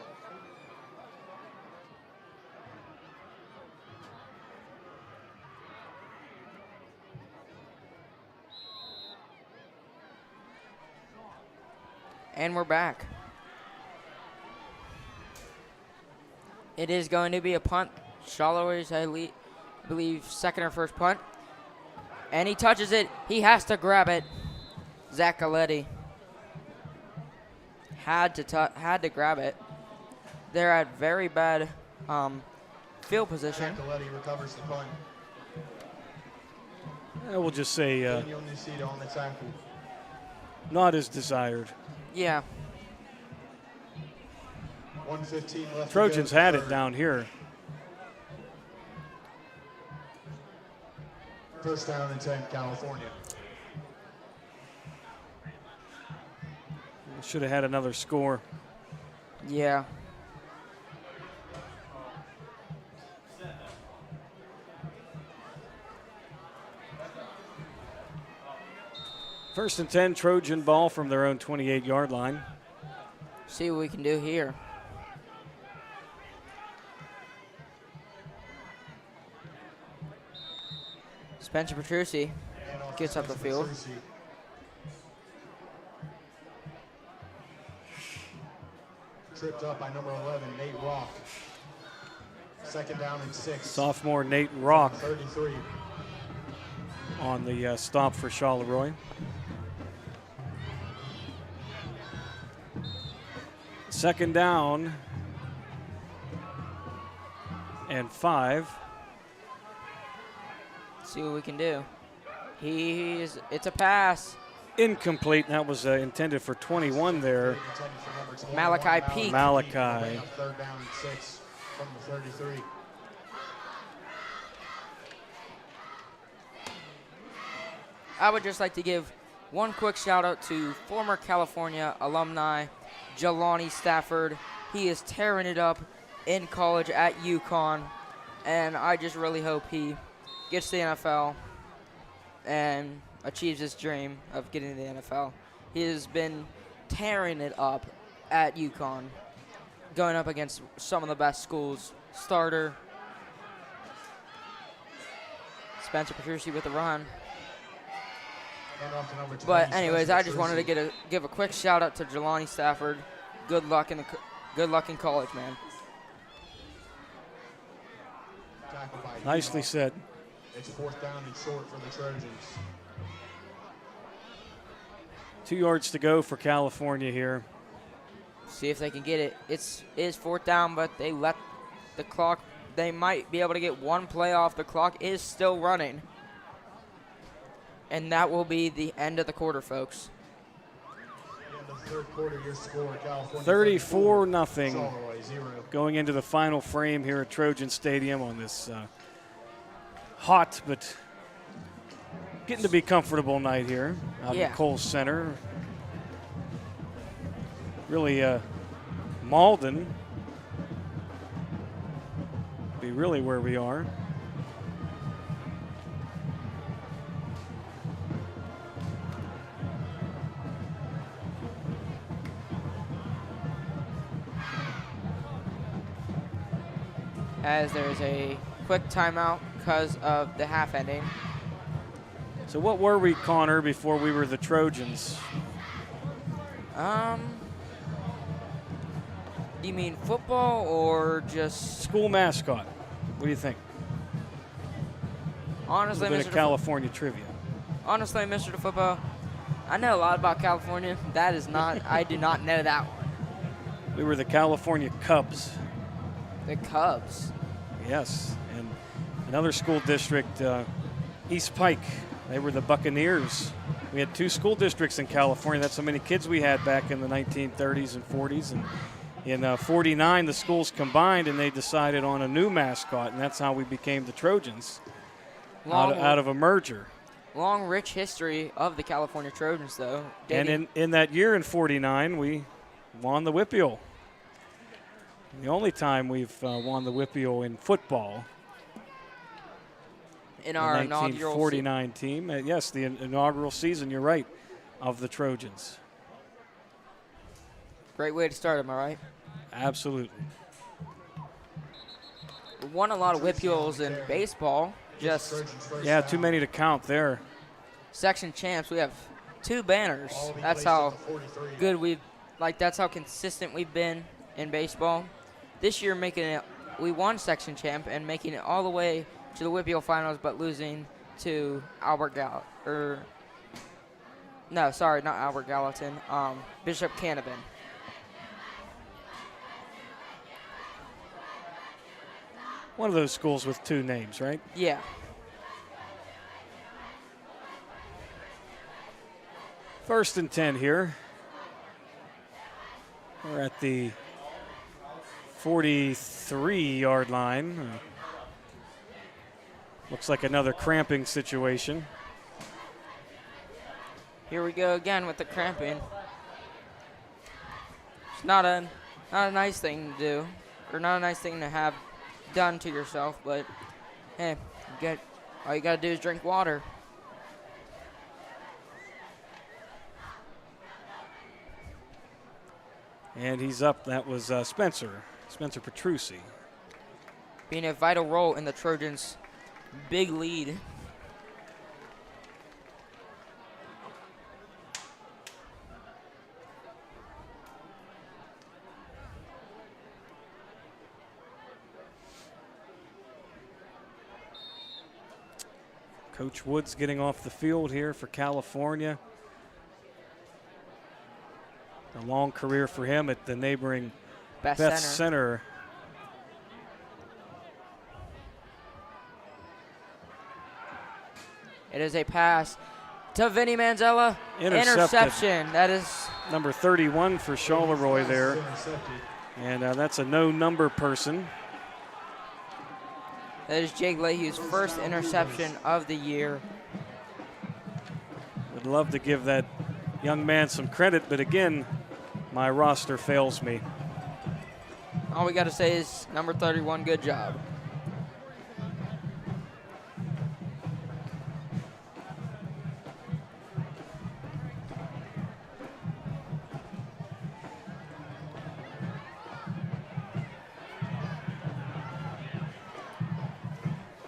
And we're back. It is going to be a punt. Charleroi's, I believe, second or first punt. And he touches it. He has to grab it. Zach Galetti had to grab it. They're at very bad field position. Nicoletti recovers the punt. We'll just say Daniel Nacita on the tackle. not as desired. Yeah. 1:15 left. Trojans to go. had it down here. First down and 10, California. Should have had another score. Yeah. First and 10, Trojan ball from their own 28-yard line. See what we can do here. Spencer Petrucci And off gets up the Spencer field. Petrucci. tripped up by number 11, Nate Rock. Second down and 6. Sophomore Nate Rock 33. on the stop for Charleroi. Second down and 5. See what we can do. It's a pass. Incomplete. That was intended for 21 there. Malachi Peak. Malachi. Third down and 6 from the 33. I would just like to give one quick shout out to former California alumni Jelani Stafford. He is tearing it up in college at UConn, and I just really hope he gets to the NFL and achieves his dream of getting to the NFL. He has been tearing it up at UConn, going up against some of the best schools. Starter Spencer Petrucci with the run. But anyways, I just wanted to give a quick shout out to Jelani Stafford. Good luck in college, man. Nicely said. It's 4th down and short for the Trojans. 2 yards to go for California here. See if they can get it. It is 4th down, but they let the clock. They might be able to get one play off. The clock is still running. And that will be the end of the quarter, folks. In the third quarter, your score, California 34-0. Charleroi 0. Going into the final frame here at Trojan Stadium on this hot but getting to be comfortable night here out in Kohl Center. Really, Malden be really where we are. As there's a quick timeout because of the half ending. So what were we, Connor, before we were the Trojans? Do you mean football or just school mascot? What do you think? Honestly, a bit of California trivia. Honestly, Mr. the Football, I know a lot about California. That is not. I do not know that one. We were the California Cubs. The Cubs. Yes, and another school district, East Pike. They were the Buccaneers. We had 2 school districts in California. That's how many kids we had back in the 1930s and 40s. And in 49, the schools combined, and they decided on a new mascot, and that's how we became the Trojans out of a merger. Long, rich history of the California Trojans, though. And in that year in 49, we won the Whippeal. The only time we've won the Whippeal in football. In our inaugural 1949 team. Yes, the inaugural season, you're right, of the Trojans. Great way to start, am I right? Absolutely. We won a lot of Whippeals in baseball. Yeah, too many to count there. Section champs, we have 2 banners. That's how good that's how consistent we've been in baseball. This year, we won section champ and making it all the way to the Whippeal finals, but losing to Albert Gallatin, Bishop Canavan. One of those schools with 2 names, right? Yeah. First and 10 here. We're at the 43-yard line. Looks like another cramping situation. Here we go again with the cramping. It's not a nice thing to do, or not a nice thing to have done to yourself, but hey, all you gotta do is drink water. And he's up. That was Spencer Petrucci. Being a vital role in the Trojans' big lead. Coach Woods getting off the field here for California. A long career for him at the neighboring Beth Center. It is a pass to Vinny Manzella. Interception. That is number 31 for Charleroi there. And that's a no number person. That is Jake Leahy's first interception of the year. Would love to give that young man some credit, but again, my roster fails me. All we got to say is number 31, good job.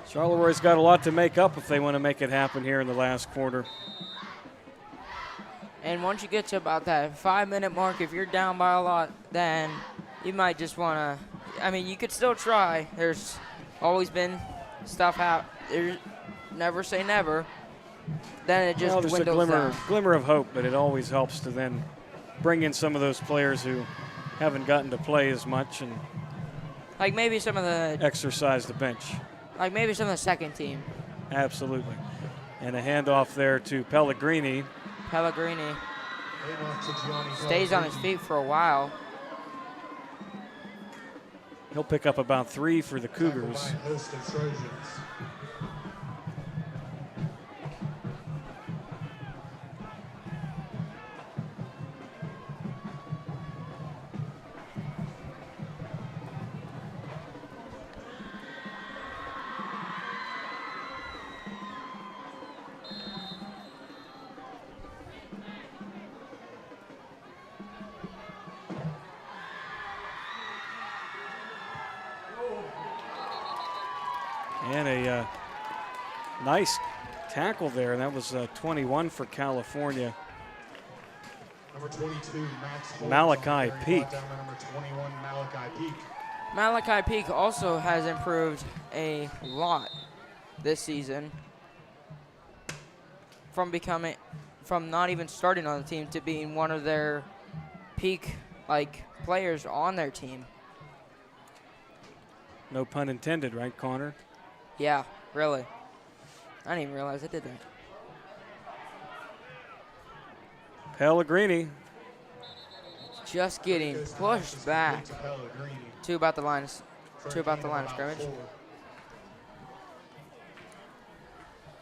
Charleroi's got a lot to make up if they want to make it happen here in the last quarter. And once you get to about that 5-minute mark, if you're down by a lot, then you might just want to, I mean, you could still try. There's always been stuff happen. There's never say never. Then it just there's dwindles a down. glimmer of hope, but it always helps to then bring in some of those players who haven't gotten to play as much and Like maybe some of the exercise the bench. Like maybe some of the second team. Absolutely. And a handoff there to Pellegrini. Pellegrini stays on his feet for a while. He'll pick up about 3 for the Cougars. And a nice tackle there. That was 21 for California. Number 22, Max Malachi Peak. Number 21, Malachi Peak. Malachi Peak also has improved a lot this season from not even starting on the team to being one of their peak players on their team. No pun intended, right, Connor? Yeah, really. I didn't even realize I did that. Pellegrini. Just getting pushed back to about the line of scrimmage.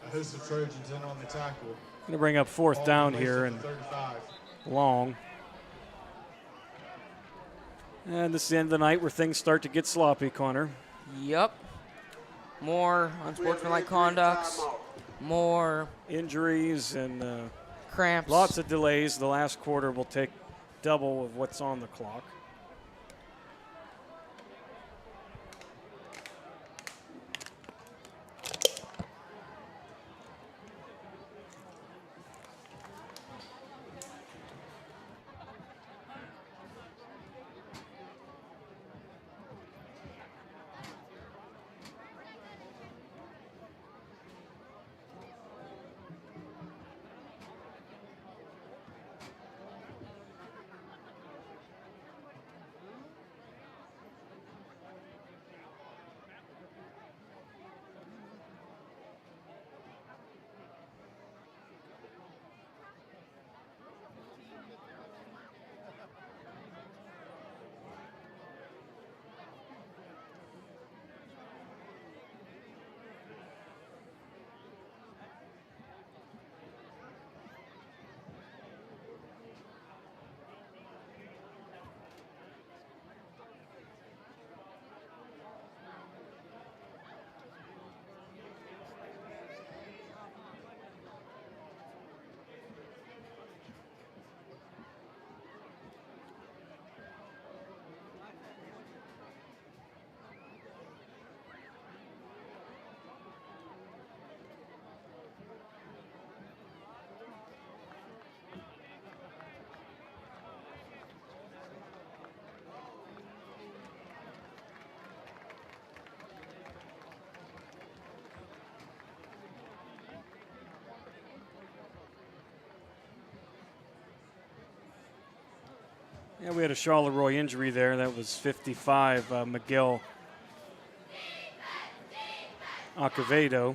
A host of Trojans in on the tackle. Going to bring up 4th down here and long. And this is the end of the night where things start to get sloppy, Connor. Yep. More unsportsmanlike conducts, more injuries and cramps. Lots of delays. The last quarter will take double of what's on the clock. Yeah, we had a Charleroi injury there. That was 55, Miguel Acevedo.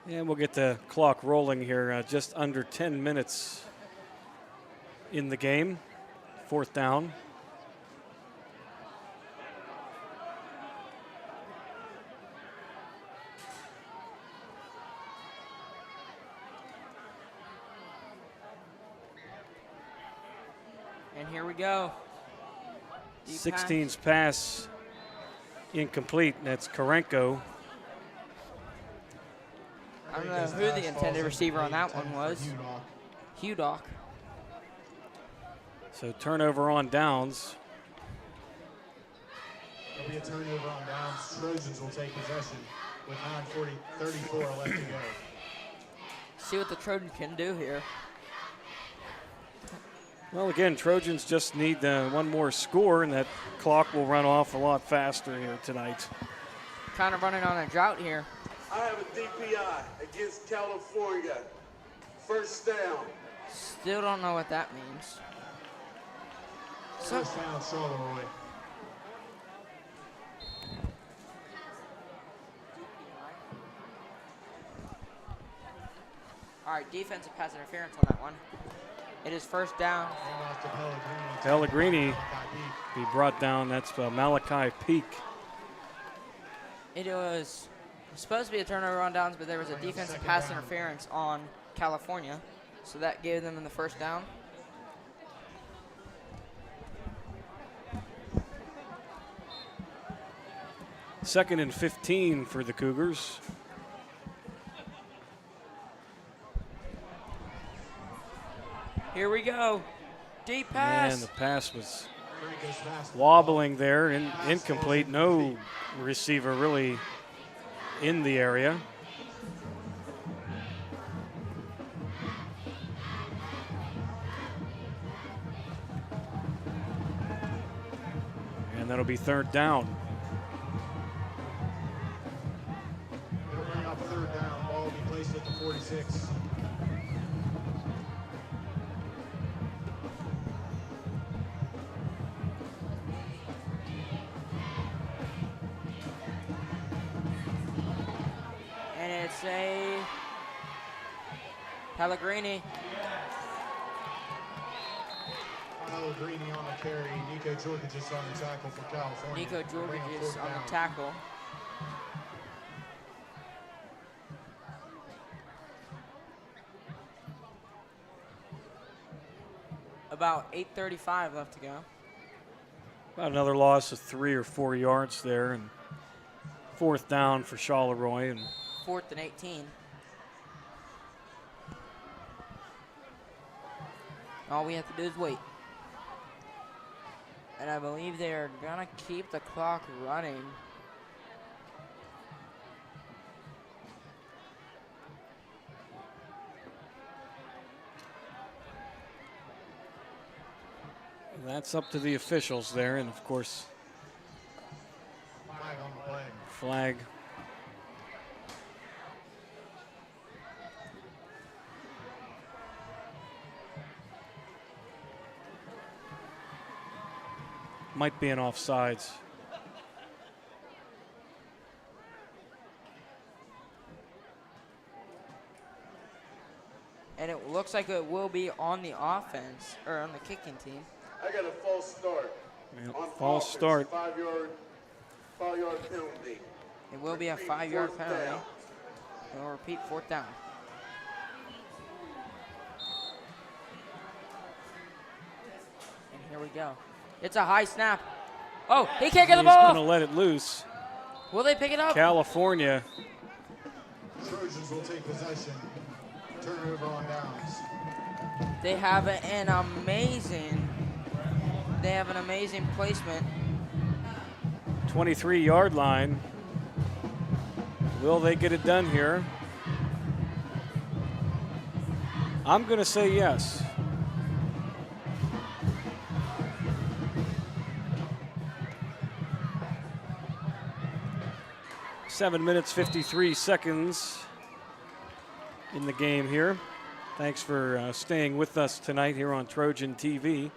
And we'll get the clock rolling here. Just under 10 minutes in the game. 4th down. And here we go. 16's pass incomplete. That's Karenko. I don't know who the intended receiver on that one was. Hugdock. So turnover on downs. There'll be a turnover on downs. Trojans will take possession with 9:34 left to go. See what the Trojans can do here. Well, again, Trojans just need one more score, and that clock will run off a lot faster here tonight. Kind of running on a drought here. I have a DPI against California. 1st down. Still don't know what that means. So, First down, Charleroi. all right, defensive pass interference on that one. It is 1st down. Handoff to Pellegrini. Pellegrini Malachi be brought down. That's Malachi Peak. It was supposed to be a turnover on downs, but there was a defensive pass interference on California, so that gave them in the 1st down. Second and 15 for the Cougars. Here we go. Deep pass. And the pass was Franco's fast. wobbling there, incomplete. No receiver really in the area. And that'll be 3rd down. It'll bring up 3rd down. Ball will be placed at the 46. And it's a Pellegrini. Pellegrini on the carry. Nico Georgidis on the tackle for California. Nico Bring up Georgidis 4th on down. the tackle. About 8:35 left to go. About another loss of 3 or 4 yards there, and 4th down for Charleroi. And 4th and 18. All we have to do is wait. And I believe they are gonna keep the clock running. that's up to the officials there, and of course, Flag on the play. flag. Might be an offsides. And it looks like it will be on the offense, or on the kicking team. I got a false start. Yep, On false offense, start. 5-yard penalty. It will be a Repeat, 5-yard 4th penalty. down. And we'll repeat 4th down. And here we go. It's a high snap. Oh, he can't get the He's ball. going to let it loose. Will they pick it up? California. Trojans will take possession. Turnover on downs. They have an amazing placement. 23-yard line. Will they get it done here? I'm going to say yes. Seven minutes, 53 seconds in the game here. Thanks for staying with us tonight here on Trojan TV.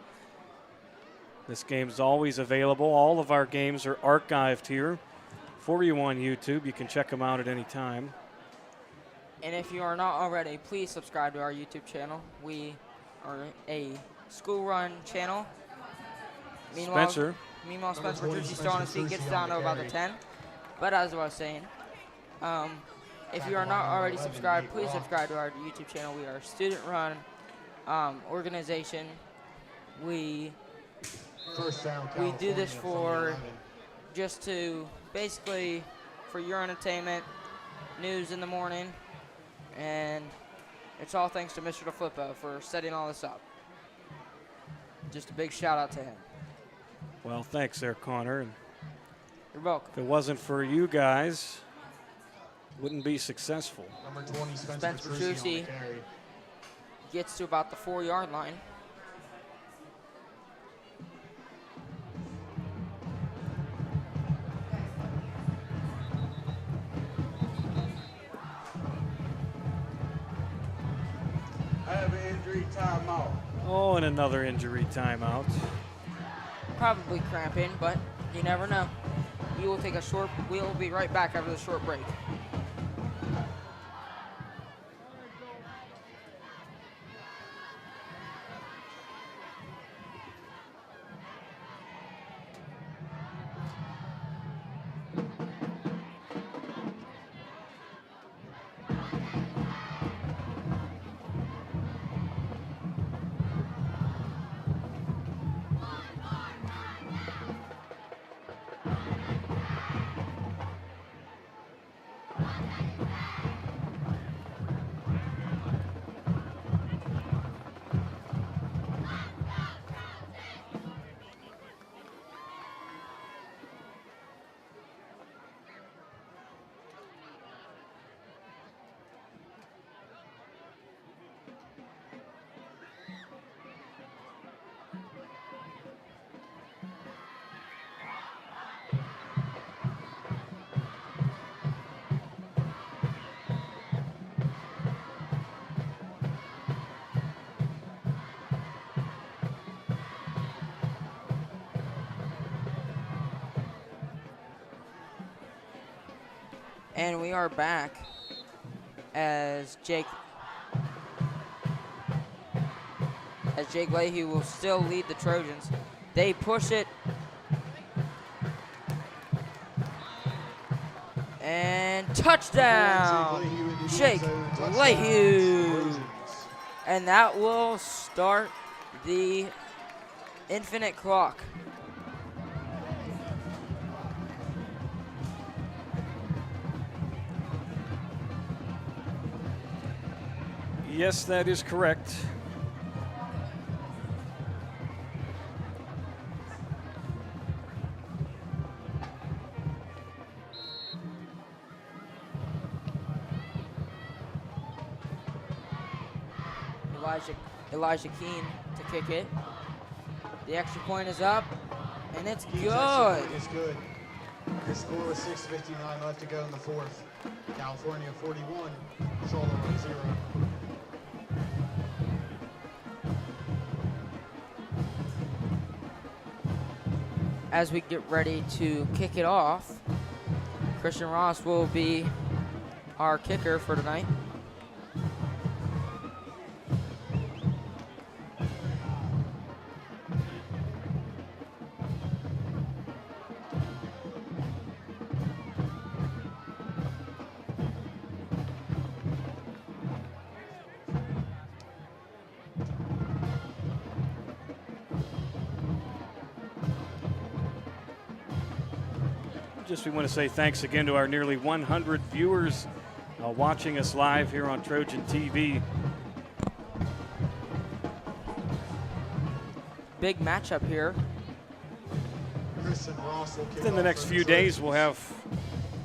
This game's always available. All of our games are archived here for you on YouTube. You can check them out at any time. And if you are not already, please subscribe to our YouTube channel. We are a school-run channel. Spencer. Meanwhile, Spencer Petrucci still on his feet, gets down to about the 10. But as I was saying, if you are not already subscribed, please subscribe to our YouTube channel. We are a student-run organization. We do this for just to basically for your entertainment, news in the morning, and it's all thanks to Mr. DeFlippo for setting all this up. Just a big shout out to him. Well, thanks there, Connor. You're welcome. If it wasn't for you guys, wouldn't be successful. Number 20, Spencer Petrucci gets to about the 4-yard line. I have an injury timeout. Oh, and another injury timeout. Probably cramping, but you never know. We will be right back after the short break. And we are back as Jake Leahy will still lead the Trojans. They push it. And touchdown, Jake Leahy. And that will start the infinite clock. Yes, that is correct. Elijah Keene to kick it. The extra point is up, and it's good. It's good. The score was 6:59 left to go in the fourth. California 41, Charleroi 0. As we get ready to kick it off, Christian Ross will be our kicker for tonight. We want to say thanks again to our nearly 100 viewers watching us live here on Trojan TV. Big matchup here. Within the next few days, we'll have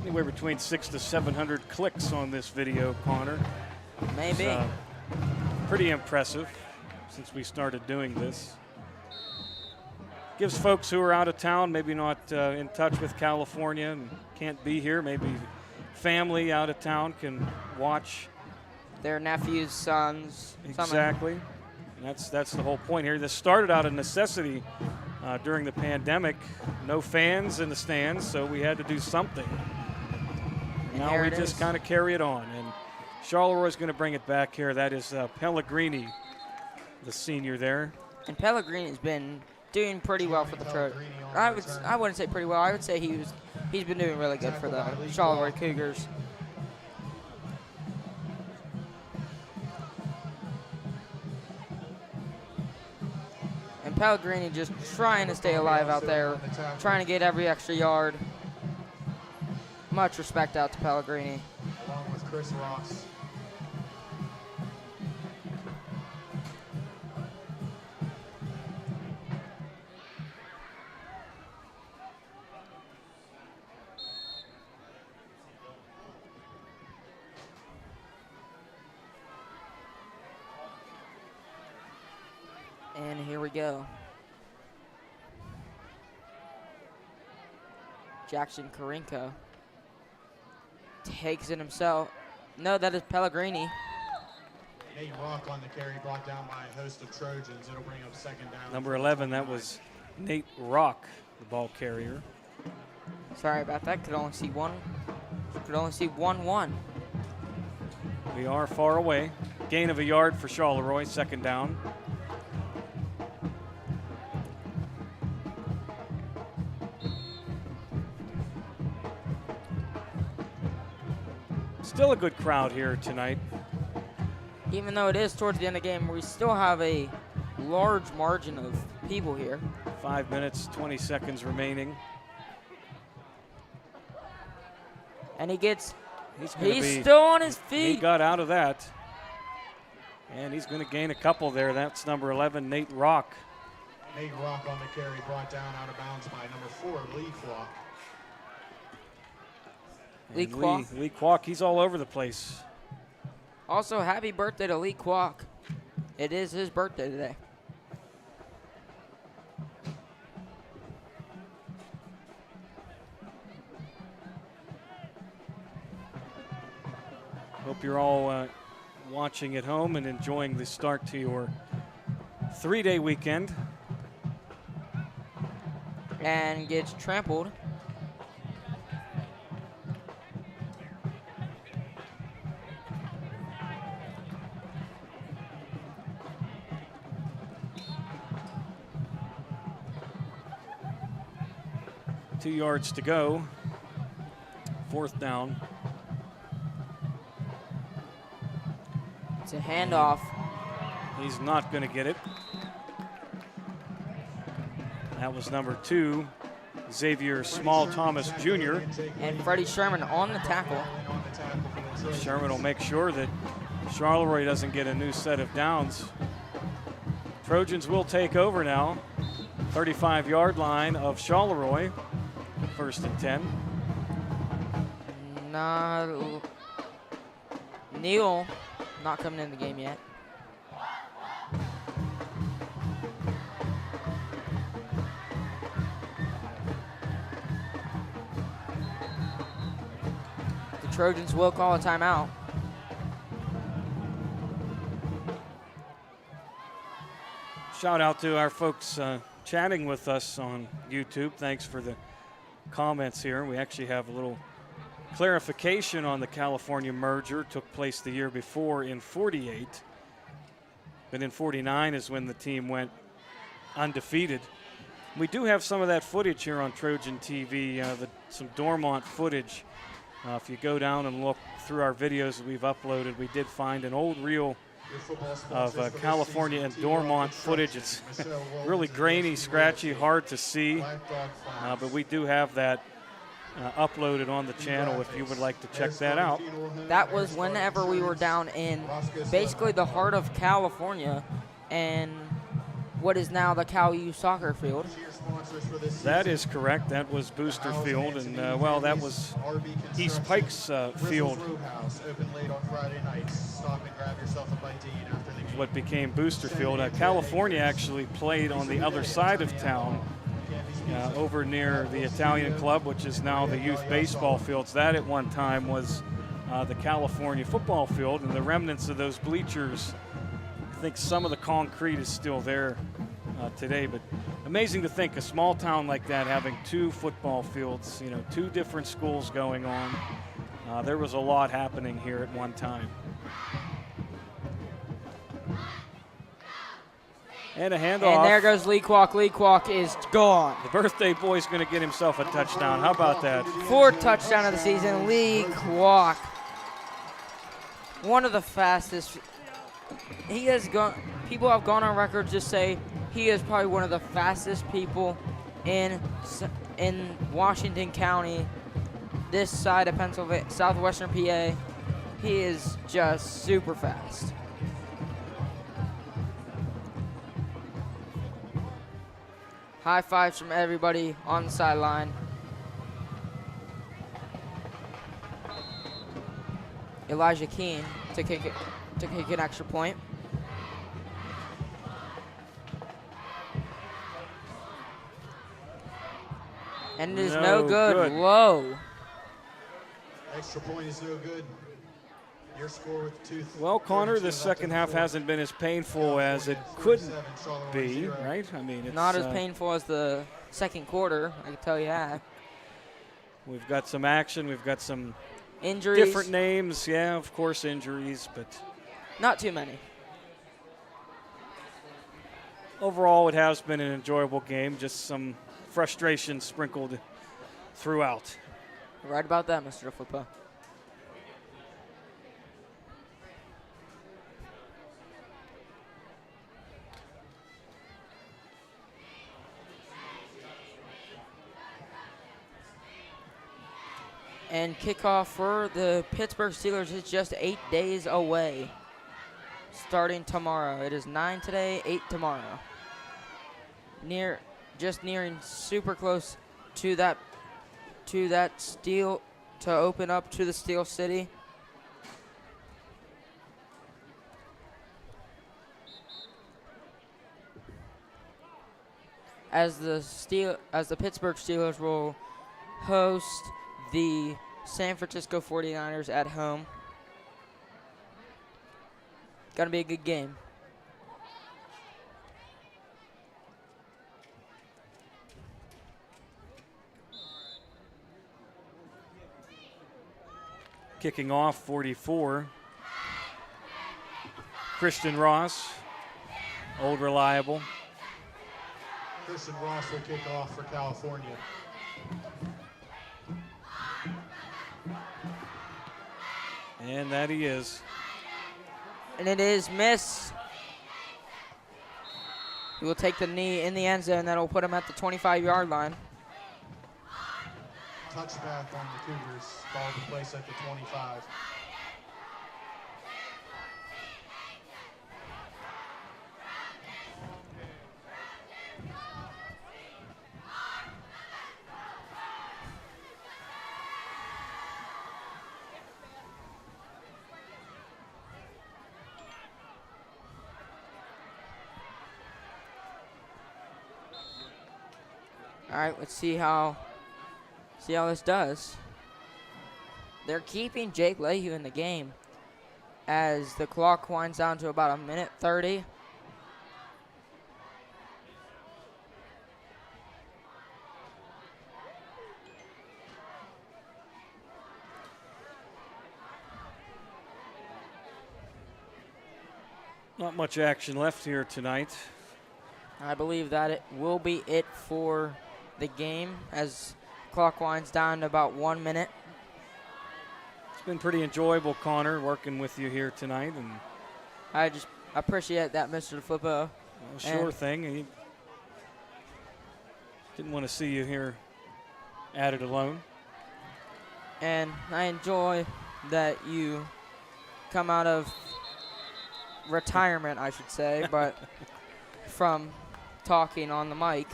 anywhere between 600 to 700 clicks on this video, Connor. Maybe. pretty impressive since we started doing this. Gives folks who are out of town, maybe not in touch with California and can't be here, maybe family out of town can watch. Their nephews, sons. Exactly. And that's the whole point here. This started out of necessity during the pandemic. No fans in the stands, so we had to do something. Now we just kind of carry it on. And Charleroi is going to bring it back here. That is Pellegrini, the senior there. And Pellegrini's been doing pretty well for the Trojans. I wouldn't say pretty well. I would say he's been doing really good for the Charleroi Cougars. And Pellegrini just trying to stay alive out there, trying to get every extra yard. Much respect out to Pellegrini. Along with Chris Ross. And here we go. Jackson Karinko takes it himself. No, that is Pellegrini. Nate Rock on the carry, brought down by a host of Trojans. It'll bring up second down. Number 11, that was Nate Rock, the ball carrier. Sorry about that. Could only see one. Could only see 1-1. We are far away. Gain of a yard for Charleroi, second down. Still a good crowd here tonight. Even though it is towards the end of the game, we still have a large margin of people here. 5 minutes, 20 seconds remaining. And he's He's still on his feet. He got out of that. And he's going to gain a couple there. That's number 11, Nate Rock. Nate Rock on the carry, brought down out of bounds by number 4, Lee Clark. Lee Kwok, he's all over the place. Also, happy birthday to Lee Kwok. It is his birthday today. Hope you're all watching at home and enjoying the start to your 3-day weekend. And gets trampled. Two yards to go. Fourth down. It's a handoff. He's not going to get it. That was number 2, Xavier Small Thomas Jr. And Freddie Sherman on the tackle. Sherman will make sure that Charleroi doesn't get a new set of downs. Trojans will take over now. 35-yard line of Charleroi. First and 10. Neal not coming in the game yet. The Trojans will call a timeout. Shout out to our folks chatting with us on YouTube. Thanks for the comments here. We actually have a little clarification on the California merger. Took place the year before in 48. But in 49 is when the team went undefeated. We do have some of that footage here on Trojan TV, some Dormont footage. If you go down and look through our videos that we've uploaded, we did find an old reel of California and Dormont footage. It's really grainy, scratchy, hard to see, but we do have that uploaded on the channel if you would like to check that out. That was whenever we were down in basically the heart of California, and what is now the Cal U soccer field. Cheer sponsors for this That season. is correct. That was Booster House Field, Anthony and well, that Davies, was RB East Construction, Pikes field. Bristol's Roadhouse, open late on Friday nights. Stop and grab yourself a bite to eat after the game. What became Booster Field. California actually played on the other side of town, over near the Italian Club, which is now the youth baseball fields. That at one time was the California football field, and the remnants of those bleachers, I think some of the concrete is still there today. But amazing to think a small town like that having 2 football fields, 2 different schools going on. There was a lot happening here at one time. And a handoff. And there goes Lee Kwok. Lee Kwok is gone. The birthday boy's going to get himself a touchdown. How about that? 4th touchdown of the season, Lee Kwok. One of the fastest. He has gone. People have gone on record to say he is probably one of the fastest people in Washington County, this side of Pennsylvania, southwestern PA. He is just super fast. High fives from everybody on the sideline. Elijah Keene to kick an extra point. And it is no good. Low. Extra point is no good. Your score with 2. Well, Connor, the second half hasn't been as painful as it could be, right? I mean, it's not as painful as the second quarter, I can tell you that. We've got some action. We've got some injuries. Different names, yeah, of course, injuries, but not too many. Overall, it has been an enjoyable game. Just some frustration sprinkled throughout. You're right about that, Mr. Flipper. And kickoff for the Pittsburgh Steelers is just 8 days away, starting tomorrow. It is 9 today, 8 tomorrow. Just nearing super close to that steel to open up to the Steel City. As the Pittsburgh Steelers will host the San Francisco 49ers at home. Gonna be a good game. Kicking off 44. Christian Ross, old reliable. Christian Ross will kick off for California. And that he is. And it is miss. He will take the knee in the end zone. That'll put him at the 25-yard line. Touchback on the Cougars. Ball to place at the 25. All right, let's see how this does. They're keeping Jake Lehue in the game as the clock winds down to about 1:30. Not much action left here tonight. I believe that it will be it for the game as clock winds down to about 1 minute. It's been pretty enjoyable, Connor, working with you here tonight. And I just appreciate that, Mr. Flippo. Well, sure thing. He didn't want to see you here at it alone. And I enjoy that you come out of retirement, I should say, but from talking on the mic.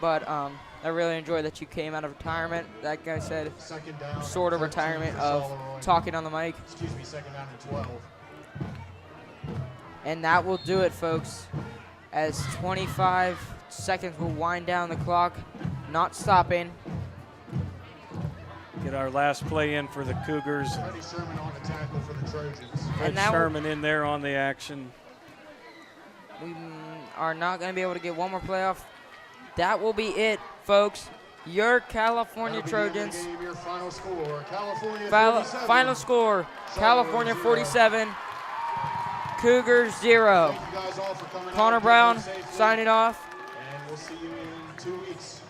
But I really enjoy that you came out of retirement. That guy said Second down. sort of 13 retirement for of Charleroi. talking on the mic. Excuse me, second down and 12. And that will do it, folks, as 25 seconds will wind down the clock, not stopping. Get our last play in for the Cougars. Freddie Sherman on the tackle for the Trojans. Fred that will- Sherman in there on the action. We are not going to be able to get one more playoff. That will be it, folks. Your California That'll be the end of Trojans. the game. Your final score, California Final 47. score, California Charleroi 47, Cougars 0. Thank you guys all for coming out. Connor Get Brown home safely, signing off. And we'll see you in 2 weeks.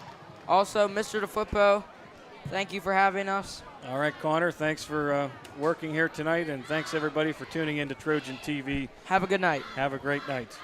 Also, Mr. DeFootpo, thank you for having us. All right, Connor, thanks for working here tonight, and thanks everybody for tuning in to Trojan TV. Have a good night. Have a great night.